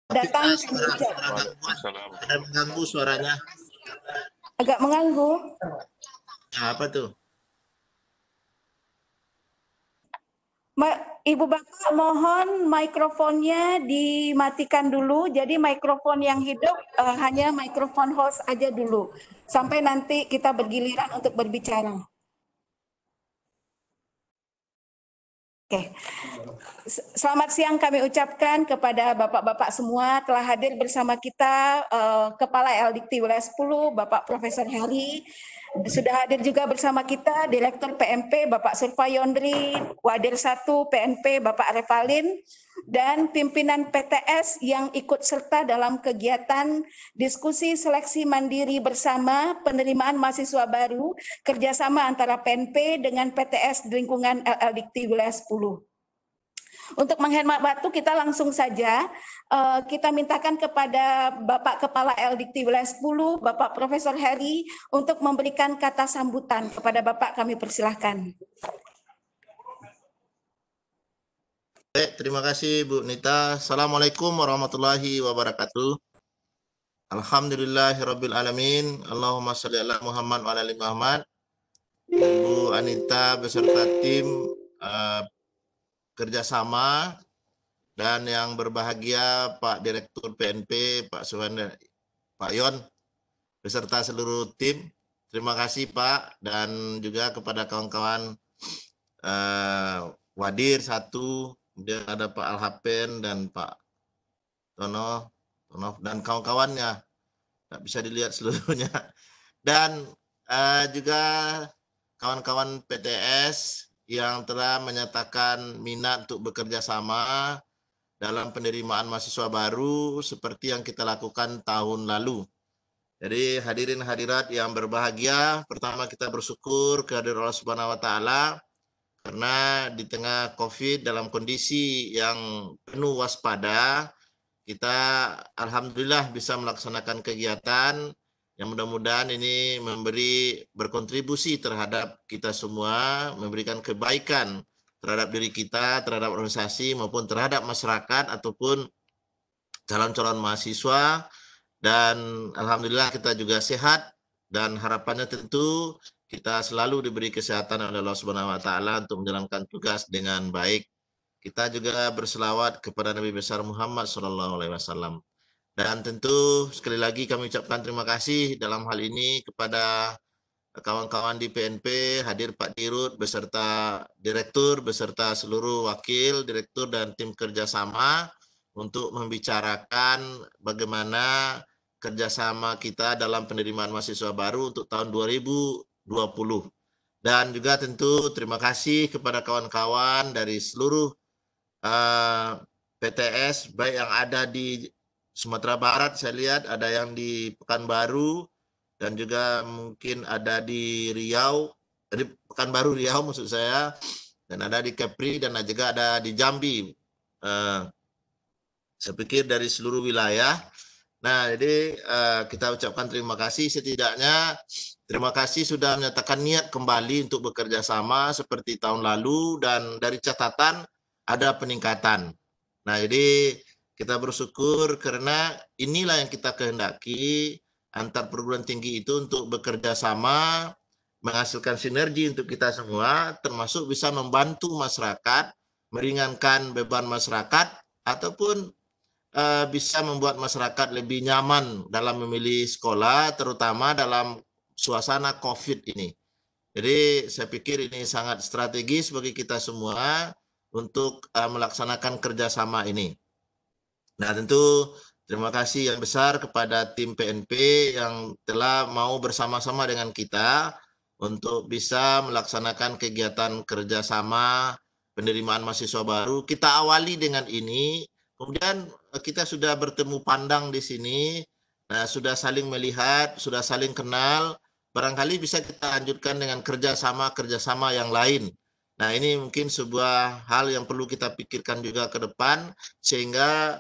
datang kami Suara ucapkan. ada mengganggu suaranya. Agak mengganggu. Nah, apa tuh? Ibu Bapak mohon mikrofonnya dimatikan dulu. Jadi mikrofon yang hidup hanya mikrofon host aja dulu. Sampai nanti kita bergiliran untuk berbicara. Oke. Selamat siang kami ucapkan kepada Bapak-Bapak semua telah hadir bersama kita, Kepala LDikti Wilayah 10, Bapak Profesor Heri, sudah hadir juga bersama kita Direktur PMP Bapak Surfayondri, Wadir 1 PNP Bapak Revalin, dan pimpinan PTS yang ikut serta dalam kegiatan diskusi seleksi mandiri bersama penerimaan mahasiswa baru kerjasama antara PNP dengan PTS lingkungan LDikti Wilayah 10. Untuk menghemat waktu kita langsung saja kita mintakan kepada Bapak Kepala LDikti Wilayah 10, Bapak Profesor Heri untuk memberikan kata sambutan kepada Bapak, kami persilahkan. Terima kasih Bu Nita. Assalamualaikum warahmatullahi wabarakatuh. Alhamdulillahirabbil alamin. Allahumma shalli ala Muhammad wa ala ali Muhammad. Ibu Anita beserta tim kerjasama dan yang berbahagia Pak Direktur PNP, Pak Suwanda, Pak Yon, beserta seluruh tim. Terima kasih Pak, dan juga kepada kawan-kawan Wadir 1, kemudian ada Pak Alhapen dan Pak Tono dan kawan-kawannya, nggak bisa dilihat seluruhnya, dan juga kawan-kawan PTS yang telah menyatakan minat untuk bekerja sama dalam penerimaan mahasiswa baru seperti yang kita lakukan tahun lalu. Jadi hadirin hadirat yang berbahagia, pertama kita bersyukur kehadirat Allah Subhanahu wa taala karena di tengah Covid dalam kondisi yang penuh waspada, kita alhamdulillah bisa melaksanakan kegiatan yang mudah-mudahan ini berkontribusi terhadap kita semua, memberikan kebaikan terhadap diri kita, terhadap organisasi maupun terhadap masyarakat ataupun calon-calon mahasiswa. Dan alhamdulillah kita juga sehat dan harapannya tentu kita selalu diberi kesehatan oleh Allah Subhanahu wa taala untuk menjalankan tugas dengan baik. Kita juga berselawat kepada Nabi besar Muhammad SAW. Dan tentu sekali lagi kami ucapkan terima kasih dalam hal ini kepada kawan-kawan di PNP, hadir Pak Dirut beserta Direktur, beserta seluruh wakil, Direktur dan tim kerjasama untuk membicarakan bagaimana kerjasama kita dalam penerimaan mahasiswa baru untuk tahun 2020. Dan juga tentu terima kasih kepada kawan-kawan dari seluruh PTS, baik yang ada di Sumatera Barat, saya lihat ada yang di Pekanbaru dan juga mungkin ada di Riau, di Pekanbaru Riau maksud saya, dan ada di Kepri dan juga ada di Jambi. Saya pikir dari seluruh wilayah. Nah, jadi kita ucapkan terima kasih, setidaknya terima kasih sudah menyatakan niat kembali untuk bekerja sama seperti tahun lalu, dan dari catatan ada peningkatan. Nah, jadi kita bersyukur karena inilah yang kita kehendaki, antar perguruan tinggi itu untuk bekerja sama, menghasilkan sinergi untuk kita semua, termasuk bisa membantu masyarakat, meringankan beban masyarakat, ataupun bisa membuat masyarakat lebih nyaman dalam memilih sekolah, terutama dalam suasana COVID ini. Jadi saya pikir ini sangat strategis bagi kita semua untuk melaksanakan kerjasama ini. Nah, tentu terima kasih yang besar kepada tim PNP yang telah mau bersama-sama dengan kita untuk bisa melaksanakan kegiatan kerjasama penerimaan mahasiswa baru. Kita awali dengan ini, kemudian kita sudah bertemu pandang di sini, nah, sudah saling melihat, sudah saling kenal, barangkali bisa kita lanjutkan dengan kerjasama yang lain. Nah, ini mungkin sebuah hal yang perlu kita pikirkan juga ke depan, sehingga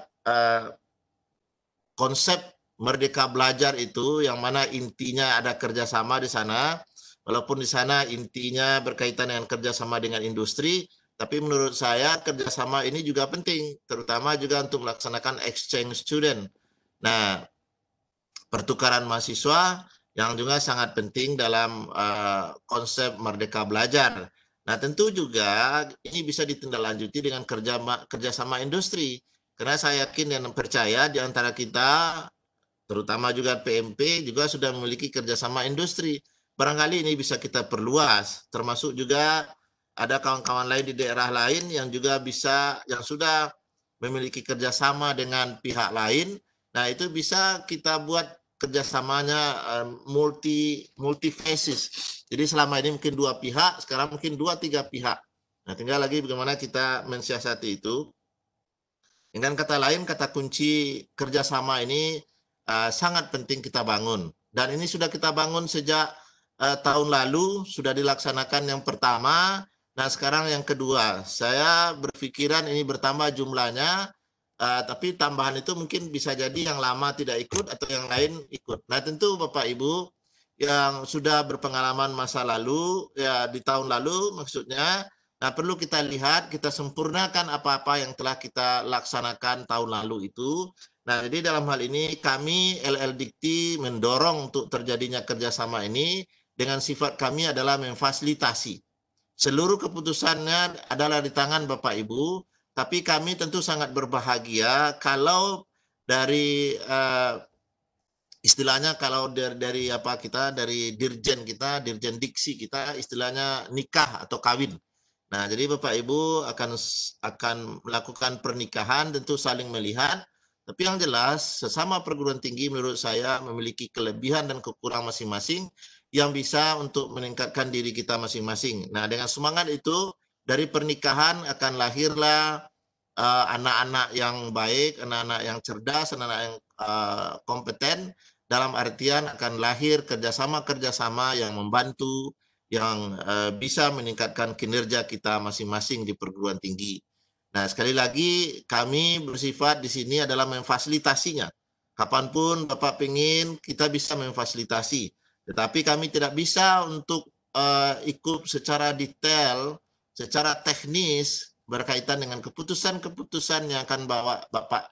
konsep Merdeka Belajar itu yang mana intinya ada kerjasama di sana, walaupun di sana intinya berkaitan dengan kerjasama dengan industri, Tapi menurut saya kerjasama ini juga penting, terutama juga untuk melaksanakan exchange student. Nah, pertukaran mahasiswa yang juga sangat penting dalam konsep Merdeka Belajar. Nah, tentu juga ini bisa ditindaklanjuti dengan kerjasama industri. Karena saya yakin dan percaya di antara kita, terutama juga PMP, juga sudah memiliki kerjasama industri. Barangkali ini bisa kita perluas, termasuk juga ada kawan-kawan lain di daerah lain yang juga bisa, yang sudah memiliki kerjasama dengan pihak lain. Nah, itu bisa kita buat kerjasamanya multi phases. Jadi selama ini mungkin 2 pihak, sekarang mungkin 2-3 pihak. Nah, tinggal lagi bagaimana kita mensiasati itu. Dengan kata lain, kata kunci kerjasama ini sangat penting kita bangun. Dan ini sudah kita bangun sejak tahun lalu, sudah dilaksanakan yang pertama. Nah, sekarang yang kedua. Saya berpikiran ini bertambah jumlahnya, tapi tambahan itu mungkin bisa jadi yang lama tidak ikut atau yang lain ikut. Nah, tentu Bapak Ibu yang sudah berpengalaman masa lalu, ya di tahun lalu maksudnya, nah perlu kita lihat, kita sempurnakan apa-apa yang telah kita laksanakan tahun lalu itu. Nah, jadi dalam hal ini kami LL Dikti mendorong untuk terjadinya kerjasama ini dengan sifat kami adalah memfasilitasi. Seluruh keputusannya adalah di tangan Bapak Ibu, tapi kami tentu sangat berbahagia kalau dari istilahnya kalau dari apa kita, dari dirjen kita, dirjen diksi kita, istilahnya nikah atau kawin. Nah, jadi Bapak Ibu akan melakukan pernikahan, tentu saling melihat, tapi yang jelas sesama perguruan tinggi menurut saya memiliki kelebihan dan kekurangan masing-masing yang bisa untuk meningkatkan diri kita masing-masing. Nah, dengan semangat itu dari pernikahan akan lahirlah anak-anak yang baik, anak-anak yang cerdas, anak-anak yang kompeten, dalam artian akan lahir kerjasama-kerjasama yang membantu, yang bisa meningkatkan kinerja kita masing-masing di perguruan tinggi. Nah, sekali lagi kami bersifat di sini adalah memfasilitasinya. Kapanpun Bapak ingin, kita bisa memfasilitasi. Tetapi kami tidak bisa untuk ikut secara detail, secara teknis berkaitan dengan keputusan-keputusan yang akan Bapak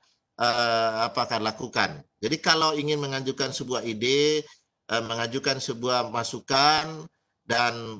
akan lakukan. Jadi kalau ingin mengajukan sebuah ide, mengajukan sebuah masukan dan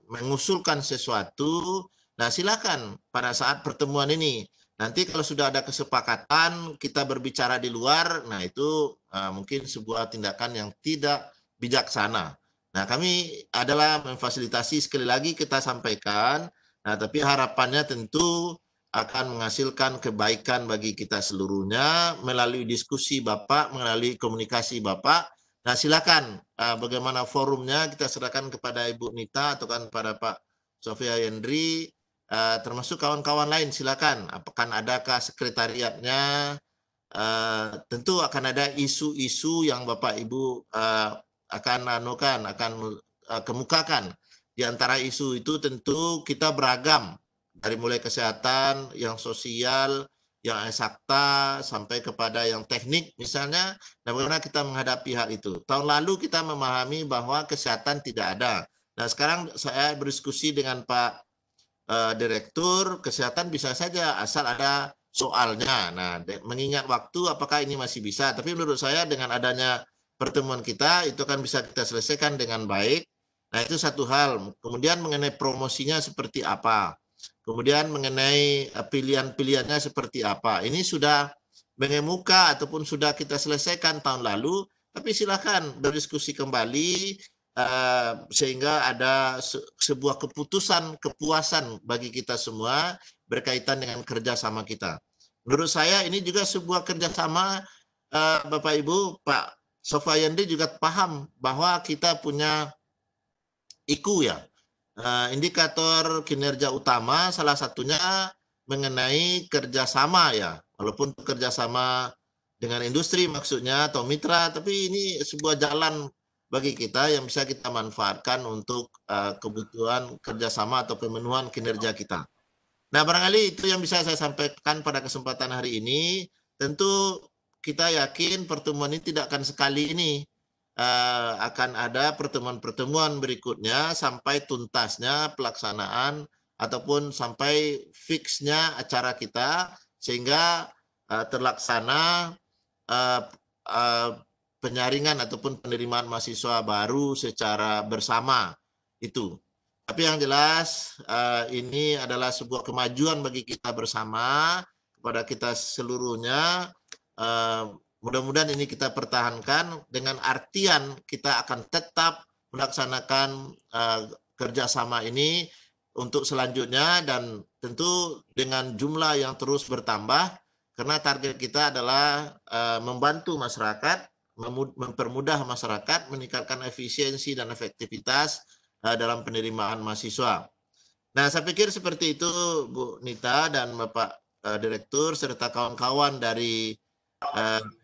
mengusulkan sesuatu, nah silakan pada saat pertemuan ini. Nanti kalau sudah ada kesepakatan kita berbicara di luar, nah itu mungkin sebuah tindakan yang tidak bijaksana. Nah, kami adalah memfasilitasi, sekali lagi kita sampaikan, nah tapi harapannya tentu akan menghasilkan kebaikan bagi kita seluruhnya melalui diskusi Bapak, melalui komunikasi Bapak. Nah, silakan bagaimana forumnya kita serahkan kepada Ibu Nita atau kan kepada Pak Sofia Yendri, termasuk kawan-kawan lain, silakan. Apakah adakah sekretariatnya? Tentu akan ada isu-isu yang Bapak Ibu akan kemukakan. Di antara isu itu tentu kita beragam, dari mulai kesehatan, yang sosial, yang eksakta, sampai kepada yang teknik misalnya. Nah, bagaimana kita menghadapi hal itu? Tahun lalu kita memahami bahwa kesehatan tidak ada. Nah, sekarang saya berdiskusi dengan Pak Direktur, kesehatan bisa saja asal ada soalnya. Nah, mengingat waktu apakah ini masih bisa? Tapi menurut saya dengan adanya pertemuan kita itu kan bisa kita selesaikan dengan baik. Nah, itu satu hal. Kemudian mengenai promosinya seperti apa? Kemudian mengenai pilihan-pilihannya seperti apa? Ini sudah mengemuka ataupun sudah kita selesaikan tahun lalu, tapi silakan berdiskusi kembali sehingga ada sebuah kepuasan bagi kita semua berkaitan dengan kerjasama kita. Menurut saya ini juga sebuah kerjasama, Bapak Ibu, Pak Sofia Yendri juga paham bahwa kita punya IKU ya, indikator kinerja utama, salah satunya mengenai kerjasama ya, walaupun kerjasama dengan industri maksudnya atau mitra, tapi ini sebuah jalan bagi kita yang bisa kita manfaatkan untuk kebutuhan kerjasama atau pemenuhan kinerja kita. Nah, barangkali itu yang bisa saya sampaikan pada kesempatan hari ini. Tentu kita yakin pertemuan ini tidak akan sekali ini. akan ada pertemuan-pertemuan berikutnya sampai tuntasnya pelaksanaan ataupun sampai fixnya acara kita sehingga terlaksana penyaringan ataupun penerimaan mahasiswa baru secara bersama itu. Tapi yang jelas ini adalah sebuah kemajuan bagi kita bersama, kepada kita seluruhnya. Mudah-mudahan ini kita pertahankan dengan artian kita akan tetap melaksanakan kerjasama ini untuk selanjutnya, dan tentu dengan jumlah yang terus bertambah, karena target kita adalah membantu masyarakat, mempermudah masyarakat, meningkatkan efisiensi dan efektivitas dalam penerimaan mahasiswa. Nah, saya pikir seperti itu Bu Nita dan Bapak Direktur serta kawan-kawan dari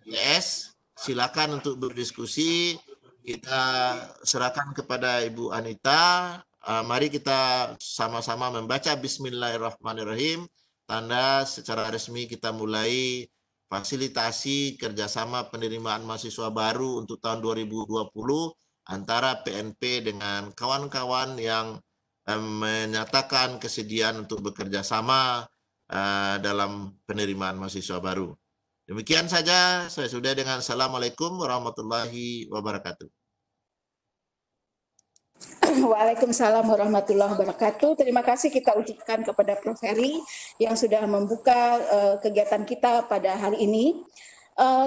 IS, silakan untuk berdiskusi. Kita serahkan kepada Ibu Anita. Mari kita sama-sama membaca Bismillahirrahmanirrahim, tanda secara resmi kita mulai fasilitasi kerjasama penerimaan mahasiswa baru untuk tahun 2020 antara PNP dengan kawan-kawan yang menyatakan kesediaan untuk bekerja sama dalam penerimaan mahasiswa baru. Demikian saja, saya sudah dengan Assalamualaikum warahmatullahi wabarakatuh. Waalaikumsalam warahmatullahi wabarakatuh. Terima kasih kita ucapkan kepada Prof. Heri yang sudah membuka kegiatan kita pada hari ini.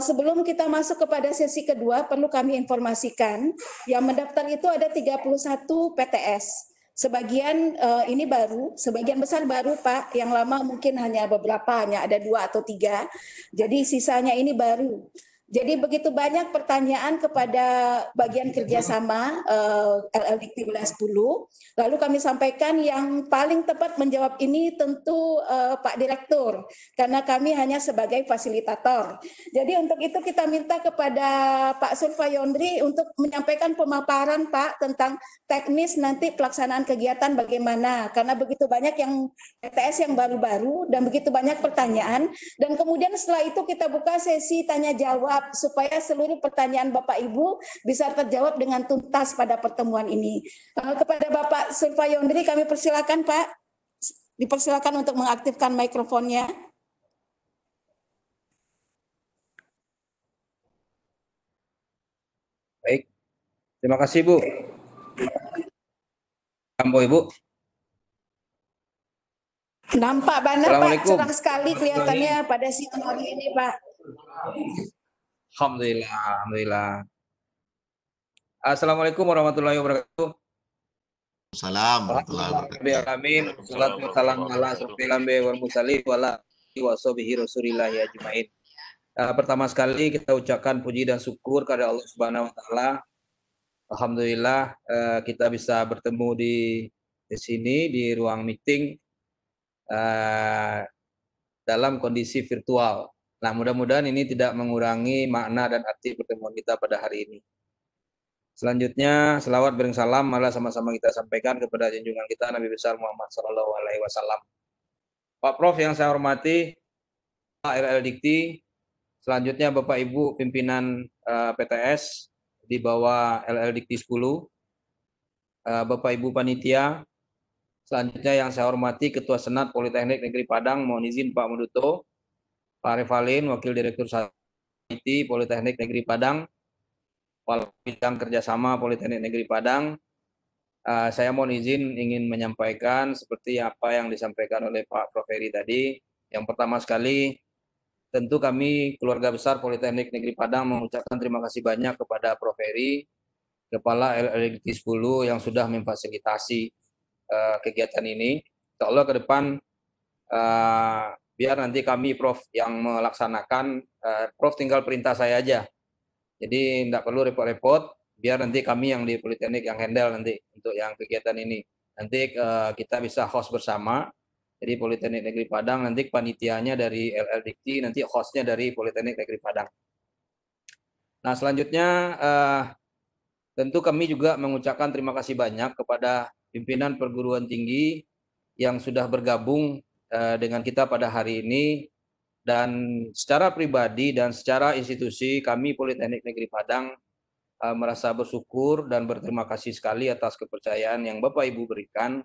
Sebelum kita masuk kepada sesi kedua, perlu kami informasikan yang mendaftar itu ada 31 PTS. Sebagian ini baru, sebagian besar baru Pak, yang lama mungkin hanya beberapa, hanya ada 2 atau 3. Jadi sisanya ini baru. Jadi begitu banyak pertanyaan kepada bagian kerjasama LLDikti wilayah 10. Lalu kami sampaikan yang paling tepat menjawab ini tentu Pak Direktur, karena kami hanya sebagai fasilitator. Jadi untuk itu kita minta kepada Pak Surfayondri untuk menyampaikan pemaparan Pak tentang teknis nanti pelaksanaan kegiatan bagaimana, karena begitu banyak yang PTS yang baru-baru dan begitu banyak pertanyaan, dan kemudian setelah itu kita buka sesi tanya jawab supaya seluruh pertanyaan Bapak Ibu bisa terjawab dengan tuntas pada pertemuan ini. Kepada Bapak Surfayondri kami persilakan Pak, dipersilakan untuk mengaktifkan mikrofonnya. Baik, terima kasih Bu. Kambo Ibu. Nampak banget Pak, cerah sekali kelihatannya pada siang hari ini Pak. Alhamdulillah, alhamdulillah. Assalamualaikum warahmatullahi wabarakatuh. Assalamualaikum warahmatullahi wabarakatuh. Assalamualaikum warahmatullahi wabarakatuh. Pertama sekali kita ucapkan puji dan syukur kepada Allah Subhanahu wa taala. Alhamdulillah kita bisa bertemu di sini di ruang meeting dalam kondisi virtual. Nah, mudah-mudahan ini tidak mengurangi makna dan arti pertemuan kita pada hari ini. Selanjutnya, selawat bering salam malah sama-sama kita sampaikan kepada junjungan kita Nabi besar Muhammad SAW. Pak Prof yang saya hormati, Pak LLDikti, selanjutnya Bapak Ibu pimpinan PTS di bawah LLDikti 10, Bapak Ibu panitia, selanjutnya yang saya hormati Ketua Senat Politeknik Negeri Padang, mohon izin Pak Muduto, Pak Revalin, Wakil Direktur IT Politeknik Negeri Padang, Kepala Bidang Kerjasama Politeknik Negeri Padang. Saya mohon izin ingin menyampaikan seperti apa yang disampaikan oleh Pak Prof. Heri tadi. Yang pertama sekali, tentu kami keluarga besar Politeknik Negeri Padang mengucapkan terima kasih banyak kepada Prof. Heri, Kepala LLDikti 10 yang sudah memfasilitasi kegiatan ini. Insya Allah ke depan biar nanti kami Prof yang melaksanakan, Prof tinggal perintah saya aja. Jadi tidak perlu repot-repot, biar nanti kami yang di Politeknik yang handle nanti untuk yang kegiatan ini. Nanti kita bisa host bersama. Jadi Politeknik Negeri Padang nanti panitianya dari LLDikti, nanti hostnya dari Politeknik Negeri Padang. Nah, selanjutnya tentu kami juga mengucapkan terima kasih banyak kepada pimpinan perguruan tinggi yang sudah bergabung dengan kita pada hari ini, dan secara pribadi dan secara institusi kami Politeknik Negeri Padang merasa bersyukur dan berterima kasih sekali atas kepercayaan yang Bapak Ibu berikan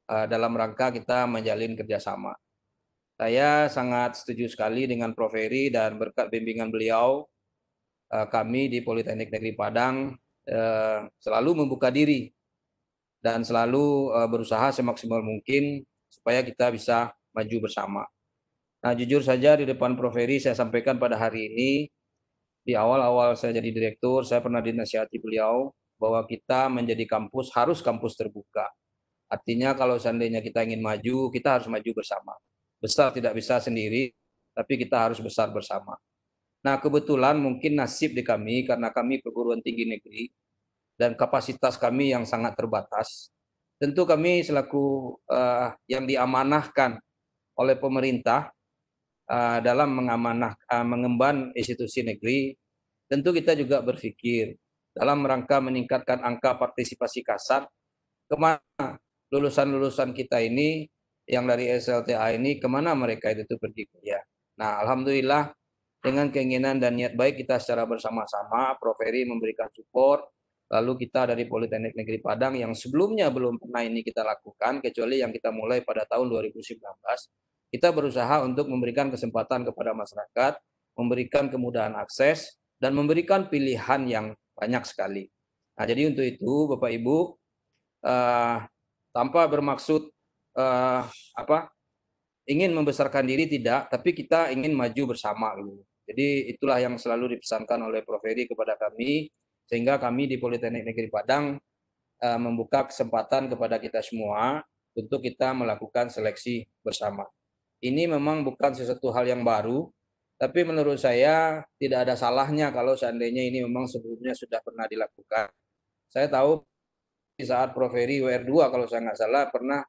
dalam rangka kita menjalin kerjasama. Saya sangat setuju sekali dengan Prof. Heri, dan berkat bimbingan beliau, kami di Politeknik Negeri Padang selalu membuka diri dan selalu berusaha semaksimal mungkin supaya kita bisa maju bersama. Nah, jujur saja di depan Prof. Heri saya sampaikan pada hari ini, di awal-awal saya jadi direktur, saya pernah dinasihati beliau bahwa kita menjadi kampus harus kampus terbuka. Artinya kalau seandainya kita ingin maju, kita harus maju bersama. Besar tidak bisa sendiri, tapi kita harus besar bersama. Nah, kebetulan mungkin nasib di kami, karena kami perguruan tinggi negeri, dan kapasitas kami yang sangat terbatas, tentu kami selaku yang diamanahkan oleh pemerintah dalam mengemban institusi negeri, tentu kita juga berpikir dalam rangka meningkatkan angka partisipasi kasar, kemana lulusan-lulusan kita ini yang dari SLTA ini, kemana mereka itu pergi kuliah. Nah, alhamdulillah dengan keinginan dan niat baik kita secara bersama-sama, Prof. Heri memberikan support, lalu kita dari Politeknik Negeri Padang yang sebelumnya belum pernah ini kita lakukan, kecuali yang kita mulai pada tahun 2019, kita berusaha untuk memberikan kesempatan kepada masyarakat, memberikan kemudahan akses, dan memberikan pilihan yang banyak sekali. Nah, jadi untuk itu Bapak Ibu, tanpa bermaksud ingin membesarkan diri, tidak, tapi kita ingin maju bersama. Jadi itulah yang selalu dipesankan oleh Prof. Heri kepada kami, sehingga kami di Politeknik Negeri Padang membuka kesempatan kepada kita semua untuk kita melakukan seleksi bersama. Ini memang bukan sesuatu hal yang baru, tapi menurut saya tidak ada salahnya kalau seandainya ini memang sebelumnya sudah pernah dilakukan. Saya tahu di saat Prof. Heri WR2 kalau saya nggak salah pernah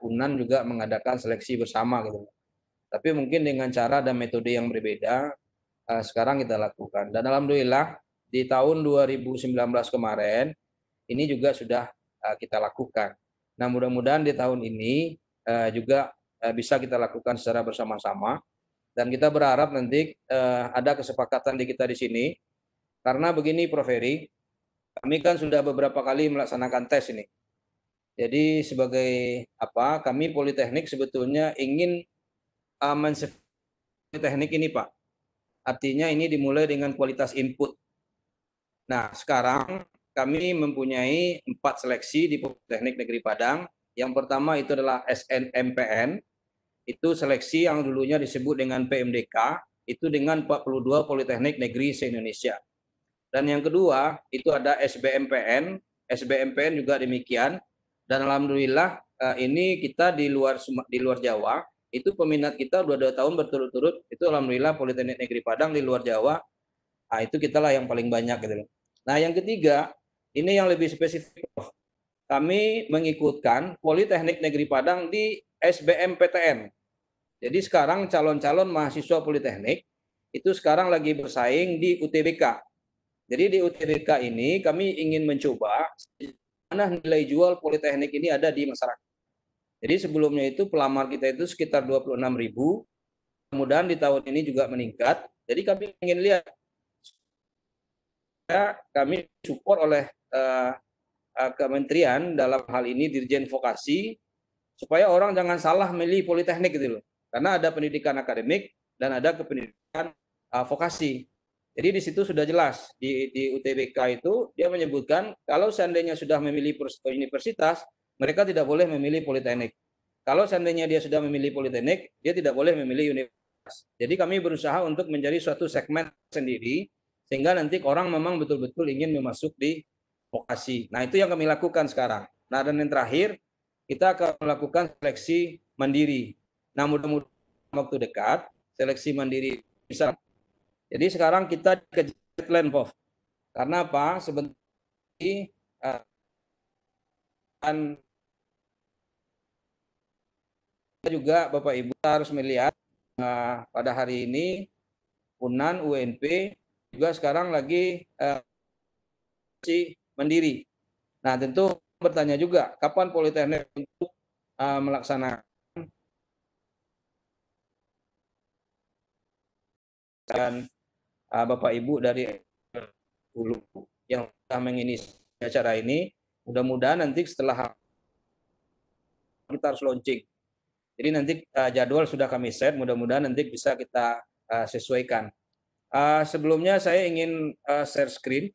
UNAN juga mengadakan seleksi bersama gitu. Tapi mungkin dengan cara dan metode yang berbeda sekarang kita lakukan. Dan alhamdulillah di tahun 2019 kemarin ini juga sudah kita lakukan. Nah, mudah-mudahan di tahun ini juga bisa kita lakukan secara bersama-sama, dan kita berharap nanti ada kesepakatan di kita di sini, karena begini Prof. Heri, kami kan sudah beberapa kali melaksanakan tes ini. Jadi sebagai kami Politeknik sebetulnya ingin teknik ini Pak. Artinya ini dimulai dengan kualitas input. Nah, sekarang kami mempunyai 4 seleksi di Politeknik Negeri Padang. Yang pertama itu adalah SNMPN. Itu seleksi yang dulunya disebut dengan PMDK, itu dengan 42 Politeknik Negeri se-Indonesia. Dan yang kedua, itu ada SBMPN. SBMPN juga demikian. Dan alhamdulillah ini kita di luar Jawa, itu peminat kita udah 2 tahun berturut-turut, itu alhamdulillah Politeknik Negeri Padang di luar Jawa, itu kita lah yang paling banyak gitu. Nah, yang ketiga, ini yang lebih spesifik. Kami mengikutkan Politeknik Negeri Padang di SBMPTN. Jadi sekarang calon-calon mahasiswa Politeknik itu sekarang lagi bersaing di UTBK. Jadi di UTBK ini kami ingin mencoba mana nilai jual Politeknik ini ada di masyarakat. Jadi sebelumnya itu pelamar kita itu sekitar 26.000, kemudian di tahun ini juga meningkat. Jadi kami ingin lihat, kami support oleh kementerian dalam hal ini Dirjen Vokasi, supaya orang jangan salah milih Politeknik gitu loh. Karena ada pendidikan akademik dan ada pendidikan vokasi. Jadi di situ sudah jelas di UTBK itu dia menyebutkan kalau seandainya sudah memilih universitas, mereka tidak boleh memilih Politeknik. Kalau seandainya dia sudah memilih Politeknik, dia tidak boleh memilih universitas. Jadi kami berusaha untuk menjadi suatu segmen sendiri, sehingga nanti orang memang betul-betul ingin masuk di vokasi. Nah, itu yang kami lakukan sekarang. Nah, dan yang terakhir, kita akan melakukan seleksi mandiri. Nah, mudah-mudahan waktu dekat, seleksi mandiri bisa. Jadi sekarang kita ke deadline, Prof. Karena apa? Sebentar juga Bapak Ibu harus melihat pada hari ini UNAN, UNP juga sekarang lagi mandiri. Nah, tentu bertanya juga kapan Politeknik untuk melaksanakan Bapak Ibu dari Hulu. yang sudah mengisi acara ini. Mudah-mudahan nanti setelah kita harus launching. Jadi nanti jadwal sudah kami set, mudah-mudahan nanti bisa kita sesuaikan. Sebelumnya saya ingin share screen.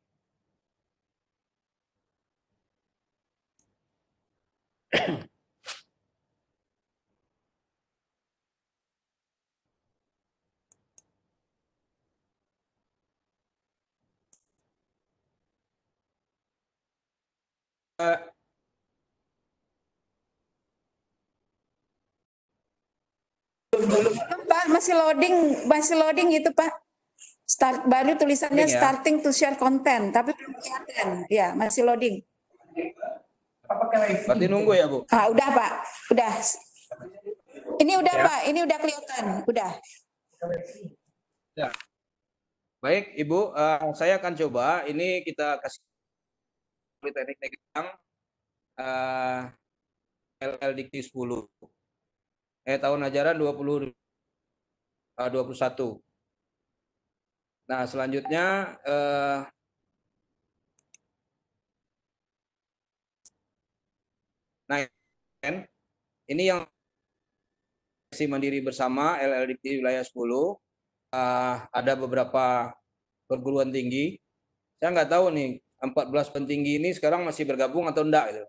Pak, masih loading itu Pak. Start baru tulisannya Loading ya? starting to share content, tapi belum kelihatan. Ya, masih loading. Berarti nunggu ya, Bu? Udah Pak, udah. Ini udah Ya. Pak, ini udah kelihatan, udah. Ya. Baik, Ibu, saya akan coba. Ini kita kasih Politeknik Negeri Padang LL Dikti 10. Tahun ajaran 2021. Nah, selanjutnya ini yang mandiri bersama LL Dikti wilayah 10. Ada beberapa perguruan tinggi. Saya nggak tahu nih 14 pentinggi ini sekarang masih bergabung atau enggak gitu.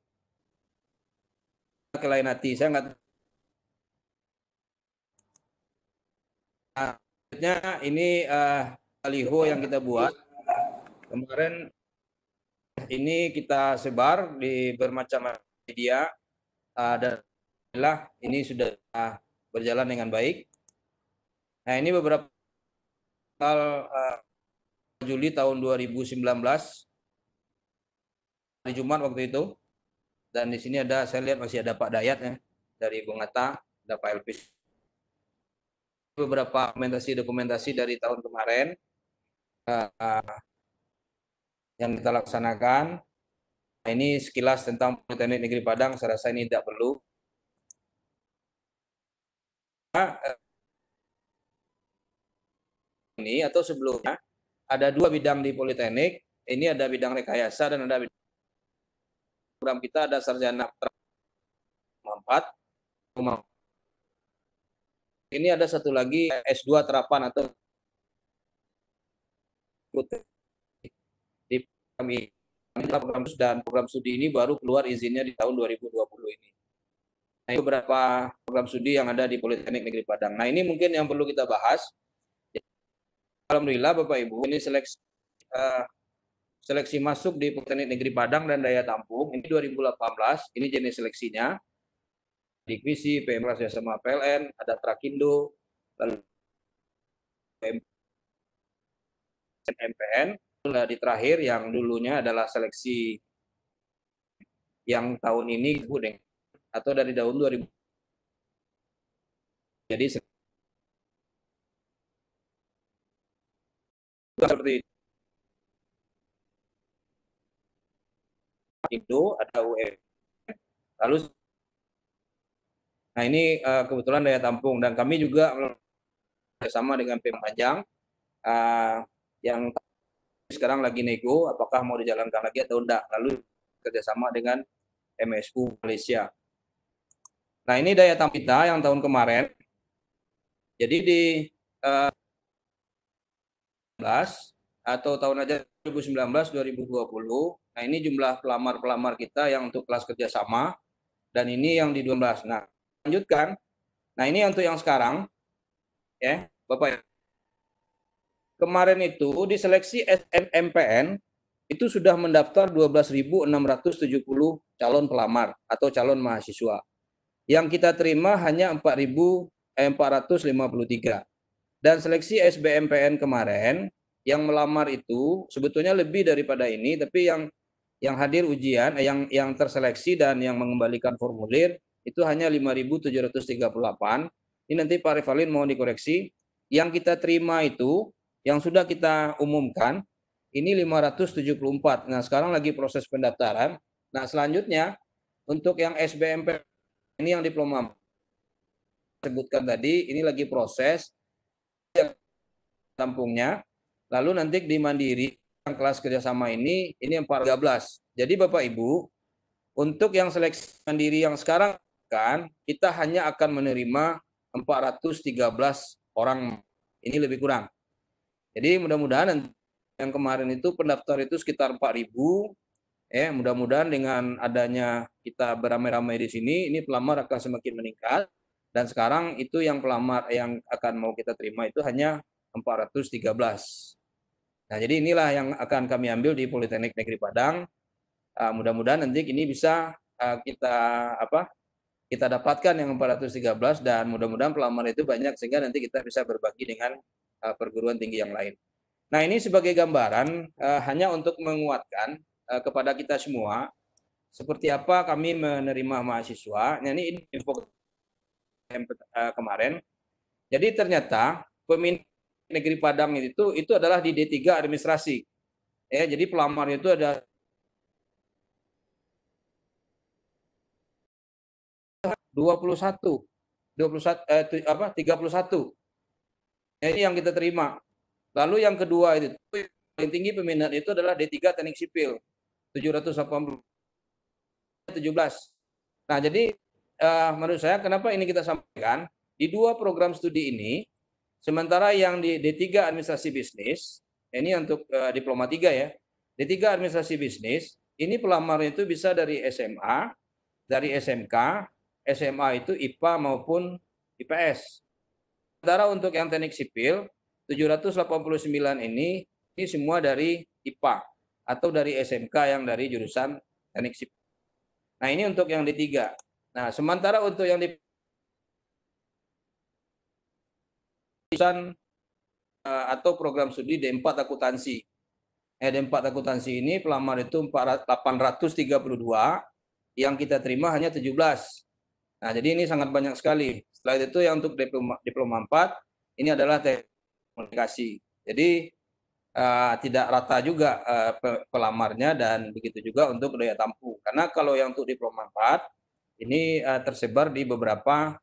Ke lain hati, saya nggak. Ini baliho yang kita buat kemarin, ini kita sebar di bermacam media dan ini sudah berjalan dengan baik. Nah, ini beberapa tanggal Juli tahun 2019 hari Jumat waktu itu, dan di sini ada, saya lihat masih ada Pak Dayat ya dari Bung Atta, ada Pak Elvis. Beberapa dokumentasi dari tahun kemarin yang kita laksanakan. Nah, ini sekilas tentang Politeknik Negeri Padang, saya rasa ini tidak perlu. Ini atau sebelumnya ada 2 bidang di Politeknik. Ini ada bidang rekayasa dan ada bidang program kita, ada sarjana 4. Ini ada satu lagi S2 terapan atau di program dan program studi ini baru keluar izinnya di tahun 2020 ini. Nah, ini beberapa program studi yang ada di Politeknik Negeri Padang. Nah, ini mungkin yang perlu kita bahas. Alhamdulillah Bapak Ibu, ini seleksi masuk di Politeknik Negeri Padang dan Daya Tampung ini 2018. Ini jenis seleksinya. Divisi PM sama PLN, ada Trakindo, lalu MPN, di terakhir yang dulunya adalah seleksi yang tahun ini atau dari tahun 2000. Jadi seperti itu, ada UM. Lalu nah ini kebetulan Daya Tampung, dan kami juga bersama dengan PM Panjang yang sekarang lagi nego apakah mau dijalankan lagi atau enggak, lalu kerjasama dengan MSU Malaysia. Nah, ini Daya Tampung kita yang tahun kemarin. Jadi di atau tahun aja 2019-2020. Nah, ini jumlah pelamar-pelamar kita yang untuk kelas kerjasama, dan ini yang di 12. Nah, lanjutkan. Nah, ini untuk yang sekarang, ya, Bapak. Kemarin itu di seleksi SNMPN itu sudah mendaftar 12.670 calon pelamar atau calon mahasiswa. Yang kita terima hanya 4.453. Dan seleksi SBMPN kemarin yang melamar itu sebetulnya lebih daripada ini, tapi yang hadir ujian, yang terseleksi dan yang mengembalikan formulir itu hanya 5.738. Ini nanti Pak Revalin mohon dikoreksi. Yang kita terima itu, yang sudah kita umumkan, ini 574. Nah, sekarang lagi proses pendaftaran. Nah, selanjutnya untuk yang SBMPN ini yang diploma sebutkan tadi, ini lagi proses tampungnya. Lalu nanti di Mandiri kelas kerjasama ini 413. Jadi Bapak Ibu, untuk yang seleksi mandiri yang sekarang kan kita hanya akan menerima 413 orang. Ini lebih kurang. Jadi mudah-mudahan yang kemarin itu pendaftar itu sekitar 4.000. Mudah-mudahan dengan adanya kita beramai-ramai di sini, ini pelamar akan semakin meningkat. Dan sekarang itu yang pelamar yang akan mau kita terima itu hanya 413. Nah, jadi inilah yang akan kami ambil di Politeknik Negeri Padang. Mudah-mudahan nanti ini bisa kita dapatkan yang 413 dan mudah-mudahan pelamar itu banyak sehingga nanti kita bisa berbagi dengan perguruan tinggi yang lain. Nah, ini sebagai gambaran hanya untuk menguatkan kepada kita semua seperti apa kami menerima mahasiswa. Nah, ini info kemarin. Jadi ternyata peminat Negeri Padang itu adalah di D3 administrasi. Jadi pelamar itu ada 31. Ini yang kita terima. Lalu yang kedua itu paling tinggi peminat itu adalah D3 Teknik Sipil 780 17. Nah, jadi menurut saya kenapa ini kita sampaikan di dua program studi ini, sementara yang di D3 Administrasi Bisnis, ini untuk diploma 3 ya. D3 Administrasi Bisnis, ini pelamar itu bisa dari SMA, dari SMK, SMA itu IPA maupun IPS. Sementara untuk yang teknik sipil, 789 ini semua dari IPA atau dari SMK yang dari jurusan teknik sipil. Nah, ini untuk yang D3. Nah, sementara untuk yang di jurusan atau program studi D4 akuntansi. D4 akuntansi ini pelamar itu 832, yang kita terima hanya 17. Nah, jadi ini sangat banyak sekali. Setelah itu yang untuk diploma 4, ini adalah teknik komunikasi. Jadi tidak rata juga pelamarnya dan begitu juga untuk daya tampung. Karena kalau yang untuk diploma 4, ini tersebar di beberapa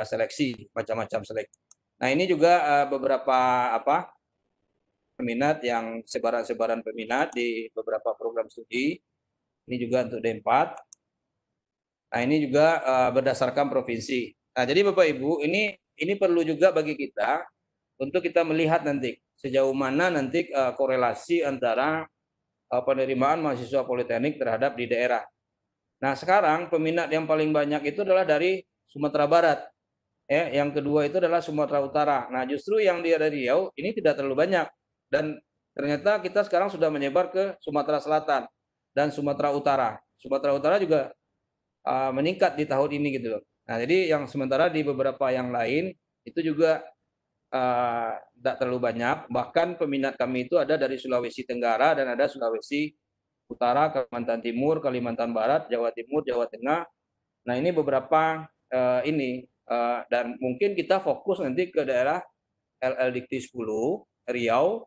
seleksi, macam-macam seleksi. Nah, ini juga beberapa peminat yang sebaran-sebaran peminat di beberapa program studi. Ini juga untuk D4. Nah, ini juga berdasarkan provinsi. Nah, jadi Bapak Ibu, ini perlu juga bagi kita untuk kita melihat nanti sejauh mana nanti korelasi antara penerimaan mahasiswa politeknik terhadap di daerah. Nah, sekarang peminat yang paling banyak itu adalah dari Sumatera Barat. Yang kedua itu adalah Sumatera Utara. Nah, justru yang dari Riau ini tidak terlalu banyak. Dan ternyata kita sekarang sudah menyebar ke Sumatera Selatan dan Sumatera Utara. Sumatera Utara juga meningkat di tahun ini gitu loh. Nah, jadi yang sementara di beberapa yang lain itu juga tidak terlalu banyak. Bahkan peminat kami itu ada dari Sulawesi Tenggara dan ada Sulawesi Utara, Kalimantan Timur, Kalimantan Barat, Jawa Timur, Jawa Tengah. Nah, ini beberapa dan mungkin kita fokus nanti ke daerah LLDikti 10, Riau,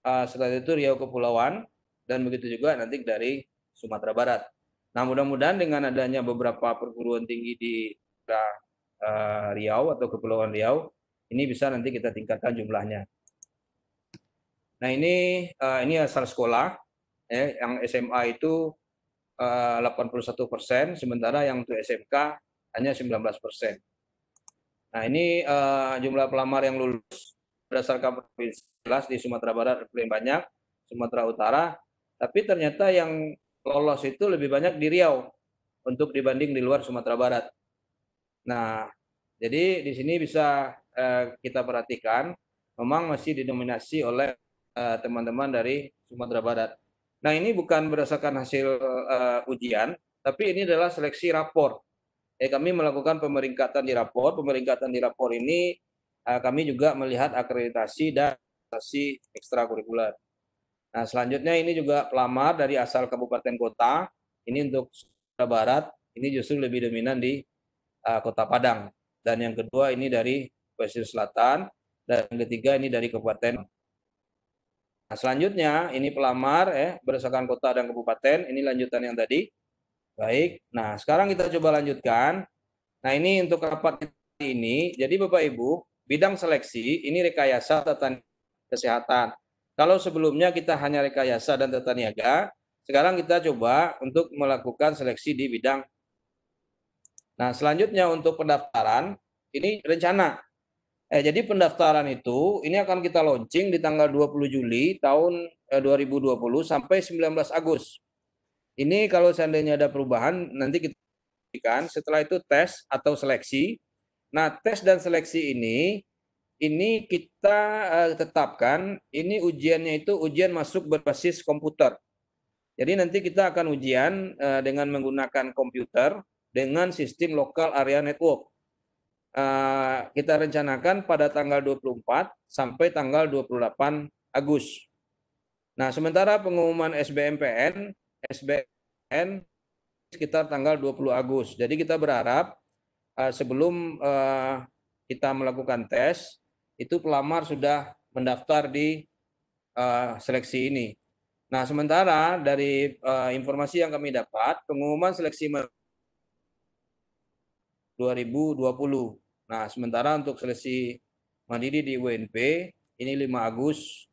setelah itu Riau Kepulauan, dan begitu juga nanti dari Sumatera Barat. Nah, mudah-mudahan dengan adanya beberapa perguruan tinggi di Riau atau Kepulauan Riau, ini bisa nanti kita tingkatkan jumlahnya. Nah, ini asal sekolah, yang SMA itu 81%, sementara yang untuk SMK hanya 19%. Nah, ini jumlah pelamar yang lulus berdasarkan provinsi, jelas di Sumatera Barat paling banyak, Sumatera Utara, tapi ternyata yang lolos itu lebih banyak di Riau untuk dibanding di luar Sumatera Barat. Nah, jadi di sini bisa kita perhatikan memang masih didominasi oleh teman-teman dari Sumatera Barat. Nah, ini bukan berdasarkan hasil ujian, tapi ini adalah seleksi rapor. Kami melakukan pemeringkatan di rapor. Pemeringkatan di rapor ini kami juga melihat akreditasi dan prestasi ekstrakurikuler. Nah, selanjutnya ini juga pelamar dari asal kabupaten kota. Ini untuk Sumatera Barat, ini justru lebih dominan di Kota Padang. Dan yang kedua ini dari Pesisir Selatan, dan yang ketiga ini dari kabupaten. Nah, selanjutnya ini pelamar berdasarkan kota dan kabupaten. Ini lanjutan yang tadi. Baik, nah sekarang kita coba lanjutkan. Nah, ini untuk rapat ini, jadi Bapak Ibu, bidang seleksi ini rekayasa tata kesehatan. Kalau sebelumnya kita hanya rekayasa dan tata niaga, sekarang kita coba untuk melakukan seleksi di bidang. Nah, selanjutnya untuk pendaftaran, ini rencana. Jadi pendaftaran itu ini akan kita launching di tanggal 20 Juli tahun 2020 sampai 19 Agustus. Ini kalau seandainya ada perubahan, nanti kita berikan. Setelah itu tes atau seleksi. Nah, tes dan seleksi ini kita tetapkan, ini ujiannya itu ujian masuk berbasis komputer. Jadi nanti kita akan ujian dengan menggunakan komputer dengan sistem local area network. Kita rencanakan pada tanggal 24 sampai tanggal 28 Agustus. Nah, sementara pengumuman SBMPN sekitar tanggal 20 Agustus. Jadi kita berharap sebelum kita melakukan tes, itu pelamar sudah mendaftar di seleksi ini. Nah, sementara dari informasi yang kami dapat, pengumuman seleksi 2020. Nah, sementara untuk seleksi mandiri di UNP ini 5 Agustus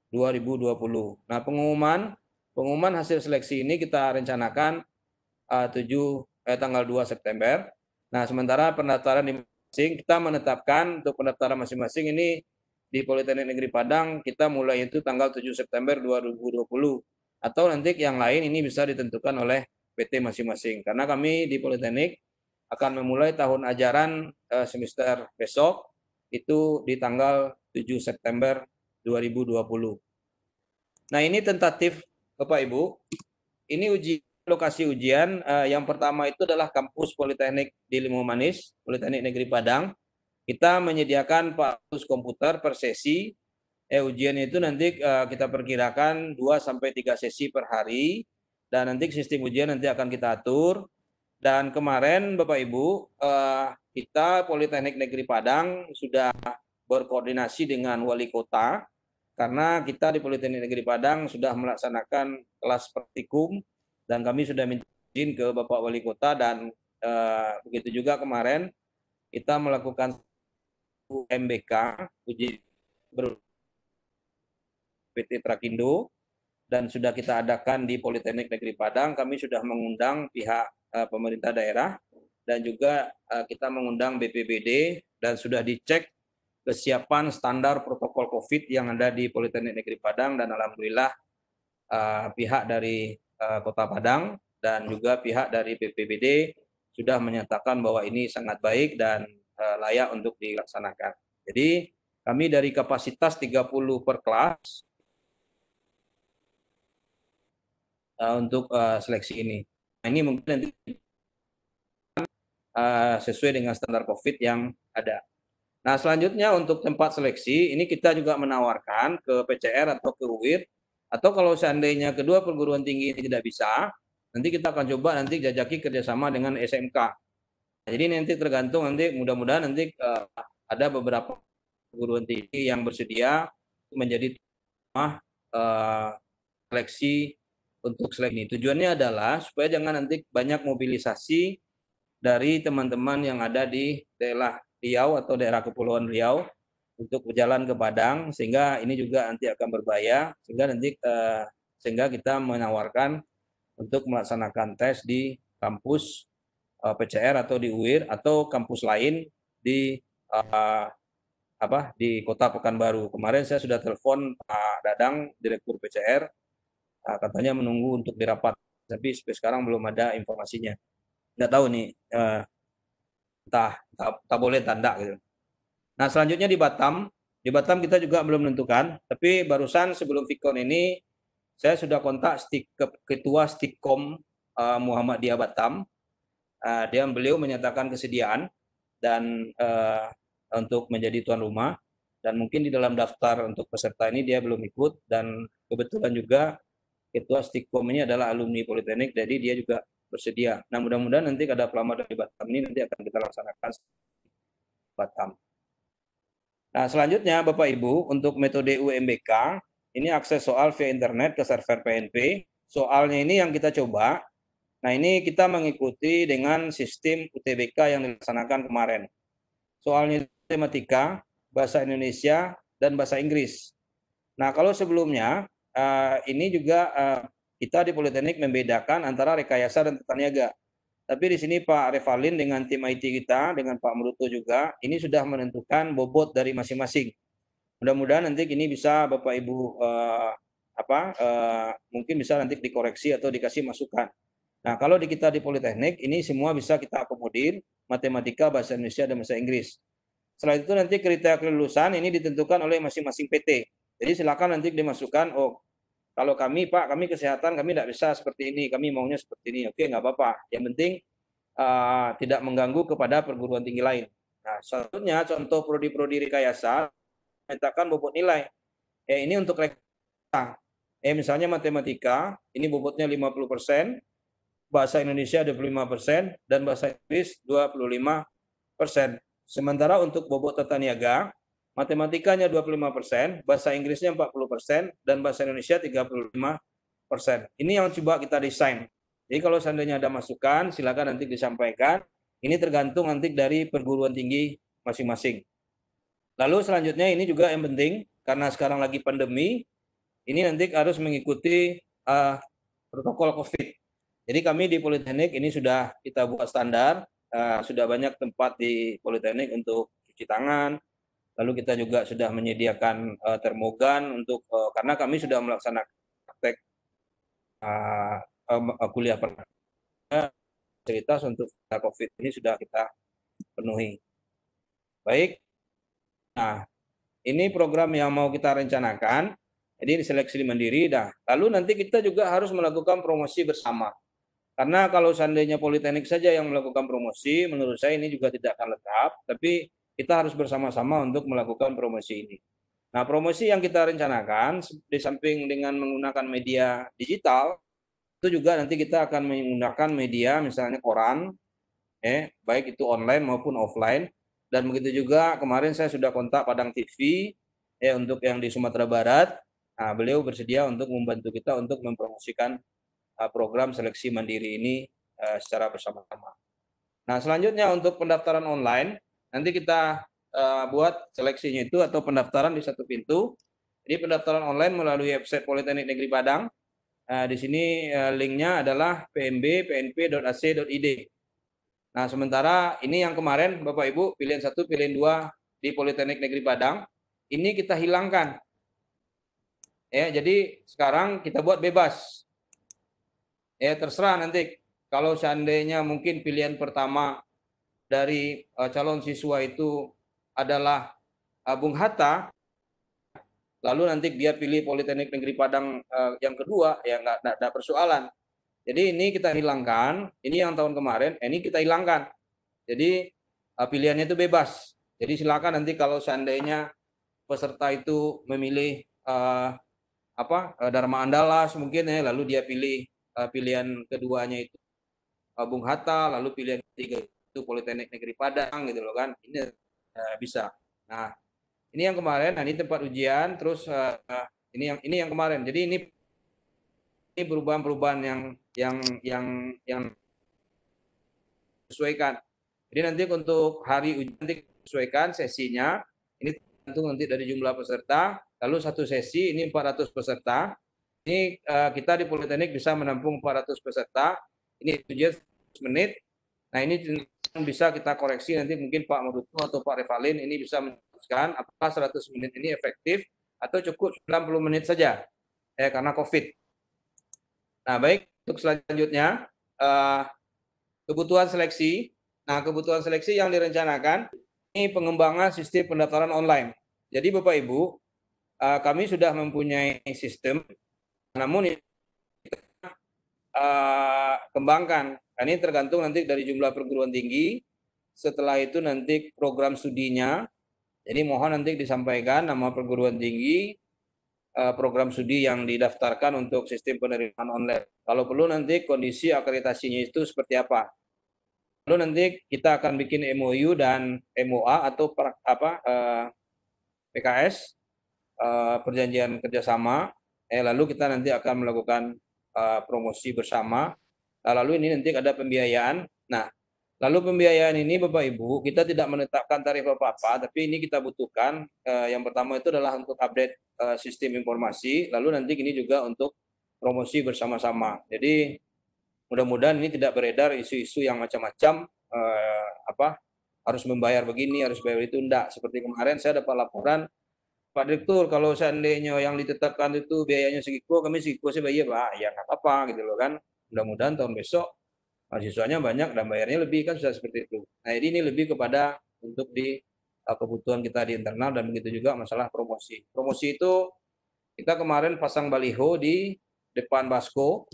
2020. Nah, pengumuman hasil seleksi ini kita rencanakan tanggal 2 September. Nah, sementara pendaftaran di masing kita menetapkan untuk pendaftaran masing-masing ini di Politeknik Negeri Padang kita mulai itu tanggal 7 September 2020 atau nanti yang lain ini bisa ditentukan oleh PT masing-masing karena kami di Politeknik akan memulai tahun ajaran semester besok itu di tanggal 7 September 2020. Nah, ini tentatif Bapak Ibu. Ini lokasi ujian yang pertama itu adalah kampus Politeknik di Limau Manis, Politeknik Negeri Padang. Kita menyediakan 400 komputer per sesi. Ujian itu nanti kita perkirakan 2 sampai 3 sesi per hari dan nanti sistem ujian nanti akan kita atur. Dan kemarin Bapak Ibu, kita Politeknik Negeri Padang sudah berkoordinasi dengan wali kota karena kita di Politeknik Negeri Padang sudah melaksanakan kelas praktikum dan kami sudah minta izin ke Bapak Wali Kota dan begitu juga kemarin kita melakukan UMBK uji PT Trakindo dan sudah kita adakan di Politeknik Negeri Padang. Kami sudah mengundang pihak pemerintah daerah dan juga kita mengundang BPBD dan sudah dicek kesiapan standar protokol COVID yang ada di Politeknik Negeri Padang dan alhamdulillah pihak dari Kota Padang dan juga pihak dari BPBD sudah menyatakan bahwa ini sangat baik dan layak untuk dilaksanakan. Jadi kami dari kapasitas 30 per kelas untuk seleksi ini. Nah, ini mungkin nanti sesuai dengan standar COVID yang ada. Nah, selanjutnya untuk tempat seleksi, ini kita juga menawarkan ke PCR atau ke UIR, atau kalau seandainya kedua perguruan tinggi ini tidak bisa, nanti kita akan coba nanti jajaki kerjasama dengan SMK. Jadi nanti tergantung nanti mudah-mudahan nanti ada beberapa perguruan tinggi yang bersedia menjadi rumah seleksi untuk seleksi ini. Tujuannya adalah supaya jangan nanti banyak mobilisasi dari teman-teman yang ada di daerah Riau atau daerah Kepulauan Riau untuk berjalan ke Padang sehingga ini juga nanti akan berbahaya sehingga kita menawarkan untuk melaksanakan tes di kampus PCR atau di UIR atau kampus lain di di Kota Pekanbaru. Kemarin saya sudah telepon Pak Dadang, Direktur PCR, katanya menunggu untuk dirapat, tapi sampai sekarang belum ada informasinya. Nggak tahu nih, tak boleh tanda gitu. Nah, selanjutnya di Batam kita juga belum menentukan, tapi barusan sebelum Vicon ini saya sudah kontak Ketua Stikom Muhammadiyah Batam. Beliau menyatakan kesediaan dan untuk menjadi tuan rumah dan mungkin di dalam daftar untuk peserta ini dia belum ikut dan kebetulan juga Ketua Stikom ini adalah alumni Politeknik, jadi dia juga bersedia. Nah, mudah-mudahan nanti ada pelamar dari Batam ini nanti akan kita laksanakan Batam. Nah, selanjutnya Bapak Ibu, untuk metode UMBK, ini akses soal via internet ke server PNP. Soalnya ini yang kita coba. Nah, ini kita mengikuti dengan sistem UTBK yang dilaksanakan kemarin. Soalnya matematika, bahasa Indonesia, dan bahasa Inggris. Nah, kalau sebelumnya ini juga kita di Politeknik membedakan antara rekayasa dan tata niaga. Tapi di sini Pak Revalin dengan tim IT kita, dengan Pak Meruto juga, ini sudah menentukan bobot dari masing-masing. Mudah-mudahan nanti ini bisa Bapak Ibu mungkin bisa nanti dikoreksi atau dikasih masukan. Nah, kalau di kita di Politeknik ini semua bisa kita akomodir, matematika, bahasa Indonesia, dan bahasa Inggris. Setelah itu nanti kriteria kelulusan ini ditentukan oleh masing-masing PT. Jadi silakan nanti dimasukkan, oh kalau kami Pak, kami kesehatan, kami tidak bisa seperti ini, kami maunya seperti ini. Oke, nggak apa-apa. Yang penting tidak mengganggu kepada perguruan tinggi lain. Nah, selanjutnya contoh prodi-prodi rekayasa menyatakan bobot nilai. Ini untuk rekayasa. Misalnya matematika, ini bobotnya 50%, bahasa Indonesia 25%, dan bahasa Inggris 25%. Sementara untuk bobot tata niaga, matematikanya 25%, bahasa Inggrisnya 40%, dan bahasa Indonesia 35%. Ini yang coba kita desain. Jadi kalau seandainya ada masukan, silakan nanti disampaikan. Ini tergantung nanti dari perguruan tinggi masing-masing. Lalu selanjutnya ini juga yang penting, karena sekarang lagi pandemi, ini nanti harus mengikuti protokol COVID. Jadi kami di Politeknik ini sudah kita buat standar, sudah banyak tempat di Politeknik untuk cuci tangan, lalu kita juga sudah menyediakan termogan untuk karena kami sudah melaksanakan praktek kuliah perdana, fasilitas untuk COVID ini sudah kita penuhi. Baik, nah ini program yang mau kita rencanakan. Jadi seleksi mandiri dah. Lalu nanti kita juga harus melakukan promosi bersama. Karena kalau seandainya Politeknik saja yang melakukan promosi, menurut saya ini juga tidak akan lengkap, tapi kita harus bersama-sama untuk melakukan promosi ini. Nah, promosi yang kita rencanakan, di samping dengan menggunakan media digital, itu juga nanti kita akan menggunakan media, misalnya koran, baik itu online maupun offline, dan begitu juga kemarin saya sudah kontak Padang TV, untuk yang di Sumatera Barat. Nah, beliau bersedia untuk membantu kita untuk mempromosikan program seleksi mandiri ini secara bersama-sama. Nah, selanjutnya untuk pendaftaran online, nanti kita buat seleksinya itu atau pendaftaran di satu pintu. Jadi pendaftaran online melalui website Politeknik Negeri Padang. Di sini linknya adalah pnb.pnp.ac.id. Nah, sementara ini yang kemarin Bapak Ibu pilihan 1, pilihan 2 di Politeknik Negeri Padang, ini kita hilangkan. Jadi sekarang kita buat bebas. Terserah nanti kalau seandainya mungkin pilihan pertama dari calon siswa itu adalah Bung Hatta, lalu nanti dia pilih Politeknik Negeri Padang yang kedua, ya nggak ada persoalan. Jadi ini kita hilangkan, ini yang tahun kemarin, ini kita hilangkan. Jadi pilihannya itu bebas. Jadi silakan nanti kalau seandainya peserta itu memilih Dharma Andalas mungkin lalu dia pilih pilihan keduanya itu Bung Hatta, lalu pilihan ketiga itu Politeknik Negeri Padang gitu loh kan. Ini bisa. Nah, ini yang kemarin, ini tempat ujian, terus ini yang kemarin. Jadi ini perubahan-perubahan yang disesuaikan. Jadi nanti untuk hari ujian nanti disesuaikan sesinya. Ini tergantung nanti dari jumlah peserta. Lalu satu sesi ini 400 peserta. Ini kita di Politeknik bisa menampung 400 peserta. Ini ujian 100 menit. Nah, ini bisa kita koreksi nanti mungkin Pak Meruto atau Pak Revalin ini bisa menjelaskan apakah 100 menit ini efektif atau cukup 90 menit saja karena COVID. Nah, baik, untuk selanjutnya kebutuhan seleksi. Nah, kebutuhan seleksi yang direncanakan ini pengembangan sistem pendaftaran online. Jadi Bapak Ibu, kami sudah mempunyai sistem, namun kita kembangkan. Ini tergantung nanti dari jumlah perguruan tinggi. Setelah itu nanti program studinya. Jadi mohon nanti disampaikan nama perguruan tinggi, program studi yang didaftarkan untuk sistem penerimaan online. Kalau perlu nanti kondisi akreditasinya itu seperti apa. Lalu nanti kita akan bikin MOU dan MOA atau PKS, perjanjian kerjasama. Lalu kita nanti akan melakukan promosi bersama. Lalu ini nanti ada pembiayaan. Nah, Lalu pembiayaan ini Bapak Ibu, kita tidak menetapkan tarif apa-apa, tapi ini kita butuhkan yang pertama itu adalah untuk update sistem informasi, lalu nanti ini juga untuk promosi bersama-sama. Jadi mudah-mudahan ini tidak beredar isu-isu yang macam-macam harus membayar begini, harus bayar itu, enggak. Seperti kemarin saya dapat laporan, Pak Direktur, kalau seandainya yang ditetapkan itu biayanya segitu, kami segitu sih bayar, Pak. Ya nggak apa-apa gitu loh kan. Mudah-mudahan tahun besok mahasiswanya banyak dan bayarnya lebih, kan sudah seperti itu. Nah ini lebih kepada untuk di kebutuhan kita di internal, dan begitu juga masalah promosi. Promosi itu kita kemarin pasang baliho di depan Basko,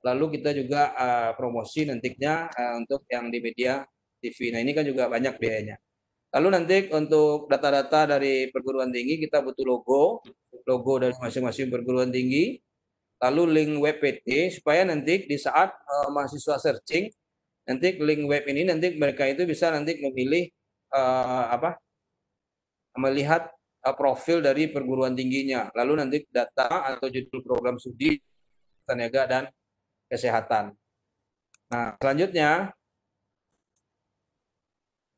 lalu kita juga promosi nantinya untuk yang di media TV. Nah ini kan juga banyak biayanya. Lalu nanti untuk data-data dari perguruan tinggi kita butuh logo dari masing-masing perguruan tinggi, lalu link web PT, supaya nanti di saat mahasiswa searching, nanti link web ini nanti mereka itu bisa nanti memilih melihat profil dari perguruan tingginya, lalu nanti data atau judul program studi tenaga dan kesehatan. Nah selanjutnya,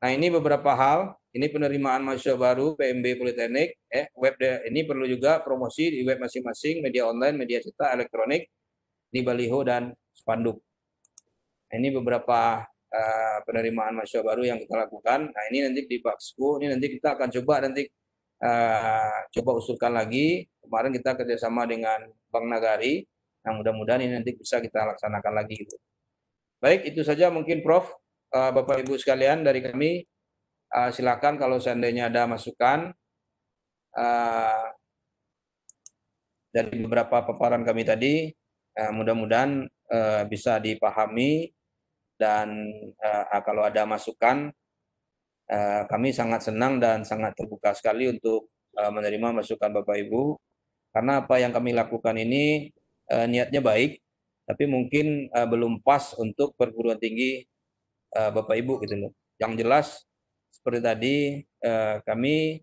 nah ini beberapa hal, ini penerimaan mahasiswa baru PMB Politeknik, web ini perlu juga promosi di web masing-masing, media online, media cetak, elektronik, di baliho dan spanduk. Nah, ini beberapa penerimaan mahasiswa baru yang kita lakukan. Nah ini nanti di Baksku, ini nanti kita akan coba nanti coba usulkan lagi. Kemarin kita kerjasama dengan Bank Nagari. Nah mudah-mudahan ini nanti bisa kita laksanakan lagi. Gitu. Baik, itu saja mungkin Prof. Bapak Ibu sekalian dari kami. Silakan kalau seandainya ada masukan dari beberapa paparan kami tadi, mudah-mudahan bisa dipahami, dan kalau ada masukan kami sangat senang dan sangat terbuka sekali untuk menerima masukan Bapak Ibu, karena apa yang kami lakukan ini niatnya baik, tapi mungkin belum pas untuk perguruan tinggi Bapak Ibu gitu loh. Yang jelas seperti tadi kami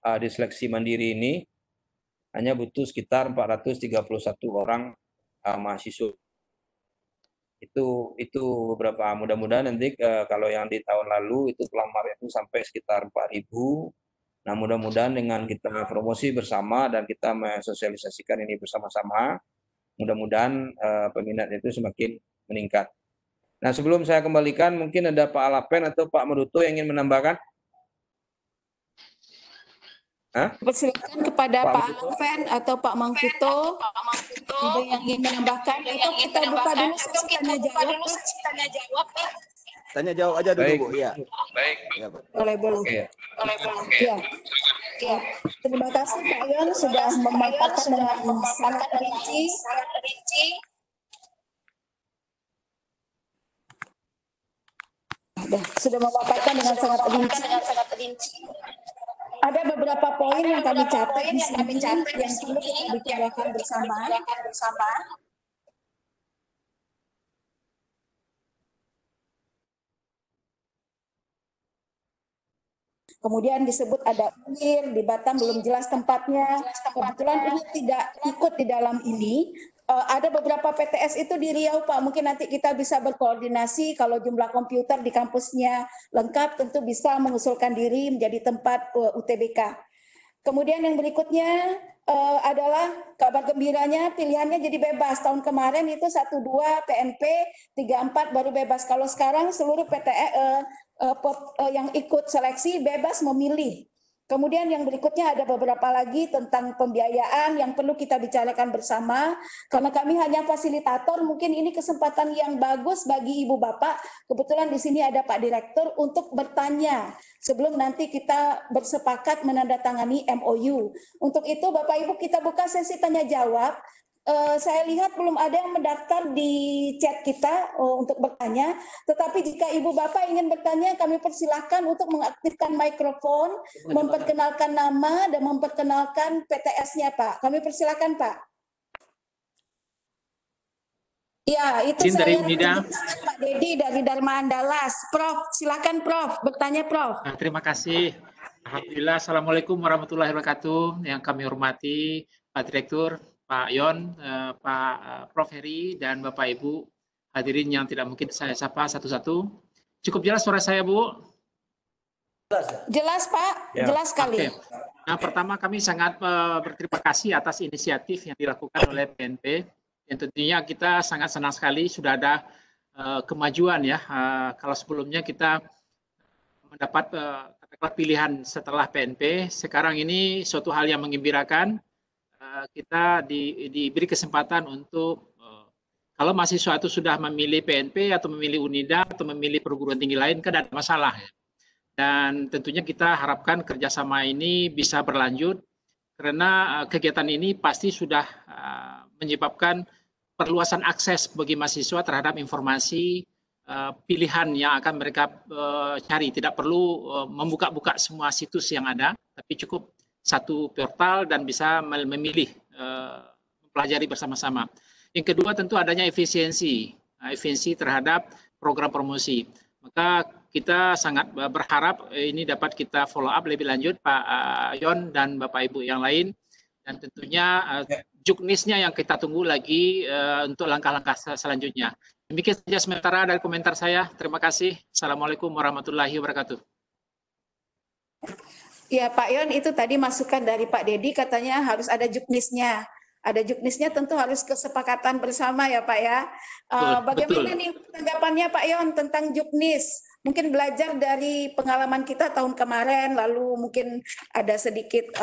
di seleksi mandiri ini hanya butuh sekitar 431 orang mahasiswa. Itu beberapa, mudah-mudahan nanti kalau yang di tahun lalu itu pelamar itu sampai sekitar 4.000. Nah mudah-mudahan dengan kita promosi bersama dan kita mensosialisasikan ini bersama-sama, mudah-mudahan peminat itu semakin meningkat. Nah sebelum saya kembalikan, mungkin ada Pak Alapen atau Pak Meruto yang ingin menambahkan. Persilakan kepada Pak Alapen atau Pak Mangkuto. Ada yang ingin menambahkan atau kita buka dulu sesi tanya jawab. Tanya jawab aja dulu, Bu. Iya. Baik. Ya, Bu. Boleh. Ya. Terima kasih Pak Yon sudah memaparkan dengan sangat rinci. Sudah memaparkan dengan sangat rinci. Ada beberapa poin yang kami catat di sini yang perlu kita bicarakan bersama. Kemudian disebut ada UIR di Batam, belum jelas tempatnya. Kebetulan ini tidak ikut di dalam ini. Ada beberapa PTS itu di Riau, Pak. Mungkin nanti kita bisa berkoordinasi kalau jumlah komputer di kampusnya lengkap, tentu bisa mengusulkan diri menjadi tempat UTBK. Kemudian yang berikutnya adalah kabar gembiranya pilihannya jadi bebas. Tahun kemarin itu 12 PNP, 34 baru bebas. Kalau sekarang seluruh yang ikut seleksi bebas memilih. Kemudian yang berikutnya ada beberapa lagi tentang pembiayaan yang perlu kita bicarakan bersama. Karena kami hanya fasilitator, mungkin ini kesempatan yang bagus bagi Ibu Bapak. Kebetulan di sini ada Pak Direktur untuk bertanya sebelum nanti kita bersepakat menandatangani MOU. Untuk itu Bapak Ibu kita buka sesi tanya jawab. Saya lihat belum ada yang mendaftar di chat kita untuk bertanya, tetapi jika Ibu Bapak ingin bertanya, kami persilahkan untuk mengaktifkan mikrofon, memperkenalkan nama dan memperkenalkan PTS-nya, Pak. Kami persilahkan, Pak. Ya, itu saya Pak Dedi dari Dharma Andalas. Prof, silakan Prof, bertanya Prof. Terima kasih. Alhamdulillah, Assalamualaikum warahmatullahi wabarakatuh. Yang kami hormati Pak Direktur, Pak Yon, Pak Prof Heri, dan Bapak Ibu hadirin yang tidak mungkin saya sapa satu-satu. Cukup jelas suara saya, Bu? Jelas Pak, Ya. jelas sekali. Oke. Nah, pertama kami sangat berterima kasih atas inisiatif yang dilakukan oleh PNP. Yang tentunya kita sangat senang sekali sudah ada kemajuan ya. Kalau sebelumnya kita mendapat katakanlah pilihan setelah PNP, sekarang ini suatu hal yang menggembirakan. Kita diberi kesempatan untuk kalau mahasiswa itu sudah memilih PNP atau memilih Unida atau memilih perguruan tinggi lain kan ada masalah ya. Dan tentunya kita harapkan kerjasama ini bisa berlanjut karena kegiatan ini pasti sudah menyebabkan perluasan akses bagi mahasiswa terhadap informasi pilihan yang akan mereka cari. Tidak perlu membuka-buka semua situs yang ada, tapi cukup satu portal dan bisa memilih, mempelajari bersama-sama. Yang kedua tentu adanya efisiensi terhadap program promosi. Maka kita sangat berharap ini dapat kita follow up lebih lanjut Pak Yon dan Bapak Ibu yang lain. Dan tentunya juknisnya yang kita tunggu lagi untuk langkah-langkah selanjutnya. Demikian saja sementara dari komentar saya. Terima kasih. Assalamualaikum warahmatullahi wabarakatuh. Ya Pak Yon, itu tadi masukan dari Pak Dedi katanya harus ada juknisnya. Ada juknisnya tentu harus kesepakatan bersama ya Pak ya. Bagaimana nih tanggapannya Pak Yon tentang juknis? Mungkin belajar dari pengalaman kita tahun kemarin, lalu mungkin ada sedikit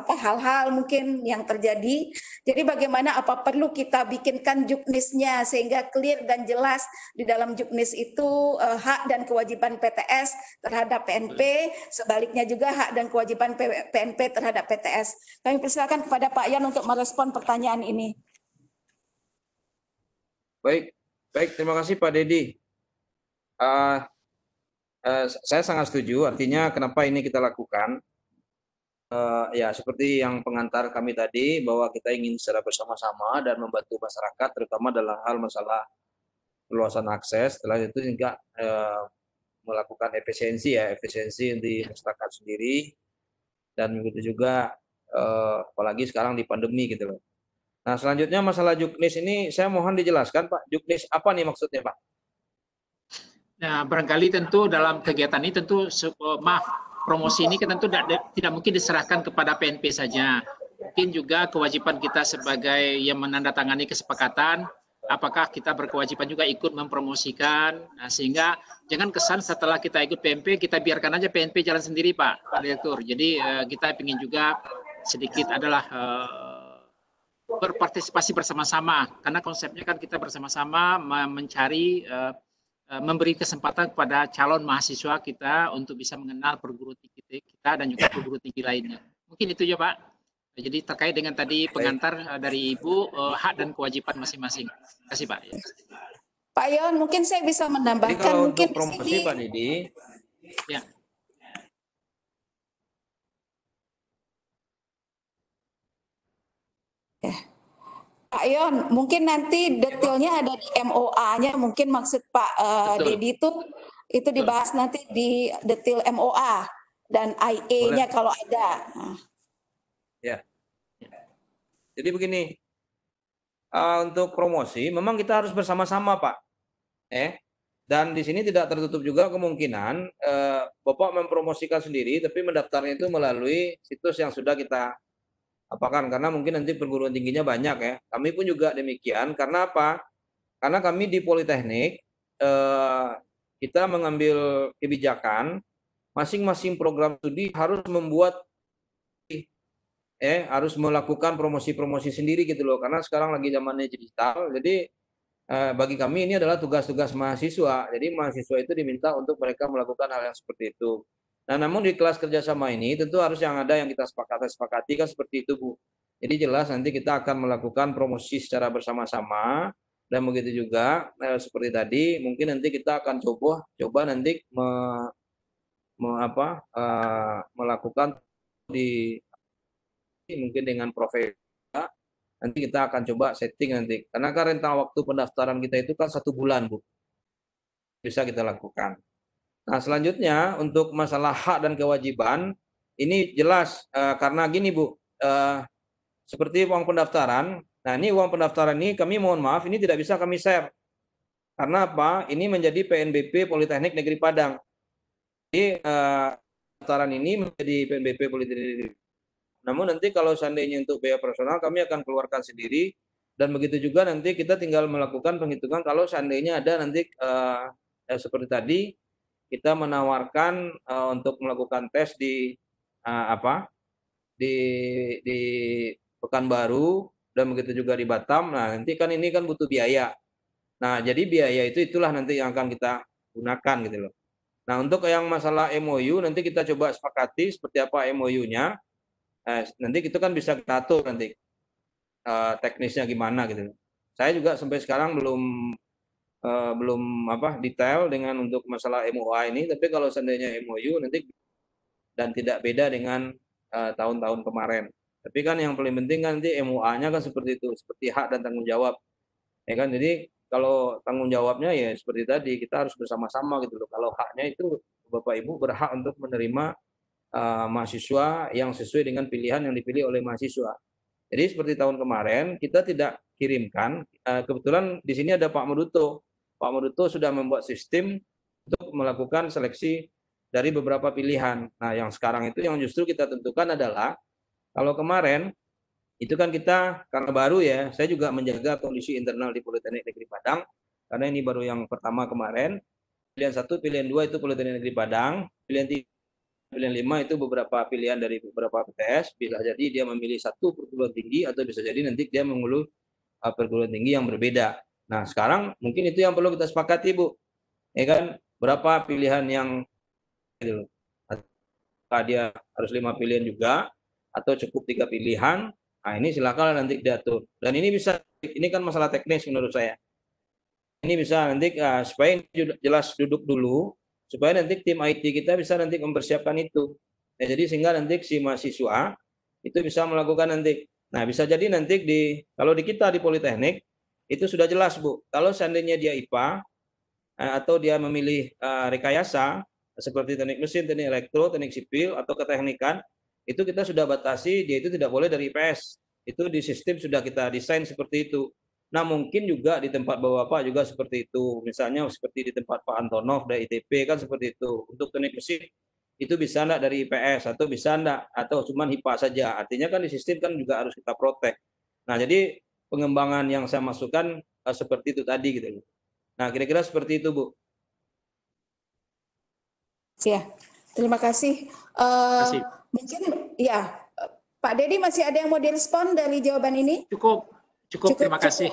hal-hal mungkin yang terjadi. Jadi bagaimana, apa perlu kita bikinkan juknisnya sehingga clear dan jelas di dalam juknis itu hak dan kewajiban PTS terhadap PNP, sebaliknya juga hak dan kewajiban PNP terhadap PTS. Kami persilakan kepada Pak Yon untuk merespon pertanyaan ini. Baik, terima kasih Pak Dedi. Saya sangat setuju, artinya kenapa ini kita lakukan. Ya seperti yang pengantar kami tadi, bahwa kita ingin secara bersama-sama dan membantu masyarakat, terutama dalam hal masalah perluasan akses. Setelah itu juga melakukan efisiensi di masyarakat sendiri, dan begitu juga apalagi sekarang di pandemi gitu loh. Nah selanjutnya masalah juknis ini saya mohon dijelaskan Pak, juknis apa nih maksudnya Pak? Nah, barangkali tentu dalam kegiatan ini tentu promosi ini kan tentu tidak mungkin diserahkan kepada PNP saja. Mungkin juga kewajiban kita sebagai yang menandatangani kesepakatan, apakah kita berkewajiban juga ikut mempromosikan. Nah, sehingga jangan kesan setelah kita ikut PNP kita biarkan aja PNP jalan sendiri Pak Direktur. Jadi kita ingin juga sedikit adalah berpartisipasi bersama-sama, karena konsepnya kan kita bersama-sama mencari memberi kesempatan kepada calon mahasiswa kita untuk bisa mengenal perguruan tinggi kita dan juga perguruan tinggi lainnya. Mungkin itu ya Pak. Jadi terkait dengan tadi pengantar dari Ibu, hak dan kewajiban masing-masing. Terima kasih Pak. Pak Yon, mungkin saya bisa menambahkan. Jadi kalau mungkin untuk promosi Pak Dedi, ya. Pak Yon, mungkin nanti detailnya ada di MOA-nya, mungkin maksud Pak Dedi itu dibahas nanti di detail MOA dan IE-nya kalau ada. Ya. Jadi begini, untuk promosi memang kita harus bersama-sama Pak. Dan di sini tidak tertutup juga kemungkinan Bapak mempromosikan sendiri, tapi mendaftarnya itu melalui situs yang sudah kita apakan, karena mungkin nanti perguruan tingginya banyak ya. Kami pun juga demikian. Karena apa? Karena kami di Politeknik kita mengambil kebijakan masing-masing program studi harus membuat harus melakukan promosi-promosi sendiri gitu loh. Karena sekarang lagi zamannya digital. Jadi bagi kami ini adalah tugas-tugas mahasiswa. Jadi mahasiswa itu diminta untuk mereka melakukan hal yang seperti itu. Nah, namun di kelas kerjasama ini tentu harus yang ada yang kita sepakati kan seperti itu Bu. Jadi jelas nanti kita akan melakukan promosi secara bersama-sama, dan begitu juga seperti tadi mungkin nanti kita akan coba nanti melakukan di mungkin dengan profesi. Nanti kita akan coba setting nanti, karena kan rentang waktu pendaftaran kita itu kan 1 bulan Bu, bisa kita lakukan. Nah selanjutnya untuk masalah hak dan kewajiban ini jelas karena gini Bu, seperti uang pendaftaran. Nah ini uang pendaftaran ini kami mohon maaf ini tidak bisa kami share. Karena apa? Ini menjadi PNBP Politeknik Negeri Padang. Jadi daftaran ini menjadi PNBP Politeknik Negeri. Namun nanti kalau seandainya untuk biaya personal kami akan keluarkan sendiri, dan begitu juga nanti kita tinggal melakukan penghitungan kalau seandainya ada nanti seperti tadi kita menawarkan untuk melakukan tes di di Pekanbaru dan begitu juga di Batam. Nah, nanti kan ini kan butuh biaya. Nah, jadi biaya itulah nanti yang akan kita gunakan gitu loh. Nah, untuk yang masalah MOU nanti kita coba sepakati seperti apa MOU-nya. Nanti itu kan bisa kita atur nanti teknisnya gimana gitu loh. Saya juga sampai sekarang belum detail dengan untuk masalah MOA ini, tapi kalau seandainya MOU nanti dan tidak beda dengan tahun-tahun kemarin. Tapi kan yang paling penting kan nanti MOA-nya kan seperti itu, seperti hak dan tanggung jawab. Ya kan, jadi kalau tanggung jawabnya ya seperti tadi kita harus bersama-sama gitu loh. Kalau haknya itu Bapak Ibu berhak untuk menerima mahasiswa yang sesuai dengan pilihan yang dipilih oleh mahasiswa. Jadi seperti tahun kemarin kita tidak kirimkan. Kebetulan di sini ada Pak Moduto. Pak Moduto sudah membuat sistem untuk melakukan seleksi dari beberapa pilihan. Nah, yang sekarang itu yang justru kita tentukan adalah kalau kemarin itu kan kita karena baru ya, saya juga menjaga kondisi internal di Politeknik Negeri Padang karena ini baru yang pertama kemarin. Pilihan 1, pilihan 2 itu Politeknik Negeri Padang, pilihan 3, pilihan 5 itu beberapa pilihan dari beberapa PTS. Bisa jadi dia memilih satu perguruan tinggi atau bisa jadi nanti dia mengeluh perguruan tinggi yang berbeda. Nah, sekarang mungkin itu yang perlu kita sepakati, Bu. Ya kan, berapa pilihan yang gitu. Apakah dia harus 5 pilihan juga atau cukup 3 pilihan? Nah, ini silakan nanti diatur. Dan ini bisa, ini kan masalah teknis menurut saya. Ini bisa nanti supaya jelas duduk dulu, supaya nanti tim IT kita bisa nanti mempersiapkan itu. Ya, jadi sehingga nanti si mahasiswa itu bisa melakukan nanti. Nah, bisa jadi nanti kalau di kita di Politeknik itu sudah jelas, Bu. Kalau seandainya dia IPA atau dia memilih rekayasa seperti teknik mesin, teknik elektro, teknik sipil atau keteknikan, itu kita sudah batasi dia itu tidak boleh dari IPS. Itu di sistem sudah kita desain seperti itu. Nah, mungkin juga di tempat Bapak juga seperti itu. Misalnya seperti di tempat Pak Antonov dari ITP kan seperti itu. Untuk teknik mesin itu bisa enggak dari IPS atau bisa enggak atau cuma IPA saja. Artinya kan di sistem kan juga harus kita protek. Nah, jadi pengembangan yang saya masukkan seperti itu tadi gitu. Nah, kira-kira seperti itu, Bu. Ya, terima kasih. Mungkin ya, Pak Dedi masih ada yang mau direspon dari jawaban ini? Cukup, terima kasih.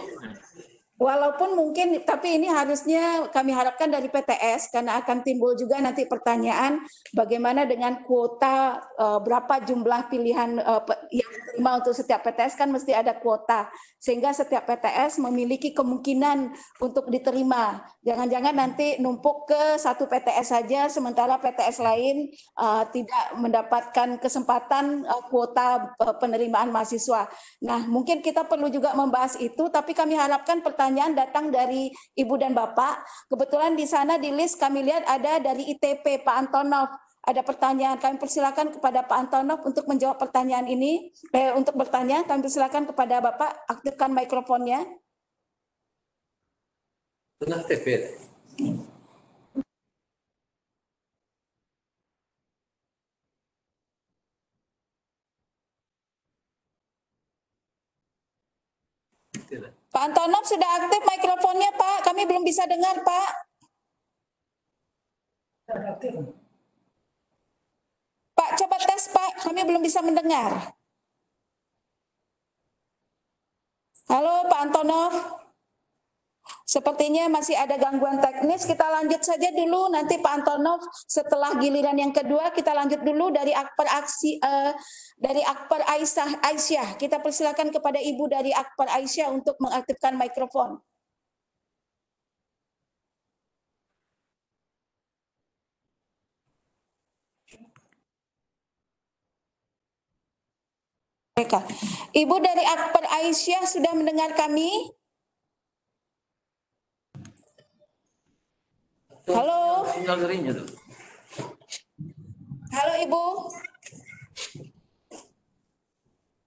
Walaupun mungkin, tapi ini harusnya kami harapkan dari PTS, karena akan timbul juga nanti pertanyaan bagaimana dengan kuota, berapa jumlah pilihan yang diterima untuk setiap PTS, kan mesti ada kuota. Sehingga setiap PTS memiliki kemungkinan untuk diterima. Jangan-jangan nanti numpuk ke satu PTS saja, sementara PTS lain tidak mendapatkan kesempatan kuota penerimaan mahasiswa. Nah, mungkin kita perlu juga membahas itu, tapi kami harapkan pertanyaan datang dari Ibu dan Bapak. Kebetulan di sana di list kami lihat ada dari ITP Pak Antonov. Ada pertanyaan, kami persilakan kepada Pak Antonov untuk menjawab pertanyaan ini. Untuk bertanya, kami persilakan kepada Bapak, aktifkan mikrofonnya. Tengah TP. Pak Antonov sudah aktif mikrofonnya, Pak. Kami belum bisa dengar, Pak. Pak, coba tes, Pak. Kami belum bisa mendengar. Halo, Pak Antonov. Sepertinya masih ada gangguan teknis. Kita lanjut saja dulu. Nanti Pak Antonov setelah giliran yang kedua kita lanjut dulu dari Akbar Aisyah. Kita persilakan kepada Ibu dari Akbar Aisyah untuk mengaktifkan mikrofon. Ibu dari Akbar Aisyah sudah mendengar kami? Halo. Halo Ibu.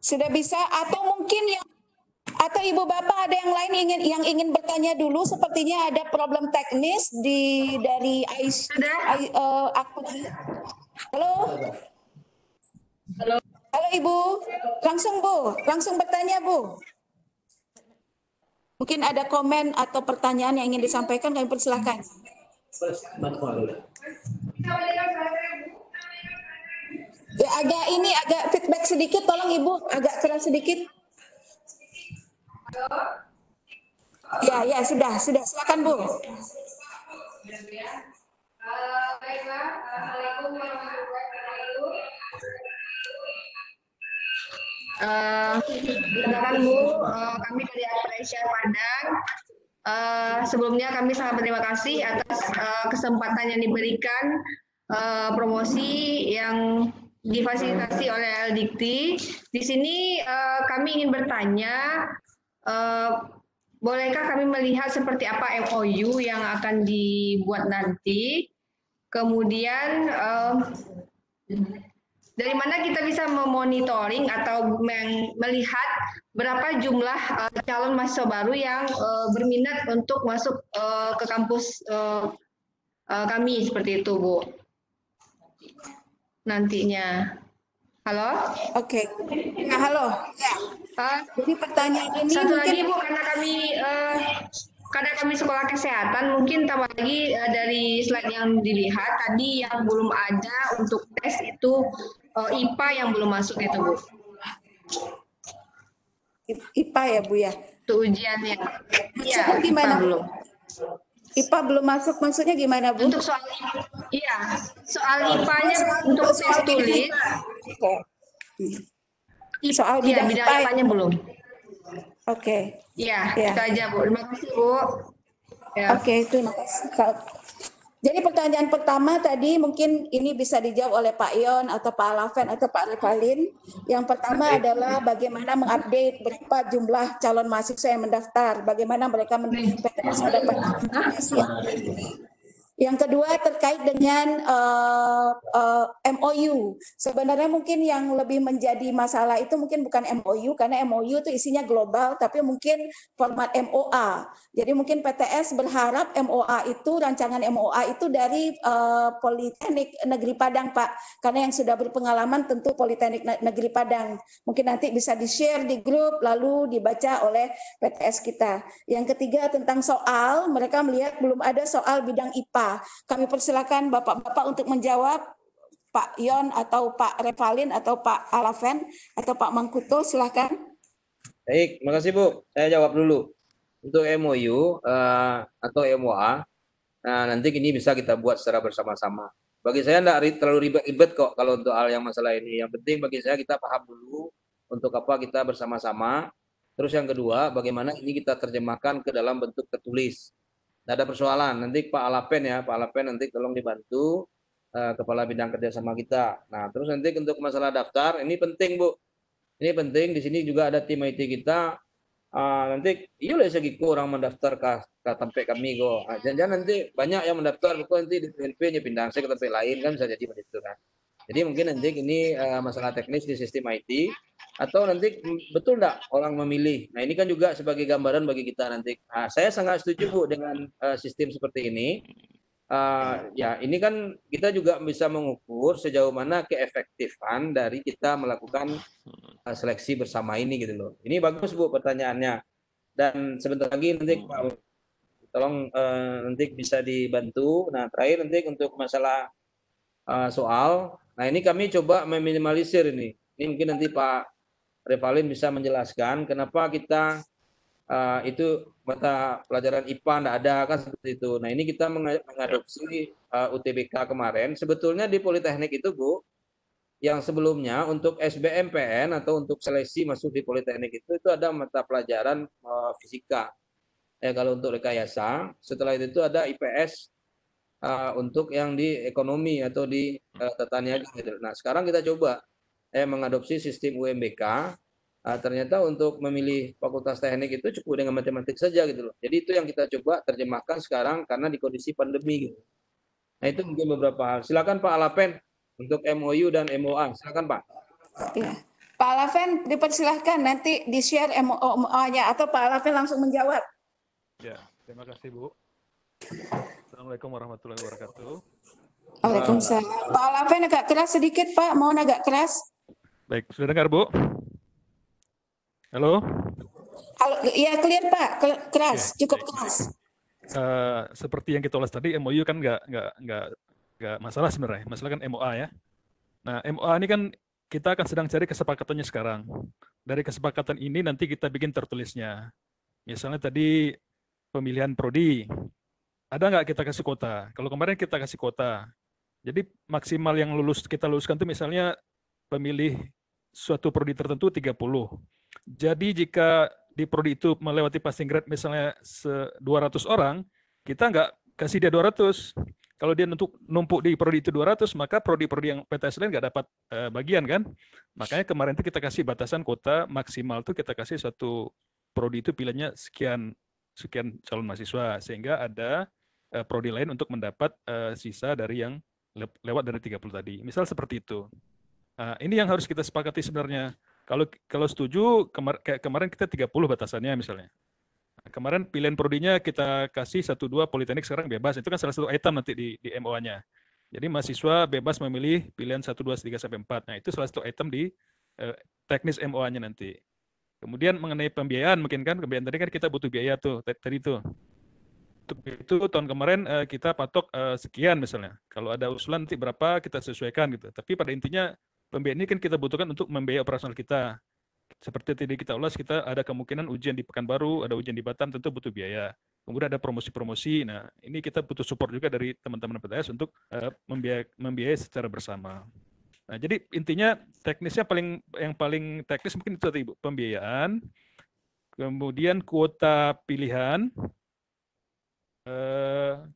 Sudah bisa atau mungkin yang atau Ibu Bapak ada yang lain yang ingin bertanya dulu? Sepertinya ada problem teknis dari akun. Halo. Halo Ibu, langsung bertanya Bu. Mungkin ada komen atau pertanyaan yang ingin disampaikan, kami persilahkan. Ya, agak feedback sedikit, tolong Ibu, agak keras sedikit. Ya sudah, silakan Bu. Baiklah, Assalamualaikum warahmatullahi wabarakatuh. Perkenalkan Bu, kami dari Appraisal Padang. Sebelumnya kami sangat berterima kasih atas kesempatan yang diberikan, promosi yang difasilitasi oleh Eldikti. Di sini kami ingin bertanya, bolehkah kami melihat seperti apa MOU yang akan dibuat nanti? Kemudian dari mana kita bisa memonitoring atau melihat berapa jumlah calon mahasiswa baru yang berminat untuk masuk ke kampus kami, seperti itu Bu. Nantinya. Halo? Oke. Nah, halo. Ya. Jadi pertanyaan ini satu mungkin... lagi Bu, karena kami sekolah kesehatan, mungkin tambah lagi dari slide yang dilihat tadi yang belum ada untuk tes itu IPA yang belum masuk itu Bu. IPA ya Bu ya? Itu ujiannya. Iya, gimana? IPA belum. IPA belum masuk, maksudnya gimana Bu? Untuk soal IPA-nya untuk tes tulis. Soal bidang IPA-nya belum. Oke. Iya, Ya. itu aja Bu. Terima kasih Bu. Ya. Oke, terima kasih. Jadi pertanyaan pertama tadi mungkin ini bisa dijawab oleh Pak Yon atau Pak Alaven atau Pak Revalin. Yang pertama adalah bagaimana mengupdate berapa jumlah calon mahasiswa yang mendaftar, bagaimana mereka PTS mendapat informasi. Yang kedua terkait dengan MOU. Sebenarnya mungkin yang lebih menjadi masalah itu mungkin bukan MOU, karena MOU itu isinya global, tapi mungkin format MOA. Jadi mungkin PTS berharap MOA itu, rancangan MOA itu dari Politeknik Negeri Padang Pak, karena yang sudah berpengalaman tentu Politeknik Negeri Padang. Mungkin nanti bisa di-share di grup lalu dibaca oleh PTS kita. Yang ketiga tentang soal, mereka melihat belum ada soal bidang IPA. Kami persilakan Bapak-Bapak untuk menjawab, Pak Yon atau Pak Revalin atau Pak Alaven atau Pak Mangkuto, silakan. Baik, makasih Bu. Saya jawab dulu. Untuk MOU atau MOA, nanti ini bisa kita buat secara bersama-sama. Bagi saya tidak terlalu ribet kok kalau untuk hal yang masalah ini. Yang penting bagi saya kita paham dulu untuk apa kita bersama-sama. Terus yang kedua, bagaimana ini kita terjemahkan ke dalam bentuk tertulis. Tidak ada persoalan. Nanti Pak Alapen ya, Pak Alapen nanti tolong dibantu kepala bidang kerjasama kita. Nah, terus nanti untuk masalah daftar ini penting Bu. Ini penting. Di sini juga ada tim IT kita. Nanti iya segi orang mendaftar ke tempat kami kok. Jangan nanti banyak yang mendaftar kok nanti di PNP-nya pindah saya ke tempat lain kan bisa jadi begitu kan. Jadi mungkin nanti ini masalah teknis di sistem IT atau nanti betul enggak orang memilih. Nah, ini kan juga sebagai gambaran bagi kita nanti. Saya sangat setuju Bu dengan sistem seperti ini. Ya, ini kan kita juga bisa mengukur sejauh mana keefektifan dari kita melakukan seleksi bersama ini gitu loh. Ini bagus Bu pertanyaannya. Dan sebentar lagi nanti Pak tolong nanti bisa dibantu. Nah, terakhir nanti untuk masalah soal. Nah, ini kami coba meminimalisir ini. Ini mungkin nanti Pak Revalin bisa menjelaskan kenapa kita itu mata pelajaran IPA tidak ada kan seperti itu. Nah, ini kita mengadopsi UTBK kemarin. Sebetulnya di Politeknik itu Bu, yang sebelumnya untuk SBMPN atau untuk seleksi masuk di Politeknik itu ada mata pelajaran fisika. Kalau untuk rekayasa, setelah itu ada IPS untuk yang di ekonomi atau di tata niaga gitu. Nah, sekarang kita coba mengadopsi sistem UMBK. Ternyata untuk memilih fakultas teknik itu cukup dengan matematik saja gitu loh. Jadi itu yang kita coba terjemahkan sekarang karena di kondisi pandemi gitu. Nah, itu mungkin beberapa hal. Silakan Pak Alapen untuk MOU dan MOA. Silakan Pak. Ya. Pak Alaven dipersilahkan nanti di-share MOA-nya atau Pak Alaven langsung menjawab. Ya, terima kasih Bu. Assalamualaikum warahmatullahi wabarakatuh. Waalaikumsalam. Pak Alaven agak keras sedikit Pak, mohon agak keras. Baik, sudah dengar Bu? Halo? Halo, ya clear Pak, keras, Oke, cukup baik, keras. Seperti yang kita ulas tadi, MOU kan nggak masalah sebenarnya. Masalah kan MOA ya. Nah, MOA ini kan kita akan sedang cari kesepakatannya sekarang. Dari kesepakatan ini nanti kita bikin tertulisnya. Misalnya tadi pemilihan prodi, ada nggak kita kasih kota? Kalau kemarin kita kasih kota, jadi maksimal yang kita luluskan itu misalnya pemilih suatu prodi tertentu 30. Jadi jika di prodi itu melewati passing grade misalnya 200 orang, kita nggak kasih dia 200. Kalau dia numpuk di prodi itu 200, maka prodi-prodi yang PTS lain nggak dapat bagian kan. Makanya kemarin itu kita kasih batasan kota maksimal tuh kita kasih suatu prodi itu pilihannya sekian calon mahasiswa, sehingga ada prodi lain untuk mendapat sisa dari yang lewat dari 30 tadi. Misal seperti itu. Ini yang harus kita sepakati sebenarnya. Kalau setuju, kayak kemarin kita 30 batasannya misalnya. Kemarin pilihan prodinya kita kasih 1-2 politeknik sekarang bebas. Itu kan salah satu item nanti di MOA-nya. Jadi mahasiswa bebas memilih pilihan 1, 2, 3, sampai 4. Nah itu salah satu item di teknis MOA-nya nanti. Kemudian mengenai pembiayaan mungkin kan, pembiayaan tadi kan kita butuh biaya tuh, tadi tuh. Untuk itu tahun kemarin kita patok sekian misalnya. Kalau ada usulan nanti berapa kita sesuaikan gitu. Tapi pada intinya pembiayaan ini kan kita butuhkan untuk membiayai operasional kita. Seperti tadi kita ulas, kita ada kemungkinan ujian di Pekanbaru, ada ujian di Batam, tentu butuh biaya. Kemudian ada promosi-promosi. Nah, ini kita butuh support juga dari teman-teman PTS untuk membiayai secara bersama. Nah, jadi intinya teknisnya yang paling teknis mungkin itu tadi, Bu, pembiayaan, kemudian kuota pilihan,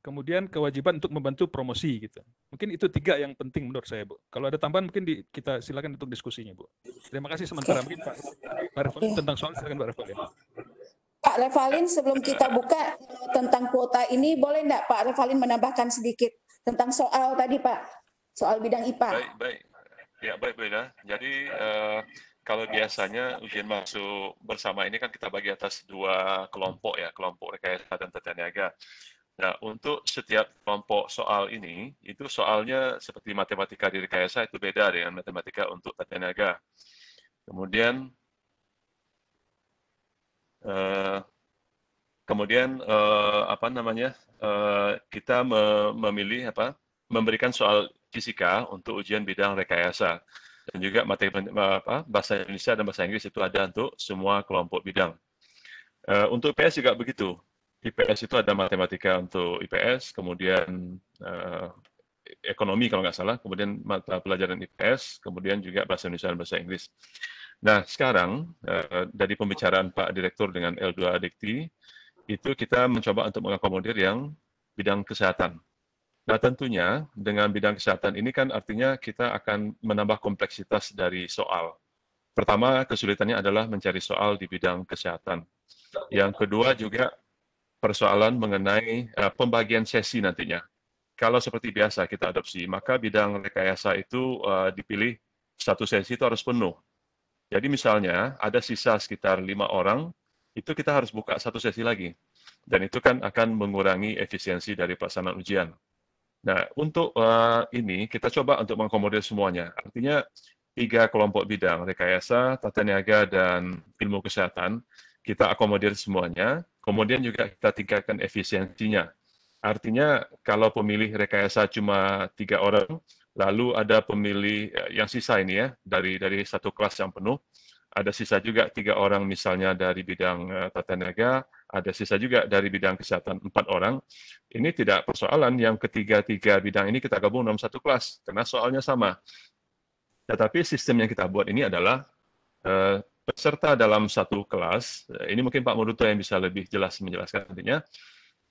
kemudian kewajiban untuk membantu promosi gitu. Mungkin itu 3 yang penting menurut saya, Bu. Kalau ada tambahan mungkin kita silakan untuk diskusinya, Bu. Terima kasih sementara. Mungkin Pak Revalin tentang soal, silakan Pak Revalin. Pak Revalin, sebelum kita buka tentang kuota ini, boleh enggak Pak Revalin menambahkan sedikit tentang soal tadi Pak, soal bidang IPA? Baik. Ya, baik, Bu Ida. Jadi kalau biasanya ujian masuk bersama ini kan kita bagi atas 2 kelompok ya, kelompok rekayasa dan tata niaga. Nah, untuk setiap kelompok soal ini, itu soalnya seperti matematika di rekayasa itu beda dengan matematika untuk tata niaga. Kemudian kita memilih memberikan soal fisika untuk ujian bidang rekayasa. Dan juga bahasa Indonesia dan bahasa Inggris itu ada untuk semua kelompok bidang. Untuk IPS juga begitu. IPS itu ada matematika untuk IPS, kemudian ekonomi kalau nggak salah, kemudian mata pelajaran IPS, kemudian juga bahasa Indonesia dan bahasa Inggris. Nah, sekarang dari pembicaraan Pak Direktur dengan L2 Adikti, itu kita mencoba untuk mengakomodir yang bidang kesehatan. Nah, tentunya dengan bidang kesehatan ini kan artinya kita akan menambah kompleksitas dari soal. Pertama, kesulitannya adalah mencari soal di bidang kesehatan. Yang kedua juga persoalan mengenai pembagian sesi nantinya. Kalau seperti biasa kita adopsi, maka bidang rekayasa itu dipilih satu sesi itu harus penuh. Jadi misalnya ada sisa sekitar 5 orang, itu kita harus buka satu sesi lagi. Dan itu kan akan mengurangi efisiensi dari pelaksanaan ujian. Nah, untuk ini kita coba untuk mengakomodir semuanya. Artinya 3 kelompok bidang, rekayasa, tata niaga, dan ilmu kesehatan, kita akomodir semuanya. Kemudian juga kita tingkatkan efisiensinya. Artinya kalau pemilih rekayasa cuma 3 orang, lalu ada pemilih yang sisa ini ya, dari satu kelas yang penuh, ada sisa juga 3 orang misalnya dari bidang tata niaga, ada sisa juga dari bidang kesehatan 4 orang. Ini tidak persoalan yang ketiga-tiga bidang ini kita gabung dalam satu kelas, karena soalnya sama. Tetapi sistem yang kita buat ini adalah peserta dalam satu kelas, ini mungkin Pak Moduto yang bisa lebih jelas menjelaskan nantinya,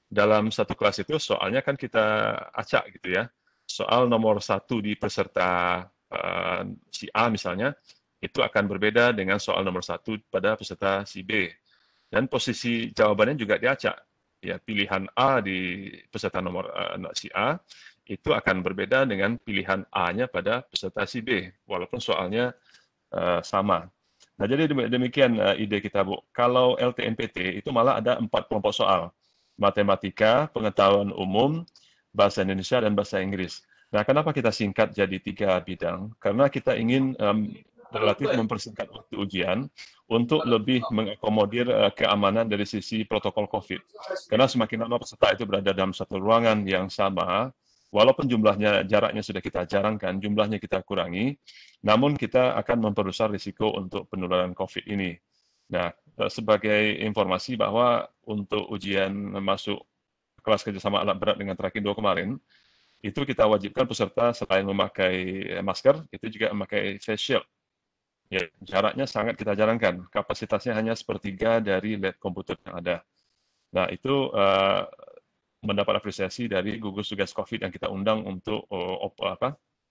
dalam satu kelas itu soalnya kan kita acak gitu ya. Soal nomor 1 di peserta si A misalnya, itu akan berbeda dengan soal nomor 1 pada peserta si B. Dan posisi jawabannya juga diacak. Ya, pilihan A di peserta nomor si A itu akan berbeda dengan pilihan A-nya pada peserta si B. Walaupun soalnya sama. Nah, jadi demikian ide kita, Bu. Kalau LTMPT itu malah ada 4 kelompok soal. Matematika, pengetahuan umum, bahasa Indonesia, dan bahasa Inggris. Nah, kenapa kita singkat jadi 3 bidang? Karena kita ingin relatif mempersingkat waktu ujian untuk lebih mengakomodir keamanan dari sisi protokol COVID. Karena semakin lama peserta itu berada dalam satu ruangan yang sama, walaupun jaraknya sudah kita jarangkan, jumlahnya kita kurangi, namun kita akan memperbesar risiko untuk penularan COVID ini. Nah, sebagai informasi bahwa untuk ujian masuk kelas kerjasama alat berat dengan Trakindo kemarin, itu kita wajibkan peserta selain memakai masker, itu juga memakai face shield. Ya, jaraknya sangat kita jarangkan. Kapasitasnya hanya sepertiga dari lab komputer yang ada. Nah, itu mendapat apresiasi dari gugus tugas COVID yang kita undang untuk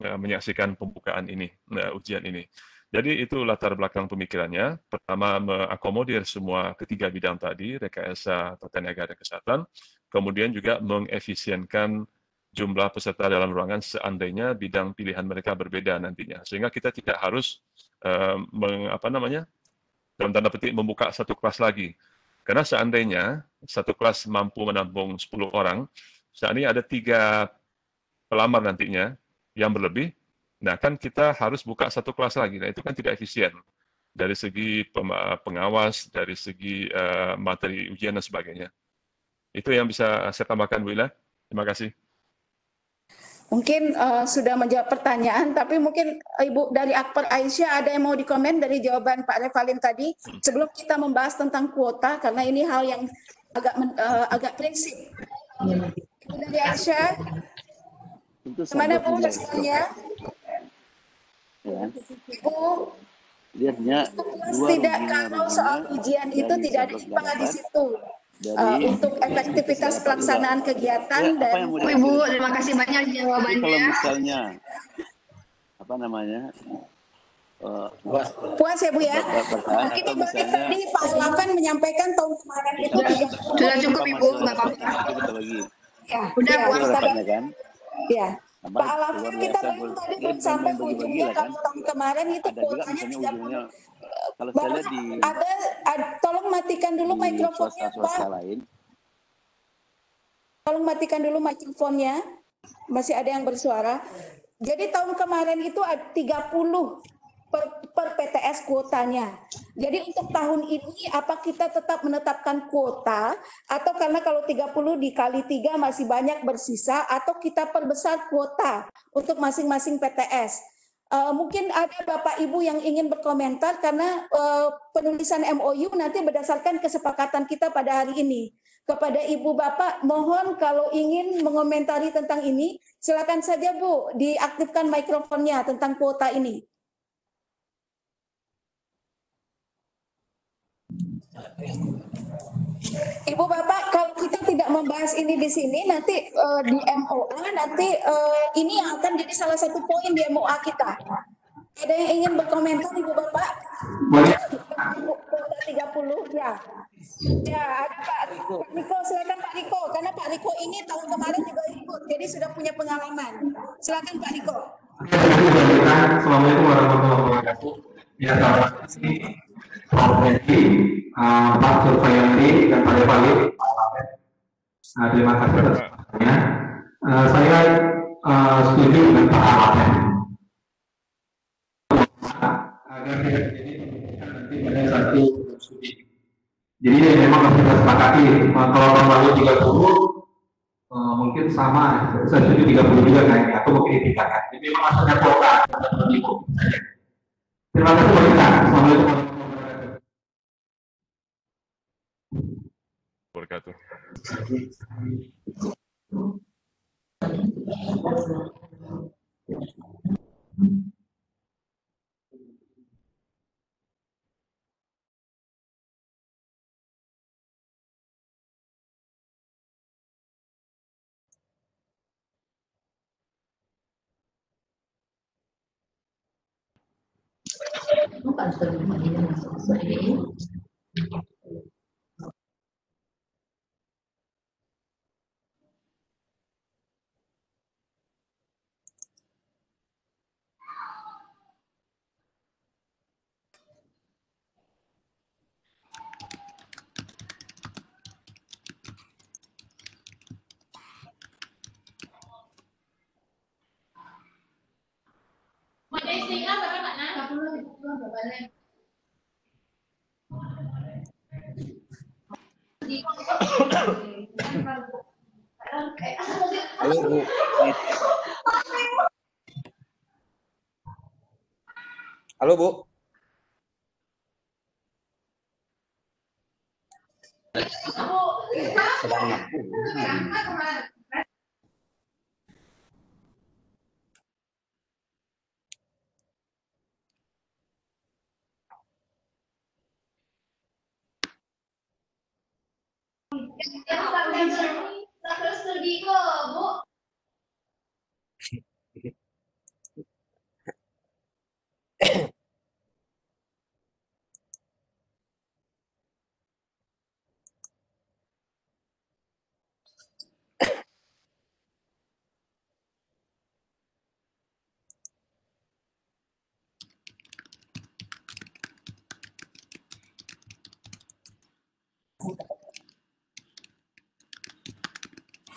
menyaksikan pembukaan ini, ujian ini. Jadi itu latar belakang pemikirannya. Pertama, mengakomodir semua ketiga bidang tadi, rekayasa tata niaga dan kesehatan. Kemudian juga mengefisienkan jumlah peserta dalam ruangan seandainya bidang pilihan mereka berbeda nantinya. Sehingga kita tidak harus dalam tanda petik membuka satu kelas lagi. Karena seandainya satu kelas mampu menampung 10 orang, saat ini ada 3 pelamar nantinya yang berlebih, nah kan kita harus buka satu kelas lagi. Nah itu kan tidak efisien dari segi pengawas, dari segi materi ujian dan sebagainya. Itu yang bisa saya tambahkan, Bu Ila. Terima kasih. Mungkin sudah menjawab pertanyaan, tapi mungkin Ibu dari Akbar Aisyah ada yang mau dikomen dari jawaban Pak Revalin tadi sebelum kita membahas tentang kuota, karena ini hal yang agak prinsip. Ibu dari Aisyah, gimana Bu responnya? Ya. Ibu, Lihatnya dua tidak kalau soal ujian itu tidak ada IPA di situ. Untuk efektivitas pelaksanaan kegiatan dan Ibu, terima kasih banyak jawabannya. Kalau misalnya apa namanya puas ya Bu ya. Kita balik tadi Pak Lavan menyampaikan tahun kemarin itu sudah cukup Ibu, nggak apa-apa. Ya, udah ya, puas tadi. Kan? Ya. Pak Lavan kita belum tadi belum sampai ujungnya kalau tahun kemarin itu kuotanya 30. Kalau saya lihat di tolong matikan dulu mikrofonnya Pak. Tolong matikan dulu mikrofonnya. Masih ada yang bersuara. Jadi tahun kemarin itu ada 30 per PTS kuotanya. Jadi untuk tahun ini apa kita tetap menetapkan kuota atau karena kalau 30 dikali 3 masih banyak bersisa atau kita perbesar kuota untuk masing-masing PTS. Mungkin ada Bapak Ibu yang ingin berkomentar karena penulisan MOU nanti berdasarkan kesepakatan kita pada hari ini. Kepada Ibu Bapak, mohon kalau ingin mengomentari tentang ini, silakan saja Bu, diaktifkan mikrofonnya tentang kuota ini. Ibu Bapak, kalau kita tidak membahas ini di sini, nanti di MOA nanti ini yang akan jadi salah satu poin di MOA kita. Ada yang ingin berkomentar Ibu Bapak? Boleh. Kuota 30 ya. Ya, ada Pak Riko, silakan Pak Riko, karena Pak Riko ini tahun kemarin juga ikut, jadi sudah punya pengalaman. Silakan Pak Riko. Assalamualaikum warahmatullahi wabarakatuh. Ya, terima kasih Pak Medi, Pak Survayandi, dan Pak Revalin. Terima kasih atas pertanyaannya. Saya setuju dengan Pak Alamen. Agar tidak jadi nanti pada satu studi. Jadi memang harus kita sepakati. Kalau tahun lalu 30, mungkin sama. Saya setuju 30 juga kayaknya. Atau mungkin ditingkatkan. Jadi memang maksudnya kuota. Terima kasih Pak Ita. Assalamualaikum warahmatullahi wabarakatuh. Halo Bu. Halo Bu. Sedang ngaku.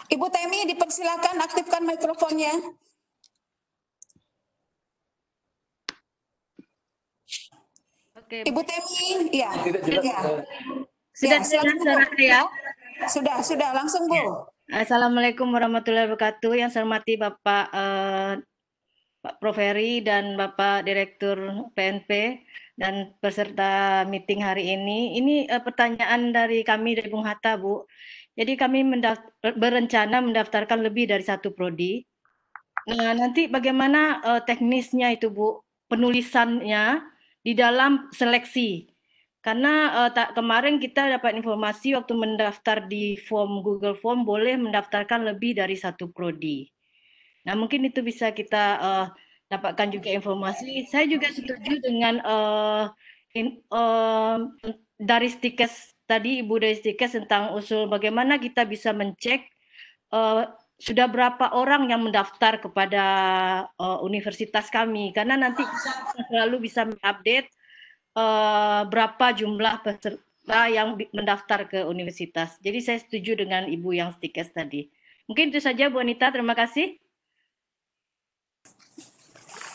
Ibu Temi dipersilakan aktifkan mikrofonnya. Oke, Ibu Temi, ya. Tidak jelas. Ya. sudah Ya, dengar silakan, Bu. suara saya? Sudah langsung Bu. Assalamualaikum warahmatullahi wabarakatuh. Yang saya hormati Bapak Pak Prof. Heri dan Bapak Direktur PNP dan peserta meeting hari ini. Ini pertanyaan dari kami dari Bung Hatta, Bu. Jadi kami berencana mendaftarkan lebih dari satu prodi. Nah, nanti bagaimana teknisnya itu, Bu? Penulisannya di dalam seleksi. Karena kemarin kita dapat informasi waktu mendaftar di form Google Form boleh mendaftarkan lebih dari satu prodi. Nah, mungkin itu bisa kita dapatkan juga informasi. Saya juga setuju dengan dari Stikes tadi, Ibu dari Stikes tentang usul bagaimana kita bisa mencek sudah berapa orang yang mendaftar kepada universitas kami. Karena nanti kita selalu bisa mengupdate berapa jumlah peserta yang mendaftar ke universitas. Jadi saya setuju dengan Ibu yang Stikes tadi. Mungkin itu saja Bu Anita, terima kasih.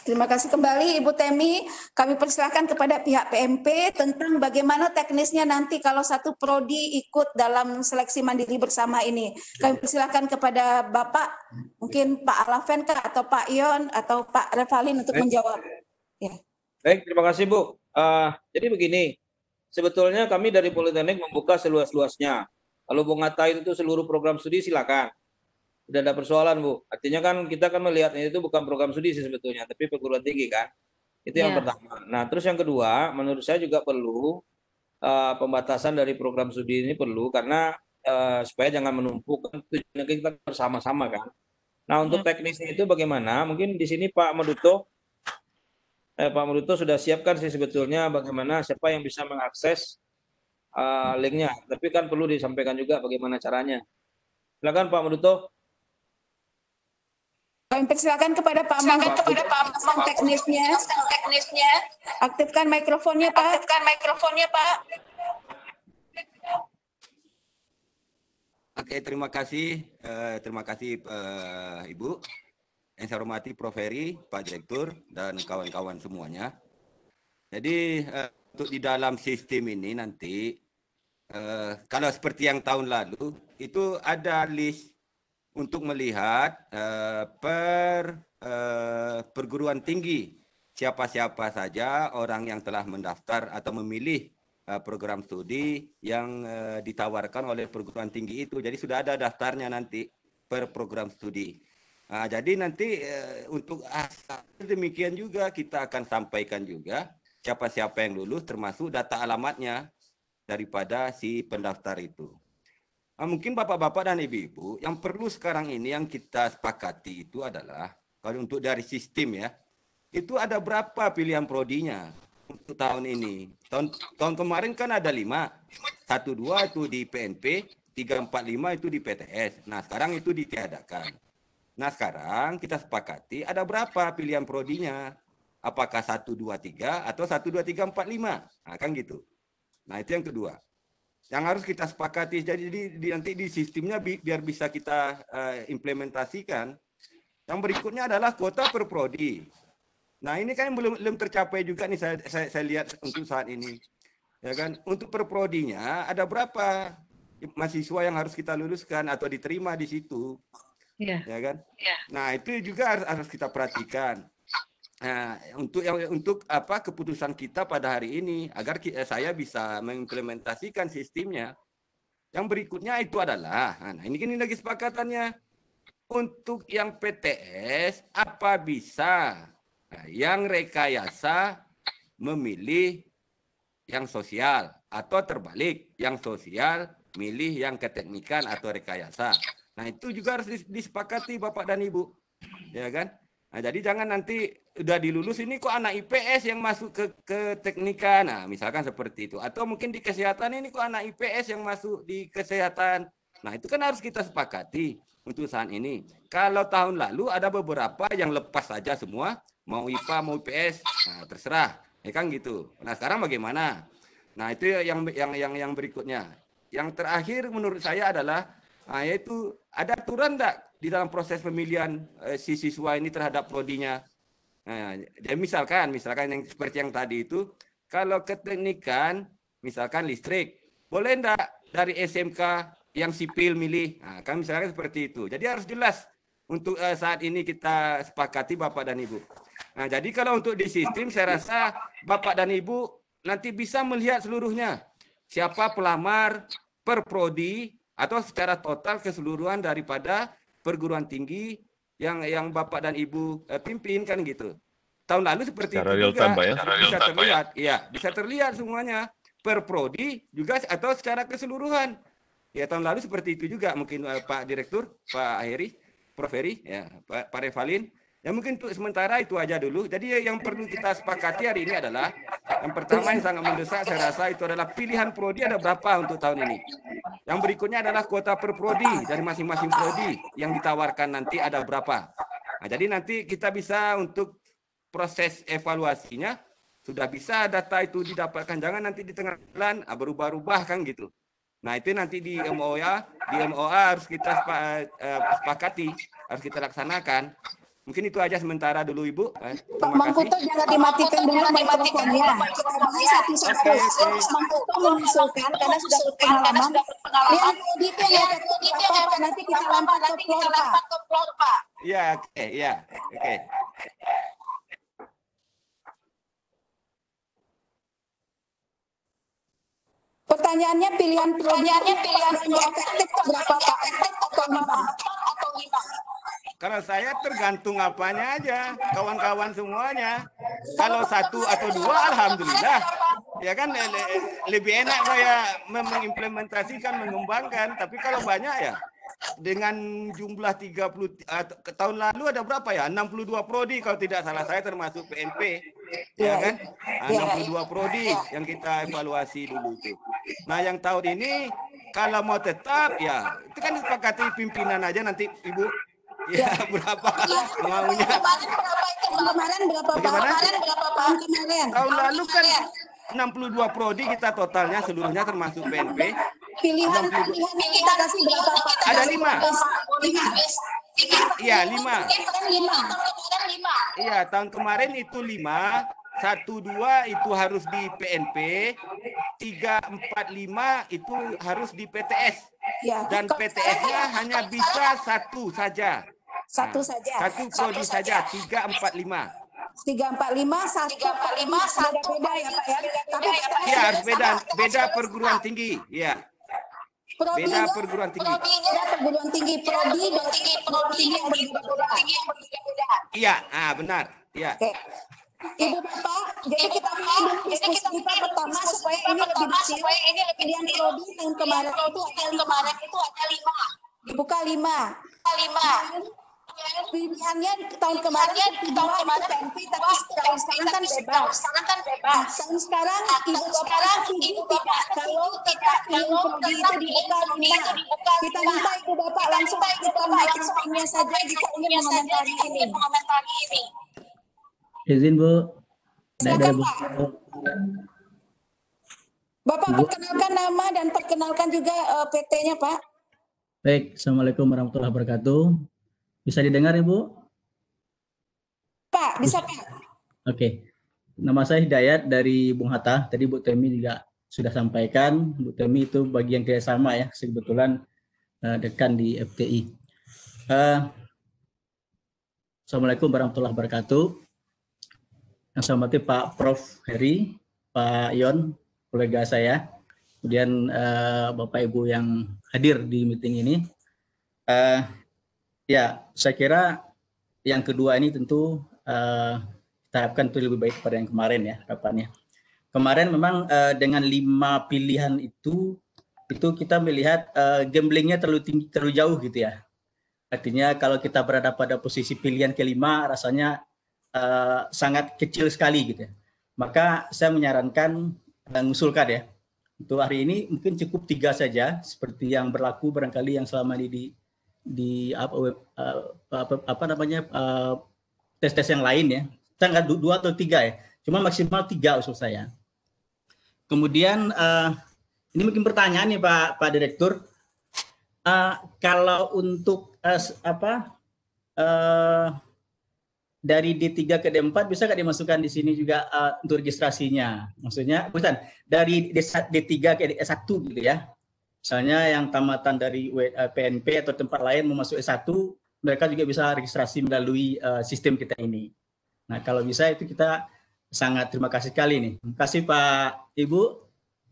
Terima kasih kembali Ibu Temi. Kami persilakan kepada pihak PMP tentang bagaimana teknisnya nanti kalau satu prodi ikut dalam seleksi mandiri bersama ini. Kami persilakan kepada Bapak, mungkin Pak Alaven atau Pak Ion atau Pak Revalin untuk menjawab. Ya. Baik, terima kasih Bu. Jadi begini, sebetulnya kami dari Politeknik membuka seluas-luasnya. Kalau Bung Hatta itu seluruh program studi silakan. Tidak ada persoalan Bu. Artinya kan kita kan melihatnya itu bukan program studi sih sebetulnya, tapi perguruan tinggi kan. Itu yang pertama. Nah, terus yang kedua, menurut saya juga perlu pembatasan dari program studi ini perlu karena supaya jangan menumpuk, tujuannya kita bersama-sama kan. Nah, untuk teknisnya itu bagaimana? Mungkin di sini Pak Meduto sudah siapkan sih sebetulnya bagaimana siapa yang bisa mengakses linknya. Tapi kan perlu disampaikan juga bagaimana caranya. Silakan Pak Meduto. Kami persilakan kepada Pak Amang teknisnya. Aktifkan mikrofonnya Pak. Oke, terima kasih Ibu. Yang saya hormati Prof. Heri, Pak Direktur, dan kawan-kawan semuanya. Jadi untuk di dalam sistem ini nanti, kalau seperti yang tahun lalu, itu ada list untuk melihat perguruan tinggi siapa-siapa saja orang yang telah mendaftar atau memilih program studi yang ditawarkan oleh perguruan tinggi itu. Jadi sudah ada daftarnya nanti per program studi. Jadi nanti untuk demikian juga kita akan sampaikan juga siapa-siapa yang lulus termasuk data alamatnya daripada si pendaftar itu. Mungkin bapak-bapak dan ibu-ibu yang perlu sekarang ini yang kita sepakati itu adalah kalau untuk dari sistem ya, itu ada berapa pilihan prodinya untuk tahun ini. Tahun kemarin kan ada 5, 1-2 itu di PNP, 3-4-5 itu di PTS. Nah sekarang itu ditiadakan. Nah sekarang kita sepakati ada berapa pilihan prodinya. Apakah 1-2-3 atau 1-2-3-4-5. Nah kan gitu. Nah itu yang kedua. Yang harus kita sepakati, jadi nanti di sistemnya biar bisa kita implementasikan. Yang berikutnya adalah kuota per prodi. Nah, ini kan belum tercapai juga nih saya lihat untuk saat ini. Ya kan? Untuk perprodinya ada berapa mahasiswa yang harus kita luluskan atau diterima di situ. Iya. Ya kan? Nah, itu juga harus kita perhatikan. Nah, untuk apa keputusan kita pada hari ini agar saya bisa mengimplementasikan sistemnya. Yang berikutnya itu adalah, nah ini lagi sepakatannya untuk yang PTS apa bisa yang rekayasa memilih yang sosial atau terbalik yang sosial milih yang keteknikan atau rekayasa. Nah, itu juga harus disepakati Bapak dan Ibu. Ya kan? Nah, jadi jangan nanti udah dilulus ini kok anak IPS yang masuk ke teknika. Nah, misalkan seperti itu. Atau mungkin di kesehatan ini kok anak IPS yang masuk di kesehatan. Nah, itu kan harus kita sepakati untuk saat ini. Kalau tahun lalu ada beberapa yang lepas saja semua, mau IPA, mau IPS, nah, terserah. Ya kan gitu. Nah, sekarang bagaimana? Nah, itu yang berikutnya. Yang terakhir menurut saya adalah yaitu ada aturan enggak di dalam proses pemilihan si siswa ini terhadap prodinya. Nah, jadi misalkan yang seperti yang tadi itu, kalau keteknikan, misalkan listrik, boleh enggak dari SMK yang sipil milih? Nah, kan misalkan seperti itu. Jadi harus jelas untuk saat ini kita sepakati Bapak dan Ibu. Nah, jadi kalau untuk di sistem, saya rasa Bapak dan Ibu nanti bisa melihat seluruhnya. Siapa pelamar per prodi atau secara total keseluruhan daripada perguruan tinggi yang Bapak dan Ibu pimpin kan gitu. Tahun lalu seperti secara itu juga ya? bisa terlihat, ya bisa terlihat semuanya per prodi juga atau secara keseluruhan. Ya tahun lalu seperti itu juga mungkin Pak Direktur, Pak Heri, Prof Heri, ya Pak Revalin. Ya mungkin untuk sementara itu aja dulu. Jadi yang perlu kita sepakati hari ini adalah yang pertama yang sangat mendesak saya rasa itu adalah pilihan prodi ada berapa untuk tahun ini. Yang berikutnya adalah kuota per prodi dari masing-masing prodi yang ditawarkan nanti ada berapa. Nah, jadi nanti kita bisa untuk proses evaluasinya sudah bisa data itu didapatkan, jangan nanti di tengah jalan berubah-ubah kan gitu. Nah, itu nanti di MOA harus kita sepakati, harus kita laksanakan. Mungkin itu aja sementara dulu Ibu. Terima kasih. Mangkuto jangan dimatikan dulu mikrofonnya. Kita bahas satu-satu. Mangkuto mengusulkan karena sudah berpengalaman. Yang itu yang apa nanti kita lempar ke floor Pak. Iya, oke, ya, oke. Pertanyaannya pilihan efektif berapa Pak? Atau 5? Kalau saya tergantung apanya aja, kawan-kawan semuanya. Kalau 1 atau 2, alhamdulillah. Ya kan lebih enak saya mengimplementasikan, mengembangkan. Tapi kalau banyak ya, dengan jumlah 30, tahun lalu ada berapa ya? 62 prodi kalau tidak salah saya termasuk PNP. Ya kan? 62 prodi yang kita evaluasi dulu itu. Nah yang tahun ini, kalau mau tetap ya, itu kan sepakati pimpinan aja nanti Ibu. Ya, berapa maunya? Kemarin berapa Pak? Tahun lalu kan 62 prodi kita totalnya seluruhnya termasuk PNP. Pilihan kita kasih berapa Pak? Ada 5. Iya, 5. Iya, tahun kemarin itu 5. 1, 2 itu harus di PNP, 3, 4, 5 itu harus di PTS. Ya, dan PTS-nya hanya bisa 1 saja. Satu saja. 1 prodi saja, 3, 4, 5. 3, 4, 5, 1 beda ya Pak ya. Tapi ya harus beda perguruan tinggi, ya. Beda perguruan tinggi. Beda perguruan tinggi, prodi yang berbeda-beda. Iya, benar. Iya. Oke. Ibu Bapak, jadi kita mulai diskusi kita pertama supaya ini lebih kecil. Pilihan prodi tahun kemarin itu ada 5. Dibuka 5. Pilihannya tahun kemarin itu PNP, tapi sekarang kan bebas. Tahun sekarang Ibu Bapak kalau tetap pilihan prodi itu dibuka 5. Kita minta Ibu Bapak langsung aktifkan mikrofonnya saja jika ingin mengomentari ini. Izin Bu. Silakan Pak. Bapak perkenalkan nama dan perkenalkan juga PT-nya Pak. Baik, Assalamualaikum warahmatullahi wabarakatuh. Bisa didengar Ibu? Pak, bisa Pak. Oke. Nama saya Hidayat dari Bung Hatta. Tadi Bu Temi juga sudah sampaikan. Bu Temi itu bagian kerjasama ya, kebetulan dekan di FTI. Assalamualaikum warahmatullahi wabarakatuh. Yang saya hormati Pak Prof. Heri, Pak Yon, kolega saya, kemudian Bapak Ibu yang hadir di meeting ini. Ya, saya kira yang kedua ini tentu kita harapkan itu lebih baik pada yang kemarin ya harapannya. Kemarin memang dengan 5 pilihan itu kita melihat gamblingnya terlalu tinggi, terlalu jauh gitu ya. Artinya kalau kita berada pada posisi pilihan kelima rasanya sangat kecil sekali gitu ya. Maka saya menyarankan mengusulkan ya untuk hari ini mungkin cukup 3 saja seperti yang berlaku barangkali yang selama ini di tes-tes yang lain ya. Tanggal 2 atau 3 ya, cuma maksimal 3 usul saya. Kemudian ini mungkin pertanyaan nih Pak Direktur, kalau untuk dari D3 ke D4 bisa nggak dimasukkan di sini juga untuk registrasinya? Maksudnya bukan dari D3 ke D1 gitu ya. Misalnya yang tamatan dari PNP atau tempat lain mau masuk S1, mereka juga bisa registrasi melalui sistem kita ini. Nah, kalau bisa itu kita sangat terima kasih sekali nih. Terima kasih Pak Ibu.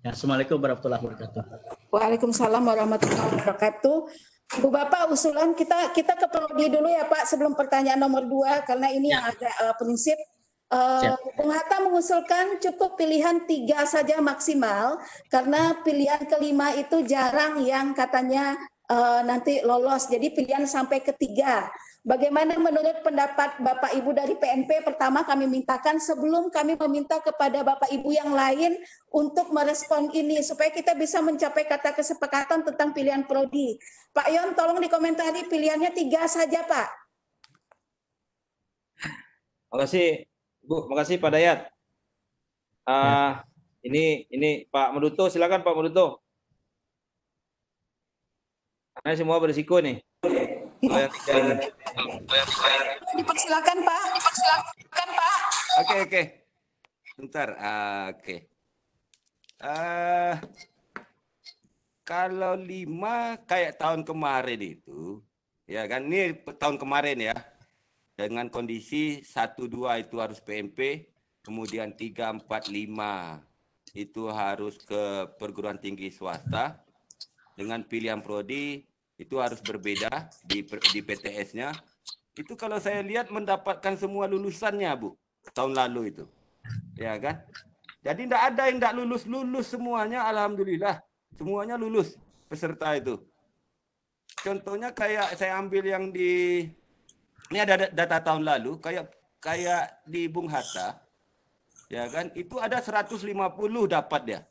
Ya, Assalamualaikum warahmatullahi wabarakatuh. Waalaikumsalam warahmatullahi wabarakatuh. Bu Bapak, usulan kita ke prodi dulu ya Pak sebelum pertanyaan nomor 2 karena ini yang agak prinsip. Bung Hatta mengusulkan cukup pilihan 3 saja maksimal karena pilihan kelima itu jarang yang katanya nanti lolos. Jadi pilihan sampai ketiga. Bagaimana menurut pendapat Bapak Ibu dari PNP? Pertama kami mintakan sebelum kami meminta kepada Bapak Ibu yang lain untuk merespon ini supaya kita bisa mencapai kata kesepakatan tentang pilihan prodi. Pak Yon tolong dikomentari pilihannya 3 saja Pak. Makasih Bu, makasih Pak Dayat. Ini Pak Meduto, silakan Pak Meduto. Karena semua berisiko nih. Dipersilakan Pak. Oke. Bentar. Oke. Kalau 5 kayak tahun kemarin itu, ya kan ini tahun kemarin ya. Dengan kondisi 1-2 itu harus PMP, kemudian 3-4-5 itu harus ke perguruan tinggi swasta. Dengan pilihan prodi itu harus berbeda di PTS-nya. Itu kalau saya lihat mendapatkan semua lulusannya, Bu, tahun lalu itu. Ya kan? Jadi tidak ada yang tidak lulus semuanya, alhamdulillah. Semuanya lulus peserta itu. Contohnya kayak saya ambil yang ini ada data tahun lalu, kayak di Bung Hatta. Ya kan? Itu ada 150 dapat dia.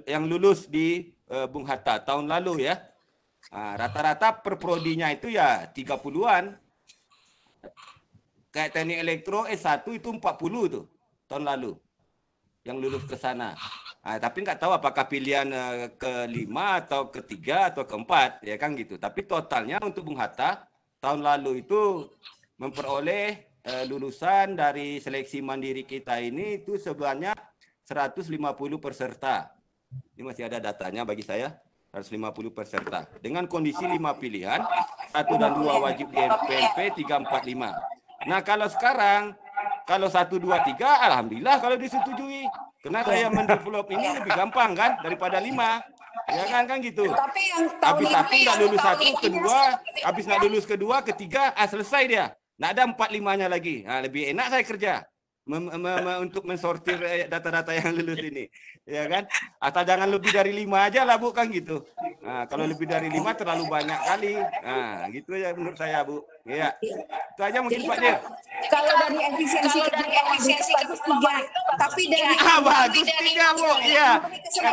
Yang lulus di Bung Hatta tahun lalu ya. Rata-rata per prodinya itu ya 30-an. Kayak teknik elektro S1 itu 40 tuh tahun lalu yang lulus ke sana. Tapi nggak tahu apakah pilihan kelima atau ketiga atau keempat ya kan gitu. Tapi totalnya untuk Bung Hatta tahun lalu itu memperoleh lulusan dari seleksi mandiri kita ini itu sebanyak 150 peserta. Ini masih ada datanya bagi saya. 150 peserta. Dengan kondisi 5 pilihan, 1 dan 2 wajib di PNP, 3, 4, 5. Nah kalau sekarang, kalau 1, 2, 3, alhamdulillah kalau disetujui. Karena saya mendevelop ini lebih gampang kan, daripada 5. Ya kan gitu. Tapi nggak lulus 1, kedua, habis nggak lulus kedua, ketiga, selesai dia. Nggak ada 4, 5-nya lagi. Lebih enak saya kerja. Untuk mensortir data-data yang lulus ini, ya kan? Atau jangan lebih dari 5 aja lah Bu kan gitu. Kalau lebih dari 5 terlalu banyak kali. Gitu ya menurut saya Bu. Ya, itu aja mungkin Pak Dir. Kalau dari efisiensi bagus 3, tapi dari bagus 3 Bu. Iya.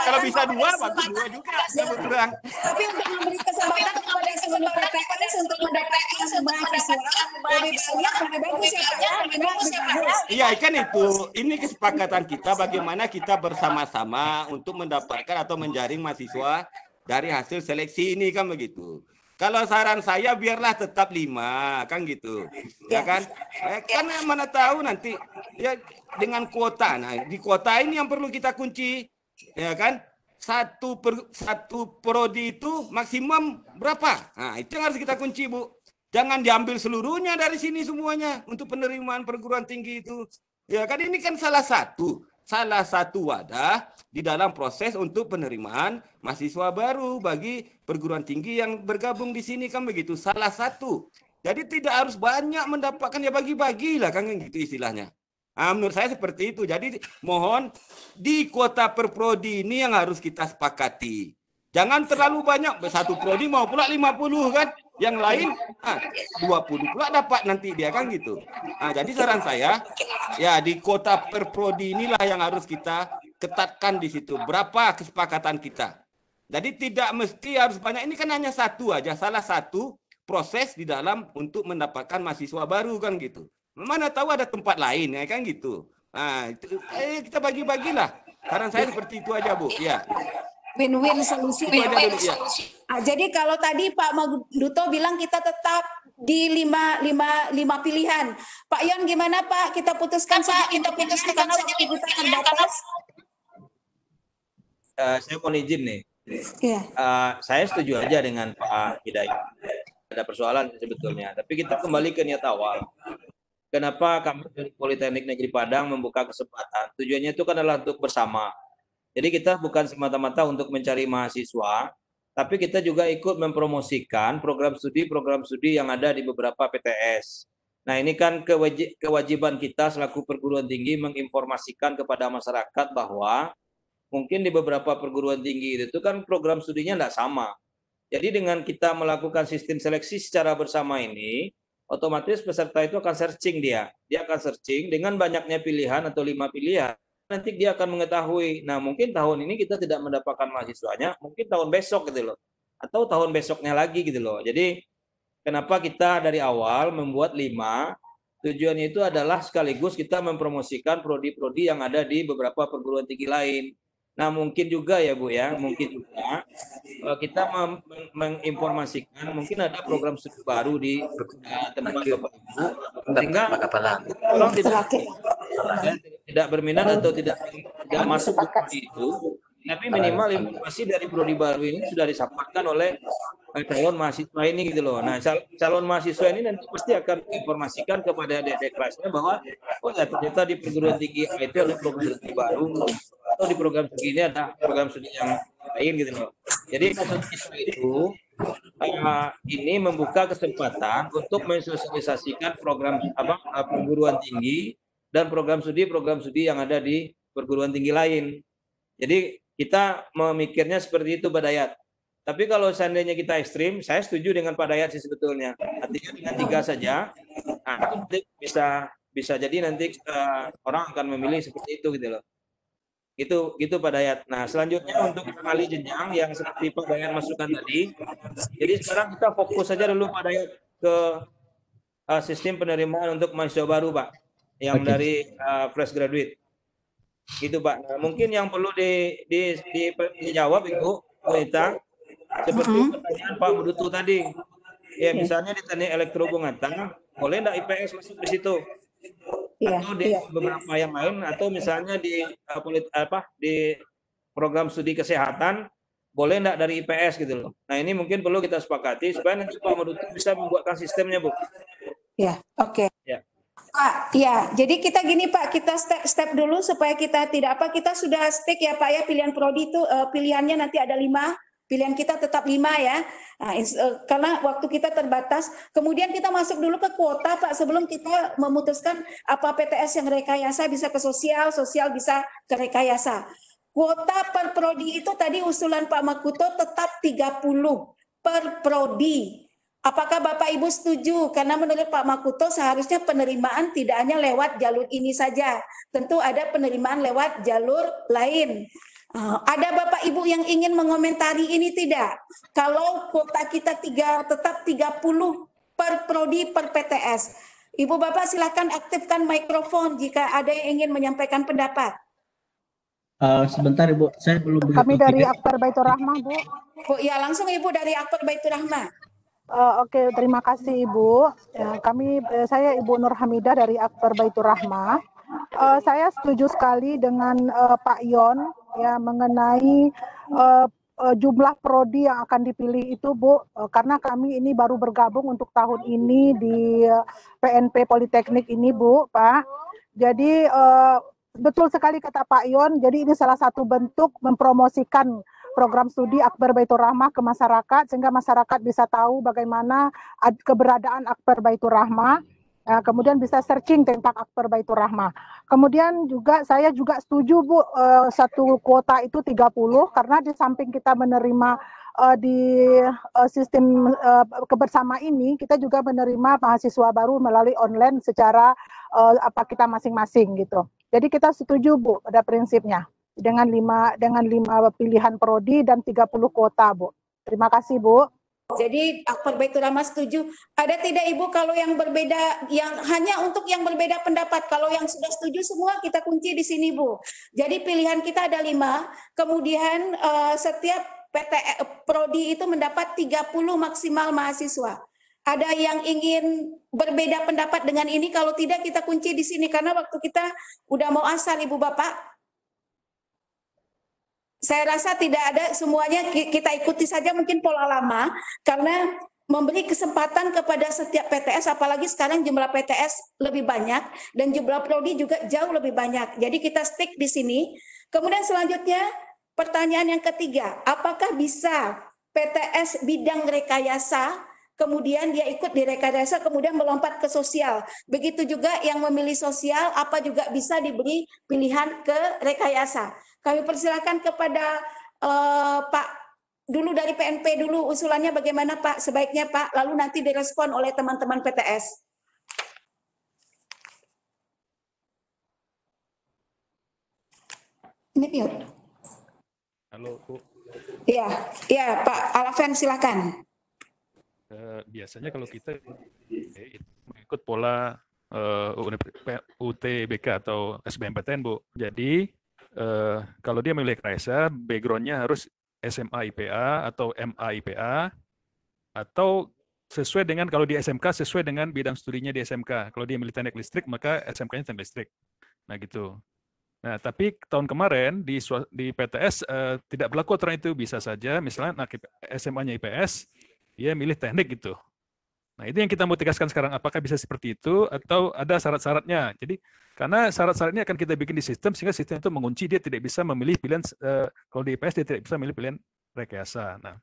Kalau bisa 2 bagus 2 juga. Kurang. Tapi untuk memberi kesempatan kepada seluruh PTS untuk mendapatkan mahasiswa lebih banyak, lebih bagus ya Pak. Iya kan itu. Ini kesepakatan kita bagaimana kita bersama-sama untuk mendapatkan atau menjaring mahasiswa dari hasil seleksi ini kan begitu. Kalau saran saya biarlah tetap 5, kan gitu. Ya kan? Karena mana tahu nanti ya dengan kuota. Nah, di kuota ini yang perlu kita kunci. Ya kan? Satu prodi itu maksimum berapa? Nah, itu yang harus kita kunci, Bu. Jangan diambil seluruhnya dari sini semuanya untuk penerimaan perguruan tinggi itu. Ya kan, ini kan salah satu wadah di dalam proses untuk penerimaan mahasiswa baru bagi perguruan tinggi yang bergabung di sini, kan begitu. Salah satu. Jadi tidak harus banyak mendapatkan, ya bagi-bagilah, kan gitu istilahnya. Nah, menurut saya seperti itu. Jadi mohon di kuota per prodi ini yang harus kita sepakati. Jangan terlalu banyak, satu prodi mau pula 50 kan, yang lain 20 pula dapat nanti dia, kan gitu. Nah, jadi saran saya ya di kuota per prodi inilah yang harus kita ketatkan di situ. Berapa kesepakatan kita. Jadi tidak mesti harus banyak, ini kan hanya satu aja, salah satu proses di dalam untuk mendapatkan mahasiswa baru, kan gitu. Mana tahu ada tempat lain, ya kan gitu. Nah, kita bagi-bagilah. Saran saya seperti itu aja, Bu. Ya. Win-win solusi. Jadi kalau tadi Pak Maduto bilang kita tetap di 5 pilihan. Pak Yon gimana Pak? Kita putuskan saja karena waktu kita terbatas. Saya mohon izin nih. Iya. Saya setuju aja dengan Pak Hidayat. Ada persoalan sebetulnya. Tapi kita kembali ke niat awal. Kenapa kami dari Politeknik Negeri Padang membuka kesempatan? Tujuannya itu kan adalah untuk bersama. Jadi kita bukan semata-mata untuk mencari mahasiswa, tapi kita juga ikut mempromosikan program studi yang ada di beberapa PTS. Nah, ini kan kewajiban kita selaku perguruan tinggi menginformasikan kepada masyarakat bahwa mungkin di beberapa perguruan tinggi itu kan program studinya tidak sama. Jadi dengan kita melakukan sistem seleksi secara bersama ini, otomatis peserta itu akan searching dia. Dia akan searching dengan banyaknya pilihan atau 5 pilihan. Nanti dia akan mengetahui, nah mungkin tahun ini kita tidak mendapatkan mahasiswanya, mungkin tahun besok gitu loh, atau tahun besoknya lagi gitu loh. Jadi kenapa kita dari awal membuat 5, tujuannya itu adalah sekaligus kita mempromosikan prodi-prodi yang ada di beberapa perguruan tinggi lain. Nah mungkin juga ya Bu ya, mungkin juga kita menginformasikan mungkin ada program studi baru di tempat Bapak Ibu, sehingga orang tidak berminat atau tidak masuk ke prodi itu, tapi minimal informasi dari prodi baru ini sudah disampaikan oleh calon mahasiswa ini gitu loh. Nah calon mahasiswa ini nanti pasti akan informasikan kepada adik-adik kelasnya bahwa oh ya ternyata di perguruan tinggi itu ada program studi baru, atau di program studi ini ada program studi yang lain gitu loh. Jadi maksud itu ini membuka kesempatan untuk mensosialisasikan program perguruan tinggi dan program studi yang ada di perguruan tinggi lain. Jadi kita memikirnya seperti itu Pak Dayat. Tapi kalau seandainya kita ekstrim, saya setuju dengan Pak Dayat sih sebetulnya. Artinya dengan 3 saja, nah, nanti bisa jadi nanti orang akan memilih seperti itu gitu loh. Gitu Pak Dayat. Nah selanjutnya untuk kali jenjang yang seperti Pak Dayat masukkan tadi. Jadi sekarang kita fokus saja dulu Pak Dayat ke sistem penerimaan untuk mahasiswa baru Pak, yang dari fresh graduate. Gitu Pak. Nah, mungkin yang perlu dijawab Ibu Wanita, seperti pertanyaan Pak Maduto tadi. Ya misalnya di teknik elektrobungatan, boleh enggak IPS masuk di situ? Atau di beberapa yang lain, atau misalnya di program studi kesehatan, boleh enggak dari IPS gitu loh. Nah ini mungkin perlu kita sepakati supaya nanti Pak Maduto bisa membuatkan sistemnya Bu. Ya, oke. Ya. Pak, ya, jadi kita gini Pak, kita step dulu supaya kita tidak kita sudah stick ya Pak ya, pilihan prodi itu pilihannya nanti ada 5, pilihan kita tetap 5 ya. Nah, karena waktu kita terbatas, kemudian kita masuk dulu ke kuota Pak sebelum kita memutuskan apa PTS yang rekayasa bisa ke sosial bisa ke rekayasa. Kuota per prodi itu tadi usulan Pak Makuto tetap 30 per prodi. Apakah Bapak Ibu setuju? Karena menurut Pak Makuto seharusnya penerimaan tidak hanya lewat jalur ini saja. Tentu ada penerimaan lewat jalur lain. Ada Bapak Ibu yang ingin mengomentari ini tidak? Kalau kuota kita tetap 30 per prodi per PTS. Ibu Bapak silakan aktifkan mikrofon jika ada yang ingin menyampaikan pendapat. Sebentar Ibu, saya belum. Kami dari Akbar Baitur Rahmah Bu. Bu, ya langsung Ibu dari Akbar Baitur Rahmah. Oke, terima kasih Ibu. Ya, saya Ibu Nur Hamidah dari Akbar Baitur Rahmah. Saya setuju sekali dengan Pak Yon ya mengenai jumlah prodi yang akan dipilih itu Bu, karena kami ini baru bergabung untuk tahun ini di PNP Politeknik ini Bu, Pak. Jadi betul sekali kata Pak Yon. Jadi ini salah satu bentuk mempromosikan program studi Akbar Baitur Rahmah ke masyarakat sehingga masyarakat bisa tahu bagaimana keberadaan Akbar Baitur Rahmah. Kemudian bisa searching tentang Akbar Baitur Rahmah. Kemudian juga saya juga setuju Bu, satu kuota itu 30 karena di samping kita menerima di sistem kebersama ini, kita juga menerima mahasiswa baru melalui online secara kita masing-masing gitu. Jadi kita setuju Bu pada prinsipnya dengan 5 pilihan prodi dan 30 kuota Bu. Terima kasih Bu. Jadi Akbar Baitur Rahmah setuju. Ada tidak Ibu kalau yang berbeda, yang hanya untuk yang berbeda pendapat. Kalau yang sudah setuju semua kita kunci di sini Bu. Jadi pilihan kita ada 5. Kemudian setiap prodi itu mendapat 30 maksimal mahasiswa. Ada yang ingin berbeda pendapat dengan ini? Kalau tidak kita kunci di sini karena waktu kita udah mau asar Ibu Bapak. Saya rasa tidak ada, semuanya kita ikuti saja mungkin pola lama karena memberi kesempatan kepada setiap PTS, apalagi sekarang jumlah PTS lebih banyak dan jumlah prodi juga jauh lebih banyak. Jadi kita stick di sini. Kemudian selanjutnya pertanyaan yang ketiga, apakah bisa PTS bidang rekayasa kemudian dia ikut di rekayasa kemudian melompat ke sosial. Begitu juga yang memilih sosial apa juga bisa diberi pilihan ke rekayasa. Kami persilakan kepada Pak dulu dari PNP dulu, usulannya bagaimana Pak? Sebaiknya Pak, lalu nanti direspon oleh teman-teman PTS. Ini mute. Halo Bu. Iya Pak Alafen silakan. Biasanya kalau kita mengikut pola UTBK atau SBMPTN Bu. Jadi kalau dia memilih rekayasa, background-nya harus SMA IPA atau MA IPA, atau sesuai dengan kalau di SMK sesuai dengan bidang studinya di SMK. Kalau dia milih teknik listrik, maka SMK-nya teknik listrik. Nah gitu. Nah tapi tahun kemarin di PTS tidak berlaku aturan itu, bisa saja misalnya SMA-nya IPS, dia milih teknik gitu. Nah itu yang kita mau tegaskan sekarang, apakah bisa seperti itu atau ada syarat-syaratnya. Jadi karena syarat-syaratnya akan kita bikin di sistem sehingga sistem itu mengunci dia tidak bisa memilih pilihan, kalau di IPS dia tidak bisa memilih pilihan rekayasa. Nah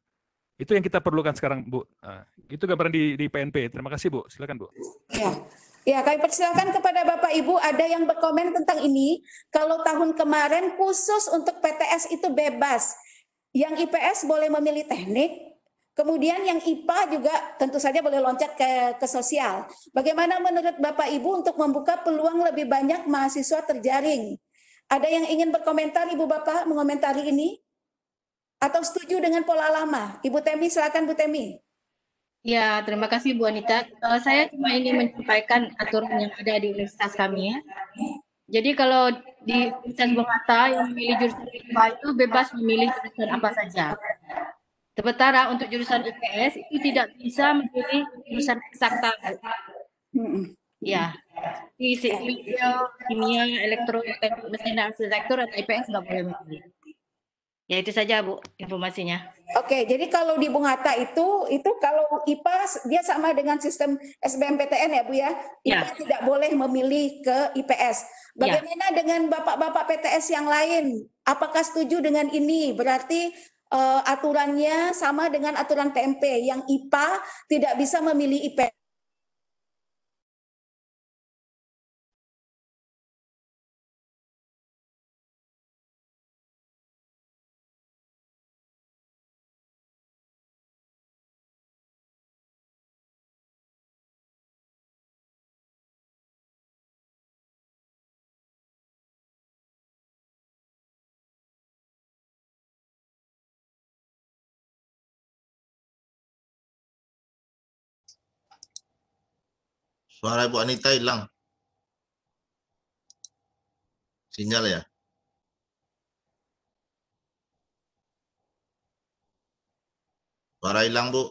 itu yang kita perlukan sekarang Bu. Nah, itu gambaran di PNP. Terima kasih Bu, silakan Bu. Ya, kami persilakan kepada Bapak Ibu, ada yang berkomen tentang ini. Kalau tahun kemarin khusus untuk PTS itu bebas. Yang IPS boleh memilih teknik, kemudian yang IPA juga tentu saja boleh loncat ke sosial. Bagaimana menurut Bapak Ibu untuk membuka peluang lebih banyak mahasiswa terjaring? Ada yang ingin berkomentar Ibu Bapak mengomentari ini? Atau setuju dengan pola lama? Ibu Temi, silakan Bu Temi. Ya, terima kasih Bu Anita. Saya cuma ingin menyampaikan aturan yang ada di universitas kami ya. Jadi kalau di Universitas Bung Hatta yang memilih jurusan IPA itu bebas memilih jurusan apa saja. Sementara untuk jurusan IPS itu tidak bisa memilih jurusan eksakta. Ya, fisik, kimia, elektro, teknik mesin dan arsitektur atau IPS nggak boleh memilih. Ya itu saja Bu informasinya. Oke, jadi kalau di Bung Hatta itu kalau IPA dia sama dengan sistem SBMPTN ya Bu ya. IPA tidak boleh memilih ke IPS. Bagaimana dengan Bapak-bapak PTS yang lain? Apakah setuju dengan ini? Berarti aturannya sama dengan aturan PMP yang IPA tidak bisa memilih IPS. Suara Ibu Anita hilang. Sinyal ya. Suara hilang Bu.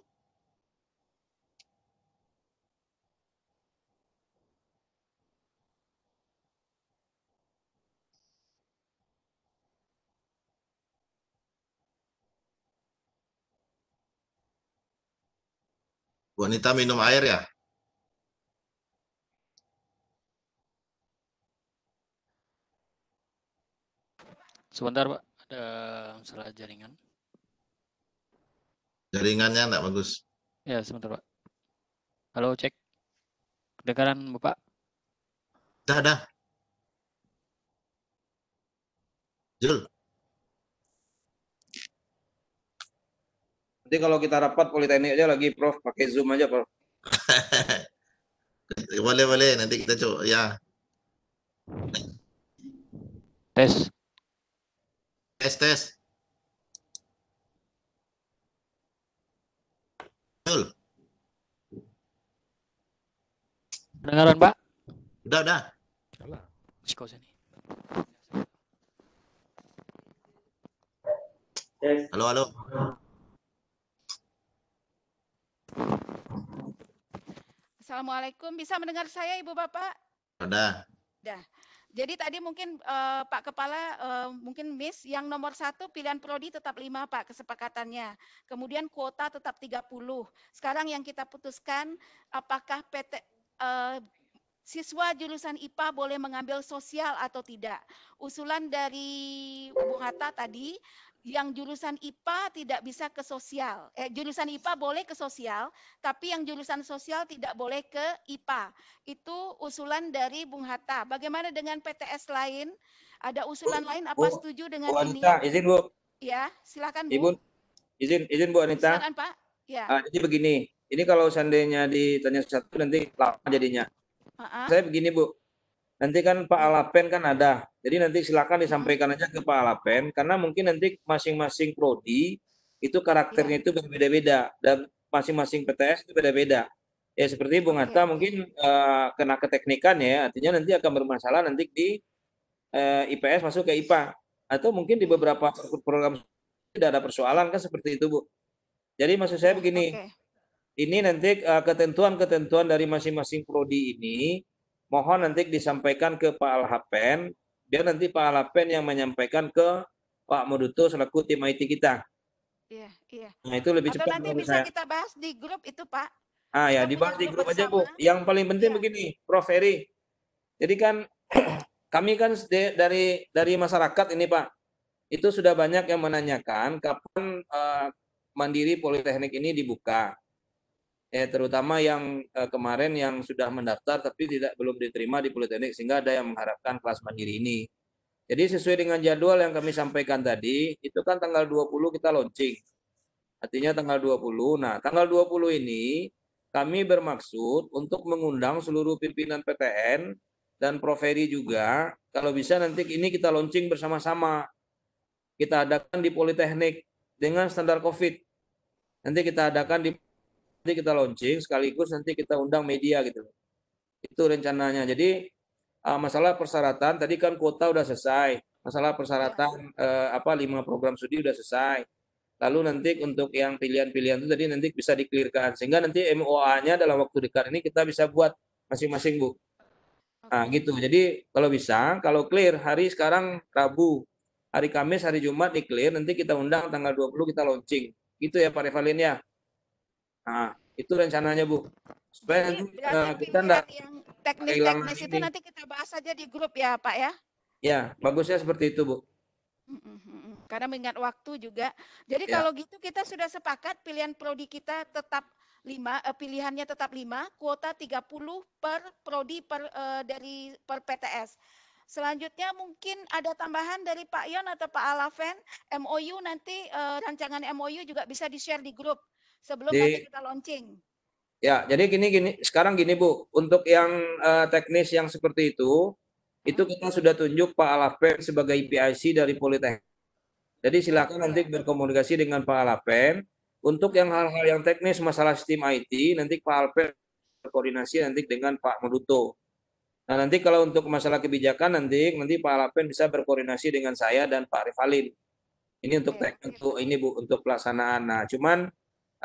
Bu Anita minum air ya? Sebentar, Pak. Ada masalah jaringan. Jaringannya enggak bagus. Ya, sebentar, Pak. Halo, cek. Kedengaran, Bapak? Dah. Jul. Nanti kalau kita rapat politeknik aja lagi, Prof, pakai Zoom aja, Prof. Boleh, nanti kita coba ya. Tes. Jul. Kedengaran, Pak? Udah. Sini. Halo. Assalamualaikum, bisa mendengar saya Ibu Bapak? Udah. Jadi tadi mungkin Pak Kepala mungkin miss, yang nomor 1 pilihan prodi tetap 5 Pak kesepakatannya. Kemudian kuota tetap 30. Sekarang yang kita putuskan apakah siswa jurusan IPA boleh mengambil sosial atau tidak. Usulan dari Bung Hatta tadi, yang jurusan IPA tidak bisa ke sosial. Jurusan IPA boleh ke sosial, tapi yang jurusan sosial tidak boleh ke IPA. Itu usulan dari Bung Hatta. Bagaimana dengan PTS lain? Ada usulan lain? Apa setuju dengan Bu ini? Anita, izin Bu. Ya, silakan Bu. Ibu, izin Bu Anita. Silakan Pak. Ya. Jadi begini, ini kalau seandainya ditanya satu nanti lama jadinya. Saya begini Bu, nanti kan Pak Alapen kan ada, jadi nanti silakan disampaikan aja ke Pak Alapen, karena mungkin nanti masing-masing prodi itu karakternya itu berbeda-beda, dan masing-masing PTS itu beda-beda. Ya seperti Bung Hatta mungkin kena keteknikan ya, artinya nanti akan bermasalah nanti di IPS masuk ke IPA, atau mungkin di beberapa program tidak ada persoalan kan seperti itu Bu. Jadi maksud saya begini, ini nanti ketentuan-ketentuan dari masing-masing prodi ini mohon nanti disampaikan ke Pak Alhapen, biar nanti Pak Alhapen yang menyampaikan ke Pak Moduto selaku tim IT kita. Iya. Nah itu lebih Atau cepat nanti menurut bisa saya. kita bahas di grup itu Pak. Ya dibahas di grup aja Bu. Yang paling penting begini, Prof Heri. Jadi kan kami kan dari masyarakat ini Pak, itu sudah banyak yang menanyakan kapan Mandiri Politeknik ini dibuka. Terutama yang kemarin yang sudah mendaftar tapi belum diterima di Politeknik, sehingga ada yang mengharapkan kelas mandiri ini. Jadi sesuai dengan jadwal yang kami sampaikan tadi, itu kan tanggal 20 kita launching. Artinya tanggal 20. Nah, tanggal 20 ini kami bermaksud untuk mengundang seluruh pimpinan PTN dan Prof Heri juga, kalau bisa nanti ini kita launching bersama-sama. Kita adakan di Politeknik dengan standar COVID. Nanti kita adakan nanti kita launching sekaligus nanti kita undang media gitu. Itu rencananya. Jadi masalah persyaratan tadi kan kuota udah selesai. Masalah persyaratan 5 program studi udah selesai. Lalu nanti untuk yang pilihan-pilihan itu tadi nanti bisa dikelirkan sehingga nanti MOA-nya dalam waktu dekat ini kita bisa buat masing-masing Bu. Nah gitu. Jadi kalau bisa, kalau clear hari sekarang Rabu, hari Kamis, hari Jumat di clear, nanti kita undang tanggal 20 kita launching. Gitu ya Pak Revalin ya. Nah, itu rencananya Bu. Supaya nanti kita enggak teknis itu nanti kita bahas saja di grup ya Pak ya. Ya, bagusnya seperti itu Bu. Karena mengingat waktu juga. Jadi kalau gitu kita sudah sepakat pilihan prodi kita tetap 5, pilihannya tetap 5, kuota 30 per prodi per PTS. Selanjutnya mungkin ada tambahan dari Pak Yon atau Pak Alaven, MOU nanti rancangan MOU juga bisa di-share di grup sebelum nanti kita launching. Ya, jadi sekarang gini Bu, untuk yang teknis yang seperti itu kita sudah tunjuk Pak Alaven sebagai PIC dari Politeknik. Jadi silakan nanti berkomunikasi dengan Pak Alaven. Untuk yang hal-hal yang teknis masalah sistem IT, nanti Pak Alaven berkoordinasi nanti dengan Pak Moduto. Nah nanti kalau untuk masalah kebijakan nanti Pak Alaven bisa berkoordinasi dengan saya dan Pak Revalin. Ini untuk ini Bu, untuk pelaksanaan. Nah cuman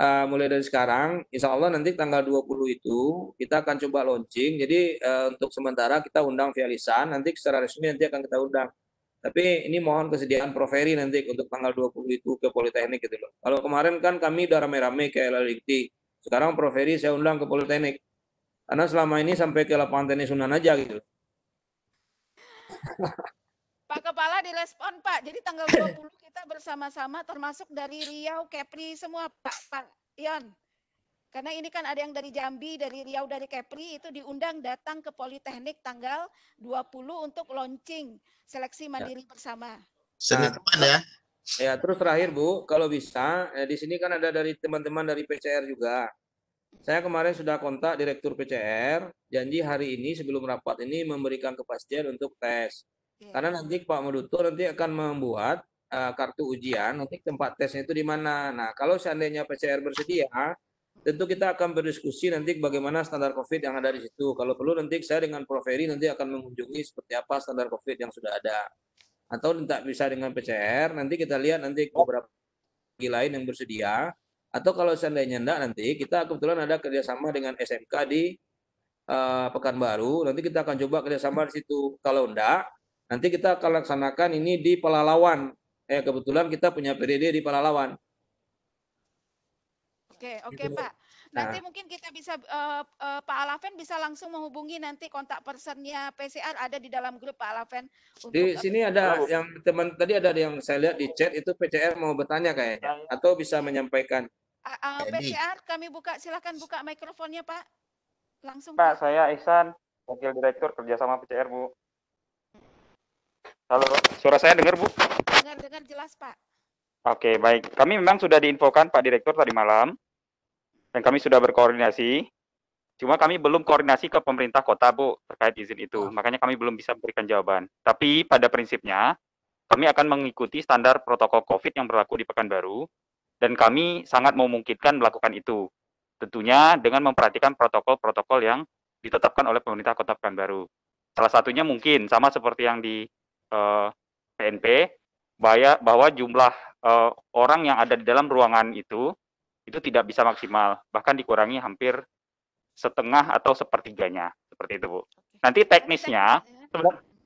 mulai dari sekarang, insya Allah nanti tanggal 20 itu kita akan coba launching. Jadi untuk sementara kita undang via lisan, nanti secara resmi nanti akan kita undang. Tapi ini mohon kesediaan Prof Heri nanti untuk tanggal 20 itu ke Politeknik gitu loh. Kalau kemarin kan kami udah rame-rame ke LLDT, Sekarang Prof. Heri saya undang ke Politeknik. Karena selama ini sampai ke lapangan tenis Sunan aja gitu. Pak Kepala direspon Pak. Jadi tanggal 20 kita bersama-sama termasuk dari Riau, Kepri semua Pak Ion. Karena ini kan ada yang dari Jambi, dari Riau, dari Kepri itu diundang datang ke Politeknik tanggal 20 untuk launching seleksi mandiri bersama. Senin depan ya. Ya, terus terakhir Bu, kalau bisa di sini kan ada dari teman-teman dari PCR juga. Saya kemarin sudah kontak Direktur PCR, janji hari ini sebelum rapat ini memberikan kepastian untuk tes. Karena nanti Pak Meduto nanti akan membuat kartu ujian, nanti tempat tesnya itu di mana. Nah, kalau seandainya PCR bersedia, tentu kita akan berdiskusi nanti bagaimana standar COVID yang ada di situ. Kalau perlu nanti saya dengan Prof. Heri nanti akan mengunjungi seperti apa standar COVID yang sudah ada. Atau tidak bisa dengan PCR, nanti kita lihat nanti beberapa lain yang bersedia. Atau kalau seandainya enggak, nanti kita kebetulan ada kerjasama dengan SMK di Pekanbaru. Nanti kita akan coba kerjasama di situ. Kalau enggak, nanti kita akan laksanakan ini di Pelalawan. Kebetulan kita punya PDD di Pelalawan. Oke Pak. Nanti mungkin kita bisa Pak Alaven bisa langsung menghubungi nanti kontak personnya PCR ada di dalam grup Pak Alaven. Di sini ada yang teman tadi ada yang saya lihat di chat itu PCR mau bertanya kayaknya atau bisa menyampaikan. PCR kami buka, silakan buka mikrofonnya Pak. Langsung Pak, saya Ihsan, Wakil Direktur Kerjasama PCR Bu. Halo, suara saya dengar Bu? Dengar jelas Pak. Oke, baik. Kami memang sudah diinfokan Pak Direktur tadi malam. Dan kami sudah berkoordinasi. Cuma kami belum koordinasi ke pemerintah kota, Bu, terkait izin itu. Makanya kami belum bisa memberikan jawaban. Tapi pada prinsipnya, kami akan mengikuti standar protokol COVID yang berlaku di Pekanbaru. Dan kami sangat memungkinkan melakukan itu. Tentunya dengan memperhatikan protokol-protokol yang ditetapkan oleh pemerintah kota Pekanbaru. Salah satunya mungkin sama seperti yang di PNP, bahwa jumlah orang yang ada di dalam ruangan itu tidak bisa maksimal, bahkan dikurangi hampir setengah atau sepertiganya, seperti itu Bu. Nanti teknisnya,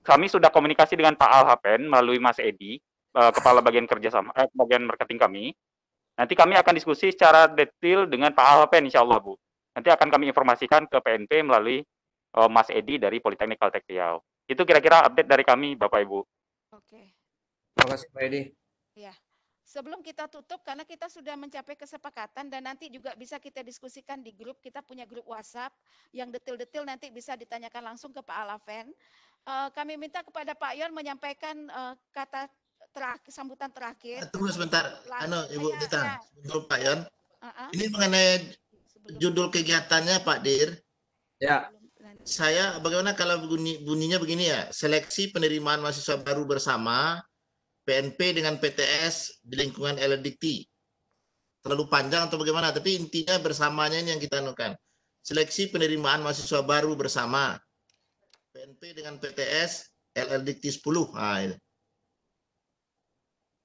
kami sudah komunikasi dengan Pak Alhapen melalui Mas Edi, Kepala Bagian Kerjasama, Bagian Marketing kami. Nanti kami akan diskusi secara detail dengan Pak Alhapen, insya Allah Bu. Nanti akan kami informasikan ke PNP melalui Mas Edi dari Politeknik Kaltek Riau. Itu kira-kira update dari kami, Bapak Ibu. Oke. Terima kasih Pak Edi. Ya. Sebelum kita tutup, karena kita sudah mencapai kesepakatan dan nanti juga bisa kita diskusikan di grup, kita punya grup WhatsApp yang detail-detail nanti bisa ditanyakan langsung ke Pak Alaven. Kami minta kepada Pak Yon menyampaikan kata sambutan terakhir. Tunggu sebentar, Ibu Dita, untuk Pak Yon. Ini mengenai judul kegiatannya Pak Dir. Ya. Saya bagaimana kalau bunyinya begini ya, seleksi penerimaan mahasiswa baru bersama PNP dengan PTS di lingkungan LLDikti. Terlalu panjang atau bagaimana? Tapi intinya bersamanya ini yang kita anukan. Seleksi penerimaan mahasiswa baru bersama PNP dengan PTS LLDikti 10. Nah, ini.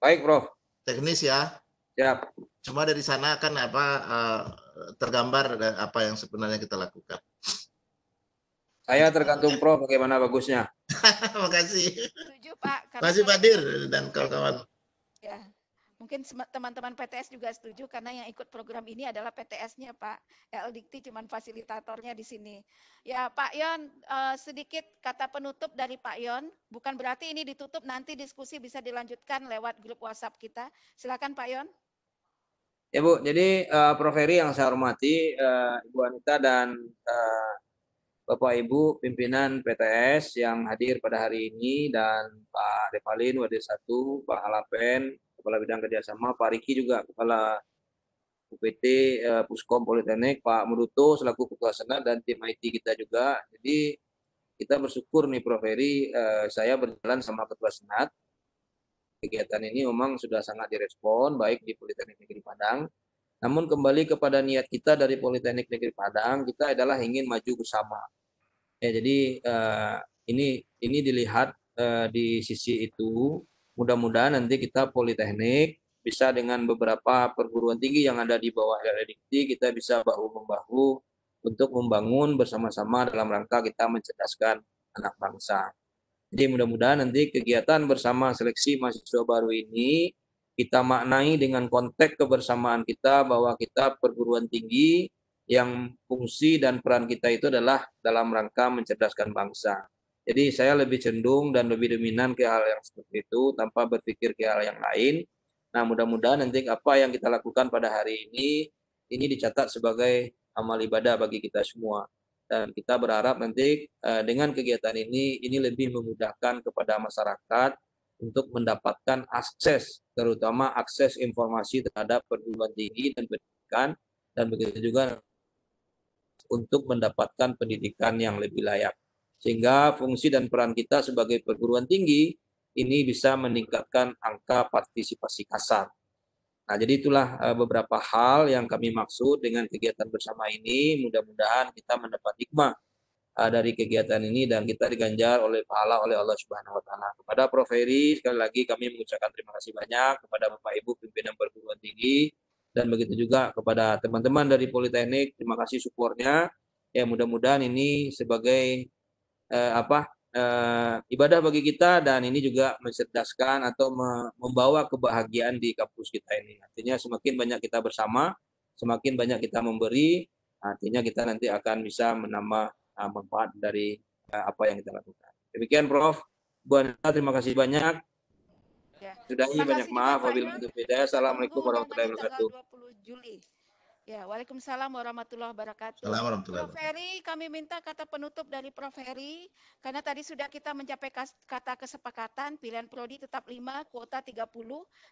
Baik, Prof. Teknis ya. Siap. Cuma dari sana kan tergambar apa yang sebenarnya kita lakukan. Saya tergantung Prof bagaimana bagusnya. Terima kasih. Setuju Pak. Terima kasih Pak Dir dan kawan-kawan. Ya, mungkin teman-teman PTS juga setuju karena yang ikut program ini adalah PTS-nya Pak. LLDikti cuman fasilitatornya di sini. Ya Pak Yon, sedikit kata penutup dari Pak Yon. Bukan berarti ini ditutup, nanti diskusi bisa dilanjutkan lewat grup WhatsApp kita. Silakan Pak Yon. Ya Bu, jadi Prof Heri yang saya hormati, Ibu Anita dan Bapak Ibu pimpinan PTS yang hadir pada hari ini dan Pak Revalin Wadir 1, Pak Alapen, Kepala Bidang Kerjasama, Pak Riki juga Kepala UPT Puskom Politeknik, Pak Meduto selaku Ketua Senat dan tim IT kita juga. Jadi kita bersyukur nih Prof Heri, saya berjalan sama Ketua Senat. Kegiatan ini memang sudah sangat direspon baik di Politeknik Negeri Padang. Namun kembali kepada niat kita dari Politeknik Negeri Padang, kita adalah ingin maju bersama. Ya, jadi ini dilihat di sisi itu, mudah-mudahan nanti kita Politeknik bisa dengan beberapa perguruan tinggi yang ada di bawah LLDikti, kita bisa bahu-membahu untuk membangun bersama-sama dalam rangka kita mencerdaskan anak bangsa. Jadi mudah-mudahan nanti kegiatan bersama seleksi mahasiswa baru ini kita maknai dengan konteks kebersamaan kita bahwa kita perguruan tinggi yang fungsi dan peran kita itu adalah dalam rangka mencerdaskan bangsa. Jadi saya lebih cenderung dan lebih dominan ke hal yang seperti itu tanpa berpikir ke hal yang lain. Nah, mudah-mudahan nanti apa yang kita lakukan pada hari ini dicatat sebagai amal ibadah bagi kita semua. Dan kita berharap nanti dengan kegiatan ini lebih memudahkan kepada masyarakat untuk mendapatkan akses, terutama akses informasi terhadap perguruan tinggi dan pendidikan, dan begitu juga untuk mendapatkan pendidikan yang lebih layak. Sehingga fungsi dan peran kita sebagai perguruan tinggi ini bisa meningkatkan angka partisipasi kasar. Nah, jadi itulah beberapa hal yang kami maksud dengan kegiatan bersama ini. Mudah-mudahan kita mendapat hikmah dari kegiatan ini dan kita diganjar oleh pahala oleh Allah Subhanahu wa taala. Kepada Prof Heri sekali lagi kami mengucapkan terima kasih banyak, kepada Bapak Ibu pimpinan perguruan tinggi, dan begitu juga kepada teman-teman dari Politeknik. Terima kasih supportnya. Ya, mudah-mudahan ini sebagai ibadah bagi kita, dan ini juga mencerdaskan atau membawa kebahagiaan di kampus kita ini. Artinya semakin banyak kita bersama, semakin banyak kita memberi, artinya kita nanti akan bisa menambah manfaat dari apa yang kita lakukan. Demikian Prof. Bu Anita, terima kasih banyak. Ya. Sudahi banyak maaf. Wabillahi taufiq. Assalamualaikum warahmatullahi wabarakatuh. 20 Juli. Ya, Waalaikumsalam warahmatullahi wabarakatuh. Assalamualaikum Prof Heri, kami minta kata penutup dari Prof Heri, karena tadi sudah kita mencapai kata kesepakatan, pilihan prodi tetap 5, kuota 30,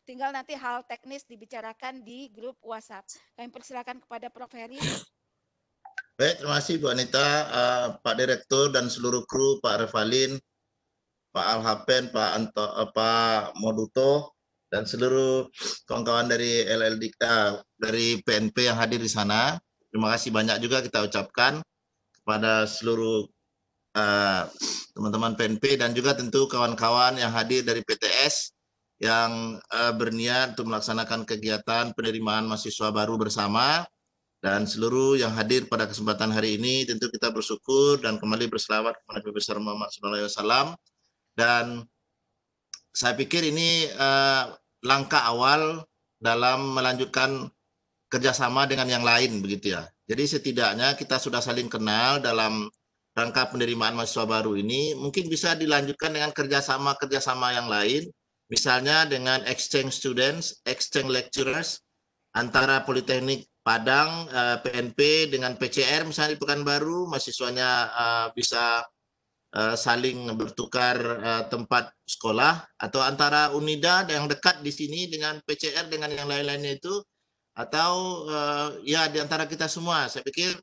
tinggal nanti hal teknis dibicarakan di grup WhatsApp. Kami persilakan kepada Prof Heri. Baik, terima kasih Bu Anita, Pak Direktur dan seluruh kru, Pak Revalin, Pak Alhapen, Pak Moduto, dan seluruh kawan-kawan dari dari PNP yang hadir di sana. Terima kasih banyak juga kita ucapkan kepada seluruh teman-teman PNP dan juga tentu kawan-kawan yang hadir dari PTS yang berniat untuk melaksanakan kegiatan penerimaan mahasiswa baru bersama. Dan seluruh yang hadir pada kesempatan hari ini tentu kita bersyukur dan kembali berselawat kepada Nabi besar Muhammad SAW. Dan saya pikir ini langkah awal dalam melanjutkan kerjasama dengan yang lain, begitu ya. Jadi setidaknya kita sudah saling kenal dalam rangka penerimaan mahasiswa baru ini. Mungkin bisa dilanjutkan dengan kerjasama yang lain, misalnya dengan exchange students, exchange lecturers antara Politeknik Padang, PNP dengan PCR misalnya di Pekanbaru, mahasiswanya bisa saling bertukar tempat sekolah, atau antara Unida yang dekat di sini dengan PCR dengan yang lain-lainnya itu, atau ya di antara kita semua. Saya pikir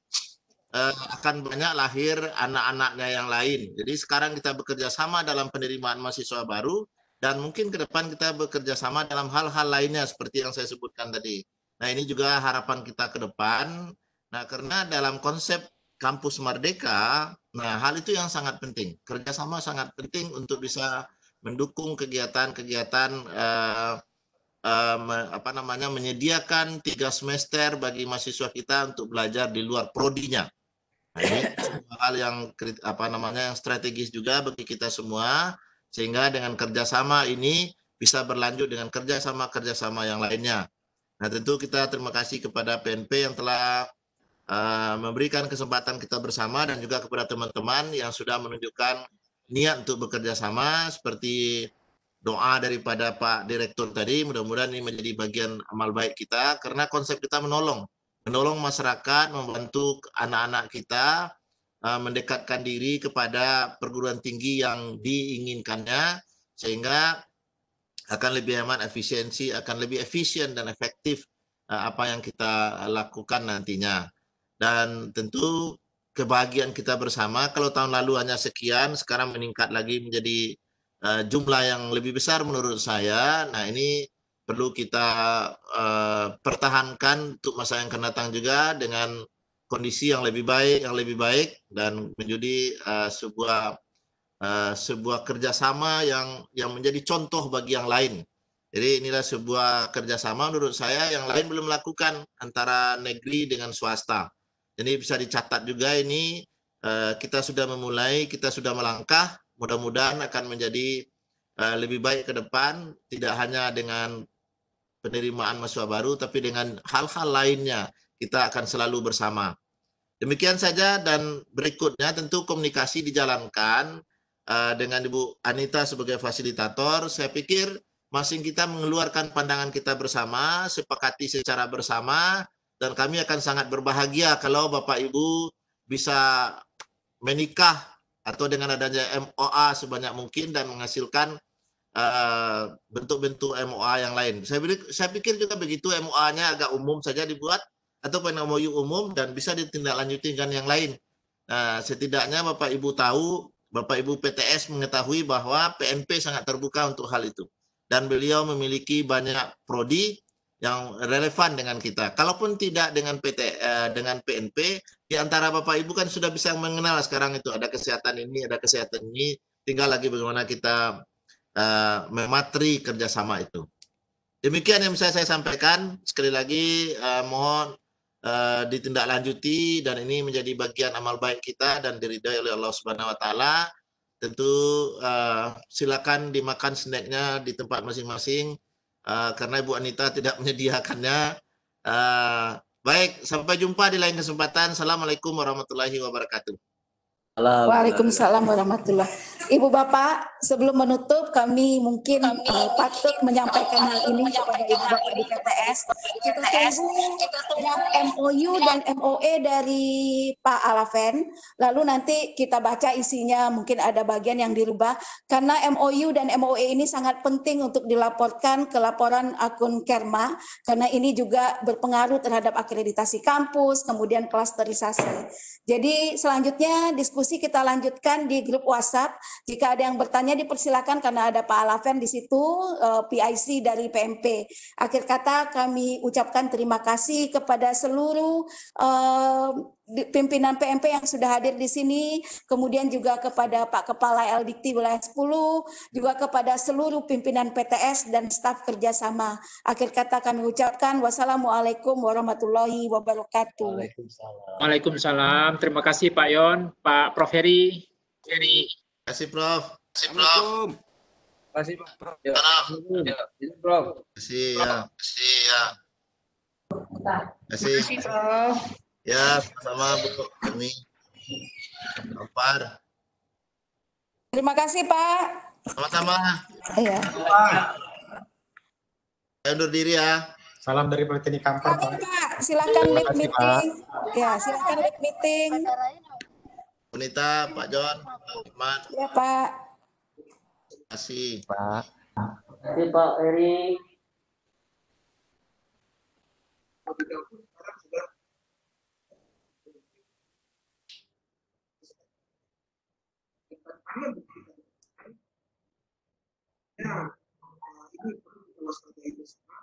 akan banyak lahir anak-anaknya yang lain. Jadi sekarang kita bekerja sama dalam penerimaan mahasiswa baru, dan mungkin ke depan kita bekerja sama dalam hal-hal lainnya seperti yang saya sebutkan tadi. Nah, ini juga harapan kita ke depan. Nah, karena dalam konsep kampus merdeka, nah hal itu yang sangat penting. Kerjasama sangat penting untuk bisa mendukung kegiatan-kegiatan menyediakan 3 semester bagi mahasiswa kita untuk belajar di luar prodinya. Nah, ini hal yang yang strategis juga bagi kita semua, sehingga dengan kerjasama ini bisa berlanjut dengan kerjasama yang lainnya. Nah, tentu kita terima kasih kepada PNP yang telah memberikan kesempatan kita bersama, dan juga kepada teman-teman yang sudah menunjukkan niat untuk bekerja sama, seperti doa daripada Pak Direktur tadi. Mudah-mudahan ini menjadi bagian amal baik kita, karena konsep kita menolong masyarakat, membantu anak-anak kita mendekatkan diri kepada perguruan tinggi yang diinginkannya, sehingga akan lebih hemat efisiensi, akan lebih efisien dan efektif apa yang kita lakukan nantinya. Dan tentu kebahagiaan kita bersama, kalau tahun lalu hanya sekian, sekarang meningkat lagi menjadi jumlah yang lebih besar menurut saya. Nah, ini perlu kita pertahankan untuk masa yang akan datang juga dengan kondisi yang lebih baik, dan menjadi sebuah kerjasama yang menjadi contoh bagi yang lain. Jadi inilah sebuah kerjasama menurut saya yang lain belum lakukan, antara negeri dengan swasta. Jadi bisa dicatat juga ini, kita sudah memulai, kita sudah melangkah, mudah-mudahan akan menjadi lebih baik ke depan, tidak hanya dengan penerimaan mahasiswa baru, tapi dengan hal-hal lainnya kita akan selalu bersama. Demikian saja, dan berikutnya tentu komunikasi dijalankan dengan Ibu Anita sebagai fasilitator. Saya pikir masing kita mengeluarkan pandangan kita bersama, sepakati secara bersama, dan kami akan sangat berbahagia kalau Bapak Ibu bisa menikah atau dengan adanya MOA sebanyak mungkin dan menghasilkan bentuk-bentuk MOA yang lain. Saya pikir juga begitu, MOA-nya agak umum saja dibuat atau MOU umum dan bisa ditindaklanjuti dengan yang lain. Nah, setidaknya Bapak Ibu tahu, Bapak Ibu PTS mengetahui bahwa PNP sangat terbuka untuk hal itu. Dan beliau memiliki banyak prodi yang relevan dengan kita. Kalaupun tidak dengan dengan PNP, di antara Bapak Ibu kan sudah bisa mengenal sekarang itu ada kesehatan ini, ada kesehatan ini. Tinggal lagi bagaimana kita mematri kerjasama itu. Demikian yang bisa saya sampaikan. Sekali lagi mohon ditindaklanjuti dan ini menjadi bagian amal baik kita dan diridhai oleh Allah Subhanahu wa taala. Tentu silakan dimakan snacknya di tempat masing-masing karena Ibu Anita tidak menyediakannya. Baik, sampai jumpa di lain kesempatan. Assalamualaikum warahmatullahi wabarakatuh. Waalaikumsalam warahmatullahi. Ibu Bapak, sebelum menutup kami mungkin patut menyampaikan hal ini kepada Ibu Bapak di PTS. Kita tunggu MOU dan MOE dari Pak Alaven, lalu nanti kita baca isinya, mungkin ada bagian yang dirubah karena MOU dan MOE ini sangat penting untuk dilaporkan ke laporan akun Kerma karena ini juga berpengaruh terhadap akreditasi kampus, kemudian klasterisasi. Jadi selanjutnya diskusi kita lanjutkan di grup WhatsApp. Jika ada yang bertanya dipersilakan karena ada Pak Alaven di situ, PIC dari PMP. Akhir kata kami ucapkan terima kasih kepada seluruh pimpinan PMP yang sudah hadir di sini, kemudian juga kepada Pak Kepala Eldikti Wilayah 10, juga kepada seluruh pimpinan PTS dan staf kerjasama. Akhir kata kami ucapkan wassalamualaikum warahmatullahi wabarakatuh. Waalaikumsalam. Terima kasih Pak Yon, Pak Prof Heri. Terima kasih Prof. Assalamualaikum. Terima kasih Pak. Prof. Terima kasih. Prof. Ya, sama Bu kami. Lapar. Terima kasih Pak. Sama-sama. Iya. Saya undur diri ya. Salam dari Politeknik Kampar, Pak. Pak, silakan lead meeting. Ya, silakan lead meeting. Unita, Pak John, Pak Ahmad. Ya, Pak. Terima kasih. Pak. Terima kasih Pak Heri. Ya, ini perlu waspadai bersama.